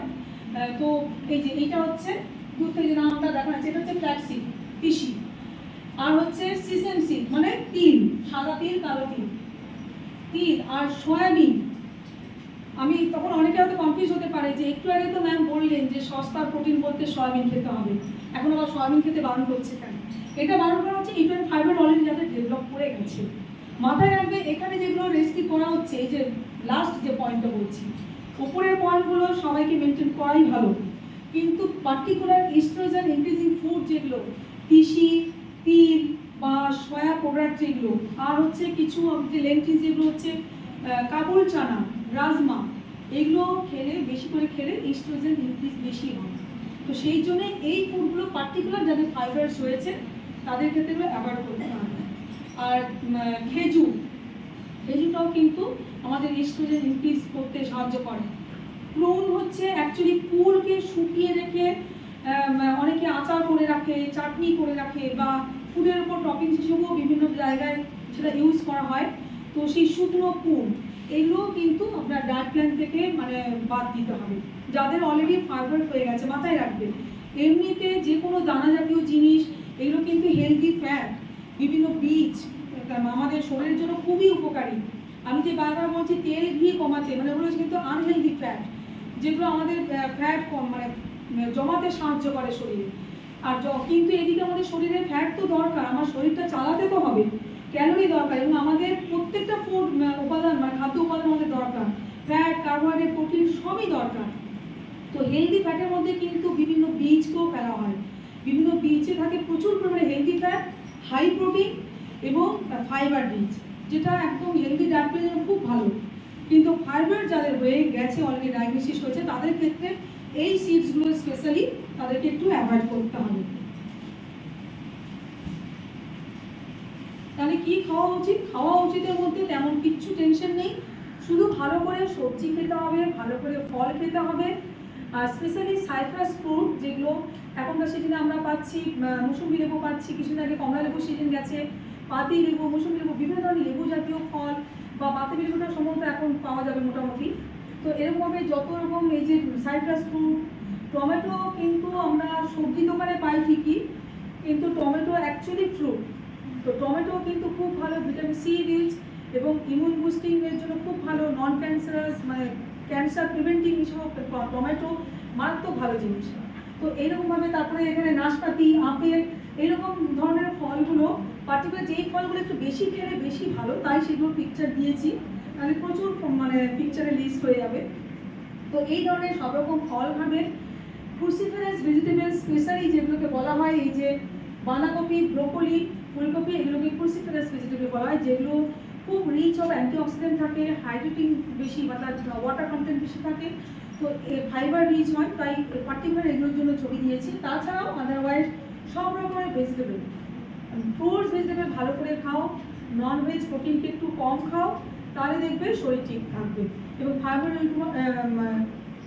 তো এই যে এইটা হচ্ছে দূর থেকে যে নামটা দেখা যাচ্ছে এটা হচ্ছে ফ্ল্যাক্সিড, তিসি। আর হচ্ছে সিসেম সিড মানে তিল, সাদা তিল কালো তিল। আর সয়াবিন, আমি তখন অনেকে হয়তো কনফিউজ হতে পারে যে একটু আগে তো ম্যাম বললেন যে সস্তা প্রোটিন বলতে সয়াবিন খেতে হবে, এখন আবার সয়াবিন খেতে বারণ করছে কেন? এটা বারণ করা হচ্ছে ইভেন ফাইবার অলরেডি যাদের ডেভেলপ করে গেছে। মাথায় রাখবে এখানে যেগুলো রেস্ট্রিক্ট করা হচ্ছে, এই যে লাস্ট যে পয়েন্টটা বলছি, উপরের পয়েন্টগুলো সবাইকে মেনটেন করাই ভালো, কিন্তু পার্টিকুলার ইস্ট্রোজেন ইনক্রিজিং ফুড যেগুলো তিসি, তিল বা সয়া প্রোডাক্ট যেগুলো, আর হচ্ছে কিছু যে লেন্টিল যেগুলো হচ্ছে কাবুল চানা, রাজমা, এগুলো খেলে বেশি করে খেলে ইস্ট্রোজেন ইনক্রিজ বেশি হয়। তো সেই জন্য এই ফুডগুলো পার্টিকুলার যাদের ফাইবারস রয়েছে তাদের ক্ষেত্রে এগুলো অ্যাভয়েড করতে হবে। আর খেজুরটাও কিন্তু আমাদের ইস্ট্রোজেন ইনক্রিজ করতে সাহায্য করে। প্রুন হচ্ছে অ্যাকচুয়ালি কুলকে শুকিয়ে রেখে অনেকে আচার করে রাখে, চাটনি করে রাখে, বা ফুডের উপর টপিং হিসেবেও বিভিন্ন জায়গায় সেটা ইউজ করা হয়। তো সেই শুকনো কুল এগুলো কিন্তু আপনার ডায়েট প্ল্যান থেকে মানে বাদ দিতে হবে যাদের অলরেডি ফাইবার হয়ে গেছে। মাথায় রাখবে এমনিতে যে কোনো দানা জাতীয় জিনিস এগুলো কিন্তু হেলদি ফ্যাট, বিভিন্ন বীজ আমাদের শরীরের জন্য খুবই উপকারী। আমি যে বারবার বলছি তেল ঘি কমাতে, মানে ওগুলো কিন্তু আনহেলদি ফ্যাট, যেগুলো আমাদের ফ্যাট কম মানে জমাতে সাহায্য করে শরীরে। আর কিন্তু এদিকে আমাদের শরীরে ফ্যাট তো দরকার, আমার শরীরটা চালাতে তো হবে, ক্যালোরি দরকার, এবং আমাদের প্রত্যেকটা ফুড উপাদান মানে খাদ্য উপাদান আমাদের দরকার, ফ্যাট, কার্বোহাইড্রেট, প্রোটিন সবই দরকার। তো হেলদি ফ্যাটের মধ্যে কিন্তু বিভিন্ন বীজকেও ফেলা হয়। বিভিন্ন বীজে থাকে প্রচুর পরিমাণে হেলদি ফ্যাট, হাই প্রোটিন এবং ফাইবার বীজ, যেটা একদম হেলদি ডায়েট প্ল্যানের জন্য খুব ভালো। কিন্তু ফাইবার যাদের হয়ে গেছে অলরেডি ডায়াগনোসিস হয়েছে তাদের ক্ষেত্রে এই সিডসগুলো স্পেশালি তাদেরকে একটু অ্যাভয়েড করতে হবে। তাহলে কি খাওয়া উচিত? খাওয়া উচিতের মধ্যে তেমন কিচ্ছু টেনশন নেই, শুধু ভালো করে সবজি খেতে হবে, ভালো করে ফল খেতে হবে, আর স্পেশালি সাইট্রাস ফ্রুট যেগুলো এখনকার সিজনে আমরা পাচ্ছি, মৌসুমি লেবু পাচ্ছি, কিছুদিন আগে কমলা লেবু সিজন গেছে, পাতি লেবু, মৌসুমি লেবু, বিভিন্ন ধরনের লেবু জাতীয় ফল বা পাতি লেবুটা সম্ভবত এখন পাওয়া যাবে মোটামুটি। তো এরকমভাবে যত রকম এই যে সাইট্রাস ফ্রুট, টমেটো কিন্তু আমরা সবজি দোকানে পাই ঠিকই, কিন্তু টমেটো অ্যাকচুয়ালি ফ্রুট। তো টমেটো কিন্তু খুব ভালো ভিটামিন সি রিচ এবং ইমিউন বুস্টিংয়ের জন্য খুব ভালো, নন ক্যান্সারাস মানে ক্যান্সার প্রিভেন্টিং হিসেবে টমেটো মারাত্মক ভালো জিনিস। তো এইরকমভাবে তারপরে এখানে নাশপাতি, আপেল, এইরকম ধরনের ফলগুলো, পার্টিকুলার যেই ফলগুলো একটু বেশি খেলে বেশি ভালো তাই সেগুলো পিকচার দিয়েছি, তাহলে প্রচুর মানে পিকচারে লিস্ট হয়ে যাবে। তো এই ধরনের সব রকম ফল খাবেন। ক্রুসিফেরাস ভেজিটেবল স্পেশালি যেগুলোকে বলা হয় এই যে বাঁধাকপি, ব্রোকলি, ফুলকপি, এগুলোকে ক্রুসিফেরাস ভেজিটেবল বলা হয়, যেগুলো খুব রিচ অফ অ্যান্টিঅক্সিডেন্ট থাকে, হাইড্রেটিং বেশি বা তার ওয়াটার কন্টেন্ট বেশি থাকে, তো ফাইবার রিচ হয়, তাই পার্টিকুলার এগুলোর জন্য ছবি দিয়েছি। তাছাড়াও আদারওয়াইজ সব রকমের ভেজিটেবল, ফ্রুটস ভেজিটেবল ভালো করে খাও, নন ভেজ প্রোটিনকে একটু কম খাও, তাহলে দেখবে শরীর ঠিক থাকবে। এবং ফাইবার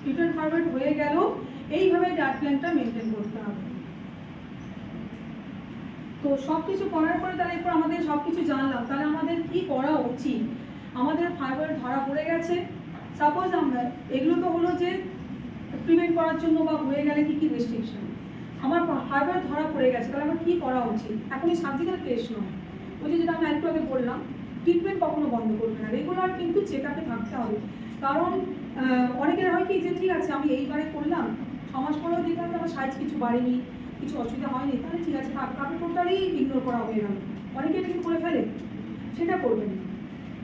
নিউট্রিয়েন্ট ফাইবার হয়ে গেলেও এইভাবে ডায়েট প্ল্যানটা মেনটেন করতে হবে। তো সব কিছু করার পরে তাহলে এরপর আমাদের সব কিছু জানলাম, তাহলে আমাদের কি করা উচিত? আমাদের ফাইবার ধরা পড়ে গেছে, সাপোজ আমরা এগুলো তো হলো যে প্রিভেন্ট করার জন্য বা হয়ে গেলে কী কী রেস্ট্রিকশন, আমার ফাইবার ধরা পড়ে গেছে, তাহলে আমার কী করা উচিত? এখনই সার্জিক্যাল টেস্ট নয়, ওই যে যেটা আমি একটু আগে বললাম, ট্রিটমেন্ট কখনো বন্ধ করবে না, রেগুলার কিন্তু চেক আপে থাকতে হবে। কারণ অনেকের হয় কি যে ঠিক আছে আমি এইবারে করলাম, 6 মাস পরেও দেখলাম যে আমার সাইজ কিছু বাড়েনি, কিছু অসুবিধা হয়নি, তাহলে ঠিক আছে থাক, তাকে টোটালি ইগনোর করা হয়ে গেল। অনেকে এটা কি করে ফেলে, সেটা করবেন।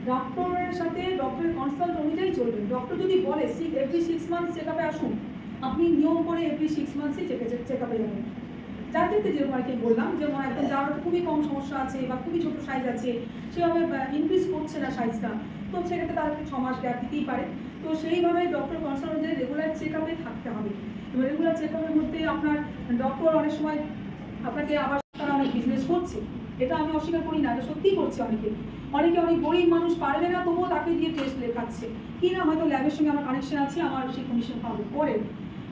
ডক্টরের সাথে ডক্টরের কনসাল্ট অনুযায়ী চলবেন। ডক্টর যদি বলে এভরি 6 মান্থস চেক আপে আসুন, আপনি নিয়ম করে এভরি 6 মান্থসই চেক আপে যাবেন। যার ক্ষেত্রে যেরকম আর কি বললাম, যেমন একদম যার খুবই কম সমস্যা আছে বা খুবই ছোটো সাইজ আছে, সেভাবে ইনক্রিজ করছে না সাইজটা, তো সেক্ষেত্রে তাদেরকে 6 মাস গ্যাপ দিতেই পারে। তো সেইভাবে ডক্টর কনসাল্ট অনুযায়ী রেগুলার চেক আপে থাকতে হবে। এবার রেগুলার চেক আপের মধ্যে আপনার ডক্টর অনেক সময় আপনাকে আবার তারা অনেক বিজনেস করছে, এটা আমি অস্বীকার করি না, এটা সত্যিই করছে। অনেকে অনেক গরিব মানুষ পারবে না, তবুও তাকে দিয়ে টেস্ট লেখাচ্ছে, কি না হয়তো ল্যাবের সঙ্গে আমার কানেকশন আছে, আমার সেই কমিশন পাবো করে,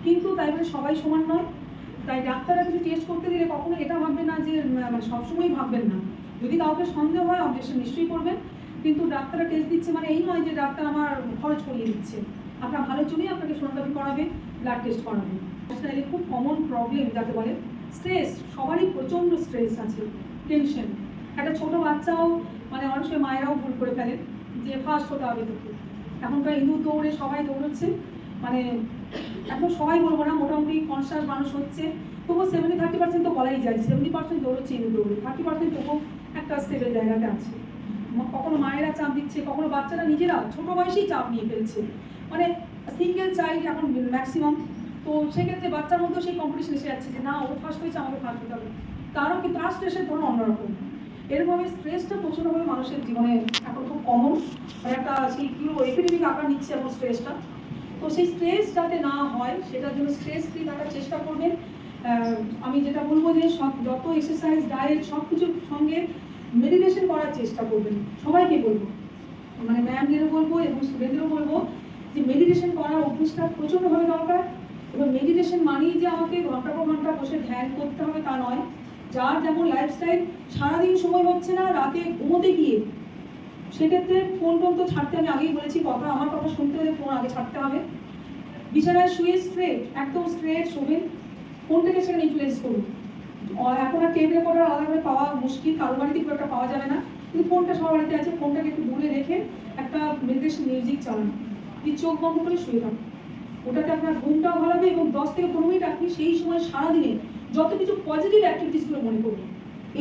কিন্তু তাই বলে সবাই সমান নয়। তাই ডাক্তাররা কিছু টেস্ট করতে দিলে কখনো এটা ভাববেন না যে মানে সবসময় ভাববেন না, যদি কাউকে সন্দেহ হয় অবজেকশন নিশ্চয়ই করবেন, কিন্তু ডাক্তাররা টেস্ট দিচ্ছে মানে এই নয় যে ডাক্তার আমার খরচ করিয়ে দিচ্ছে। আপনার ভালোর জন্যই আপনাকে সোনোগ্রাফি করাবে, ব্লাড টেস্ট করাবে। লাইফস্টাইলে খুব কমন প্রবলেম যাকে বলে স্ট্রেস, সবারই প্রচণ্ড স্ট্রেস আছে, টেনশন। একটা ছোটো বাচ্চাও মানে অনেক সময় মায়েরাও ভুল করে ফেলে যে ফার্স্ট হতে হবে তোকে। এখনকার ইঁদুর দৌড়ে সবাই দৌড়চ্ছে, মানে এখন সবাই বলবো না, মোটামুটি কনসাস মানুষ হচ্ছে, তবুও 70-30% তো বলাই যায়, 70% দৌড়চ্ছে ইঁদুর দৌড়ে, 30% তবুও একটা স্টেবল জায়গাতে আছে। কখনো মায়েরা চাপ দিচ্ছে, কখনো বাচ্চারা নিজেরা ছোটো বয়সেই চাপ নিয়ে ফেলছে, মানে সিঙ্গেল চাইল্ড এখন ম্যাক্সিমাম। তো সেক্ষেত্রে বাচ্চার মধ্যেও সেই কম্পিটিশন এসে যাচ্ছে যে না ও ফার্স্ট হয়েছে, আমাকে ফার্স্ট হতে হবে, তারও কিন্তু তার স্ট্রেসের ধরুন অন্যরকম। এরকমভাবে স্ট্রেসটা প্রচণ্ডভাবে মানুষের জীবনে এখন খুব কমন, মানে একটা সেই কী বলবো এপিডেমিক আকার নিচ্ছে এখন স্ট্রেসটা। তো সেই স্ট্রেস যাতে না হয় সেটার জন্য স্ট্রেস ফ্রি থাকার চেষ্টা করবেন। আমি যেটা বলবো যে যত এক্সারসাইজ ডায়েট সব কিছুর সঙ্গে মেডিটেশন করার চেষ্টা করবেন, সবাইকে বলবো, মানে ম্যামদেরও বলবো এবং স্টুডেন্টদেরও বলবো যে মেডিটেশন করার অভ্যেসটা প্রচণ্ডভাবে দরকার। এবং মেডিটেশন মানেই যে আমাকে ঘন্টা পর ঘন্টা বসে ধ্যান করতে হবে তা নয়। যার যেমন লাইফস্টাইল, সারাদিন সময় হচ্ছে না, রাতে ঘুমোতে গিয়ে সেক্ষেত্রে ফোন তো ছাড়তে, আমি আগেই বলেছি আমার কথা শুনতে হলে ফোন আগে ছাড়তে হবে। বিছানায় শুয়ে স্ট্রেট, একদম স্ট্রেট শোবেন, ফোনটাকে সেখানে ইনফ্লুয়েন্স করুন। এখন আর টেপ রেকর্ডার আলাদাভাবে পাওয়া মুশকিল, কারো বাড়িতে খুব একটা পাওয়া যাবে না, কিন্তু ফোনটা সবার বাড়িতে আছে, ফোনটাকে একটু দূরে রেখে একটা মেডিটেশন মিউজিক চালান, চোখ বন্ধ করে শুয়ে থাকুন। ওটাতে আপনার ঘুমটাও ভালো হবে এবং 10 থেকে 15 মিনিট আপনি সেই সময় সারাদিনে যত কিছু পজিটিভ অ্যাক্টিভিটিসগুলো মনে করবেন।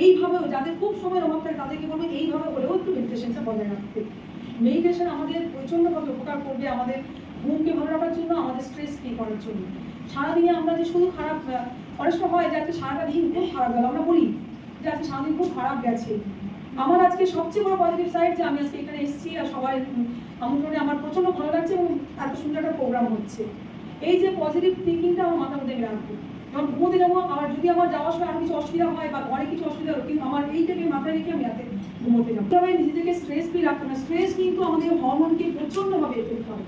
এইভাবেও যাদের খুব সময়ের অভাব থাকে তাদেরকে বলবো এইভাবে হলেও একটু মেডিটেশনটা বজায় রাখতে। মেডিটেশন আমাদের প্রচণ্ডভাবে উপকার করবে আমাদের ঘুমকে ভালো রাখার জন্য, আমাদের স্ট্রেস ফ্রি করার জন্য। সারাদিনে আমরা যে শুধু খারাপ, অনেক সময় হয় যে আজকে সারাটা দিন খুব খারাপ গেল, আমরা বলি যে আজকে সারাদিন খুব খারাপ গেছে। আমার আজকে সবচেয়ে বড় পজিটিভ সাইড যে আমি আজকে এখানে এসেছি আর সবাই আমন্ত্রণে আমার প্রচণ্ড ভালো লাগছে এবং এত সুন্দর একটা প্রোগ্রাম হচ্ছে। এই যে পজিটিভ থিঙ্কিংটা আমার মাথার মধ্যে রাখবো, যখন ঘুমোতে যাবো, আর যদি আমার যাওয়ার সময় আরো কিছু অসুবিধা হয় বা ঘরে কিছু অসুবিধা হলো, কিন্তু আমার এইটাকে মাথায় রেখে আমি রাতে ঘুমোতে যাবো। তবে নিজেদেরকে স্ট্রেস ফ্রি রাখতে না, স্ট্রেস কিন্তু আমাদের হরমোনকে প্রচণ্ডভাবে এফেক্ট করে।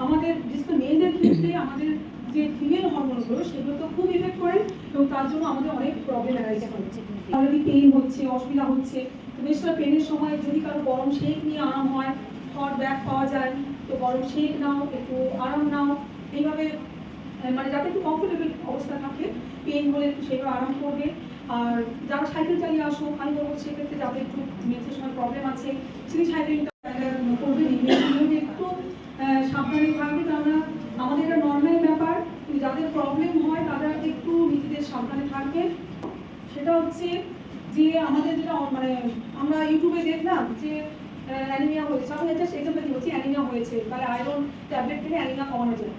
আমাদের বিশেষ করে মেয়েদের ক্ষেত্রে আমাদের যে ফিমেল হরমোনগুলো সেগুলো তো খুব এফেক্ট করে এবং তার জন্য আমাদের অনেক প্রবলেম অ্যারাইজ করে। অলরেডি পেইন হচ্ছে, অসুবিধা হচ্ছে, তো বেশিরভাগ পেনের সময় যদি কারো গরম শেক নিয়ে আরাম হয়, হট ব্যাগ পাওয়া যায়, তো গরম শেক নাও, একটু আরাম নাও, এইভাবে মানে যাতে একটু কমফোর্টেবল অবস্থা থাকে, পেন হলে একটু সেভাবে আরাম করবে। আর যারা সাইকেল চালিয়ে আসো, আমি বলবো সেক্ষেত্রে যাদের একটু মেন্সের সময় প্রবলেম আছে সেই সাইকেলটা করবে, একটু সাবধানে থাকবে, কেননা আমাদের এটা নর্মাল ব্যাপার, কিন্তু যাদের প্রবলেম হয় তারা একটু নিজেদের সাবধানে থাকবে। সেটা হচ্ছে যে আমাদের যেটা মানে আমরা ইউটিউবে দেখলাম যে অ্যানিমিয়া হয়েছে, আমি এটা এক্সাম্পল বলছি, অ্যানিমিয়া হয়েছে, তাহলে আয়রন ট্যাবলেট থেকে অ্যানিমিয়া কমানো যায়।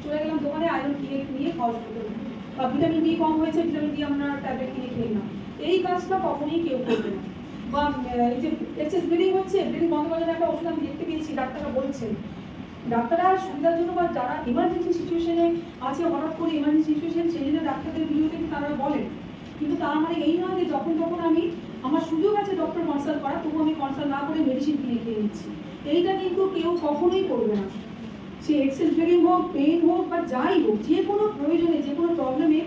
চলে গেলাম দোকানে, আয়রন কিনে নিয়ে খাওয়া শুরু করলাম, বা ভিটামিন ডি কম হয়েছে, ভিটামিন ডি আমরা ট্যাবলেট কিনে খেয়ে না। এই কাজটা কখনোই কেউ করবে না। বা এই যে এক্সেস ব্লিডিং হচ্ছে, ব্লিডিং বন্ধ করার একটা ওষুধ আমি দেখতে পেয়েছি, ডাক্তাররা বলছেন, ডাক্তাররা সুবিধার জন্য বা যারা ইমার্জেন্সি সিচুয়েশনে আছে, হঠাৎ করে ইমার্জেন্সি সিচুয়েশন, সেই জন্য ডাক্তারদের ভিডিওতে তারা বলেন, কিন্তু তার মানে এই নয় যে যখন তখন আমি আমার সুযোগ আছে ডক্টর কনসাল্ট করা, তবু আমি কনসাল্ট না করে মেডিসিন কিনে খেয়ে নিচ্ছি। এইটা কিন্তু কেউ কখনোই করবে না। সে এক্সেস ব্লিডিং হোক, পেইন হোক বা যাই হোক, যে কোনো প্রয়োজনে, যে কোনো প্রবলেমে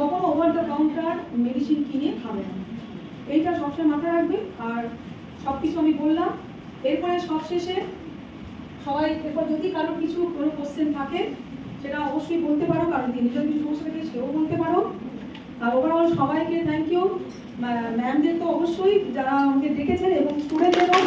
কখনো ওভার দ্য কাউন্টার মেডিসিন কিনে খাবে না। এইটা সবসময় মাথায় রাখবে। আর সব কিছু আমি বললাম, এরপরে সবশেষে সবাই এরপর যদি কারোর কিছু কোনো কোশ্চেন থাকে সেটা অবশ্যই বলতে পারো, কারণ নিজের কিছু সমস্যা থাকে সেও বলতে পারো। আর ওভারঅল সবাইকে থ্যাংক ইউ, ম্যামদের তো অবশ্যই যারা আমাকে দেখেছেন এবং স্টুডেন্টদেরও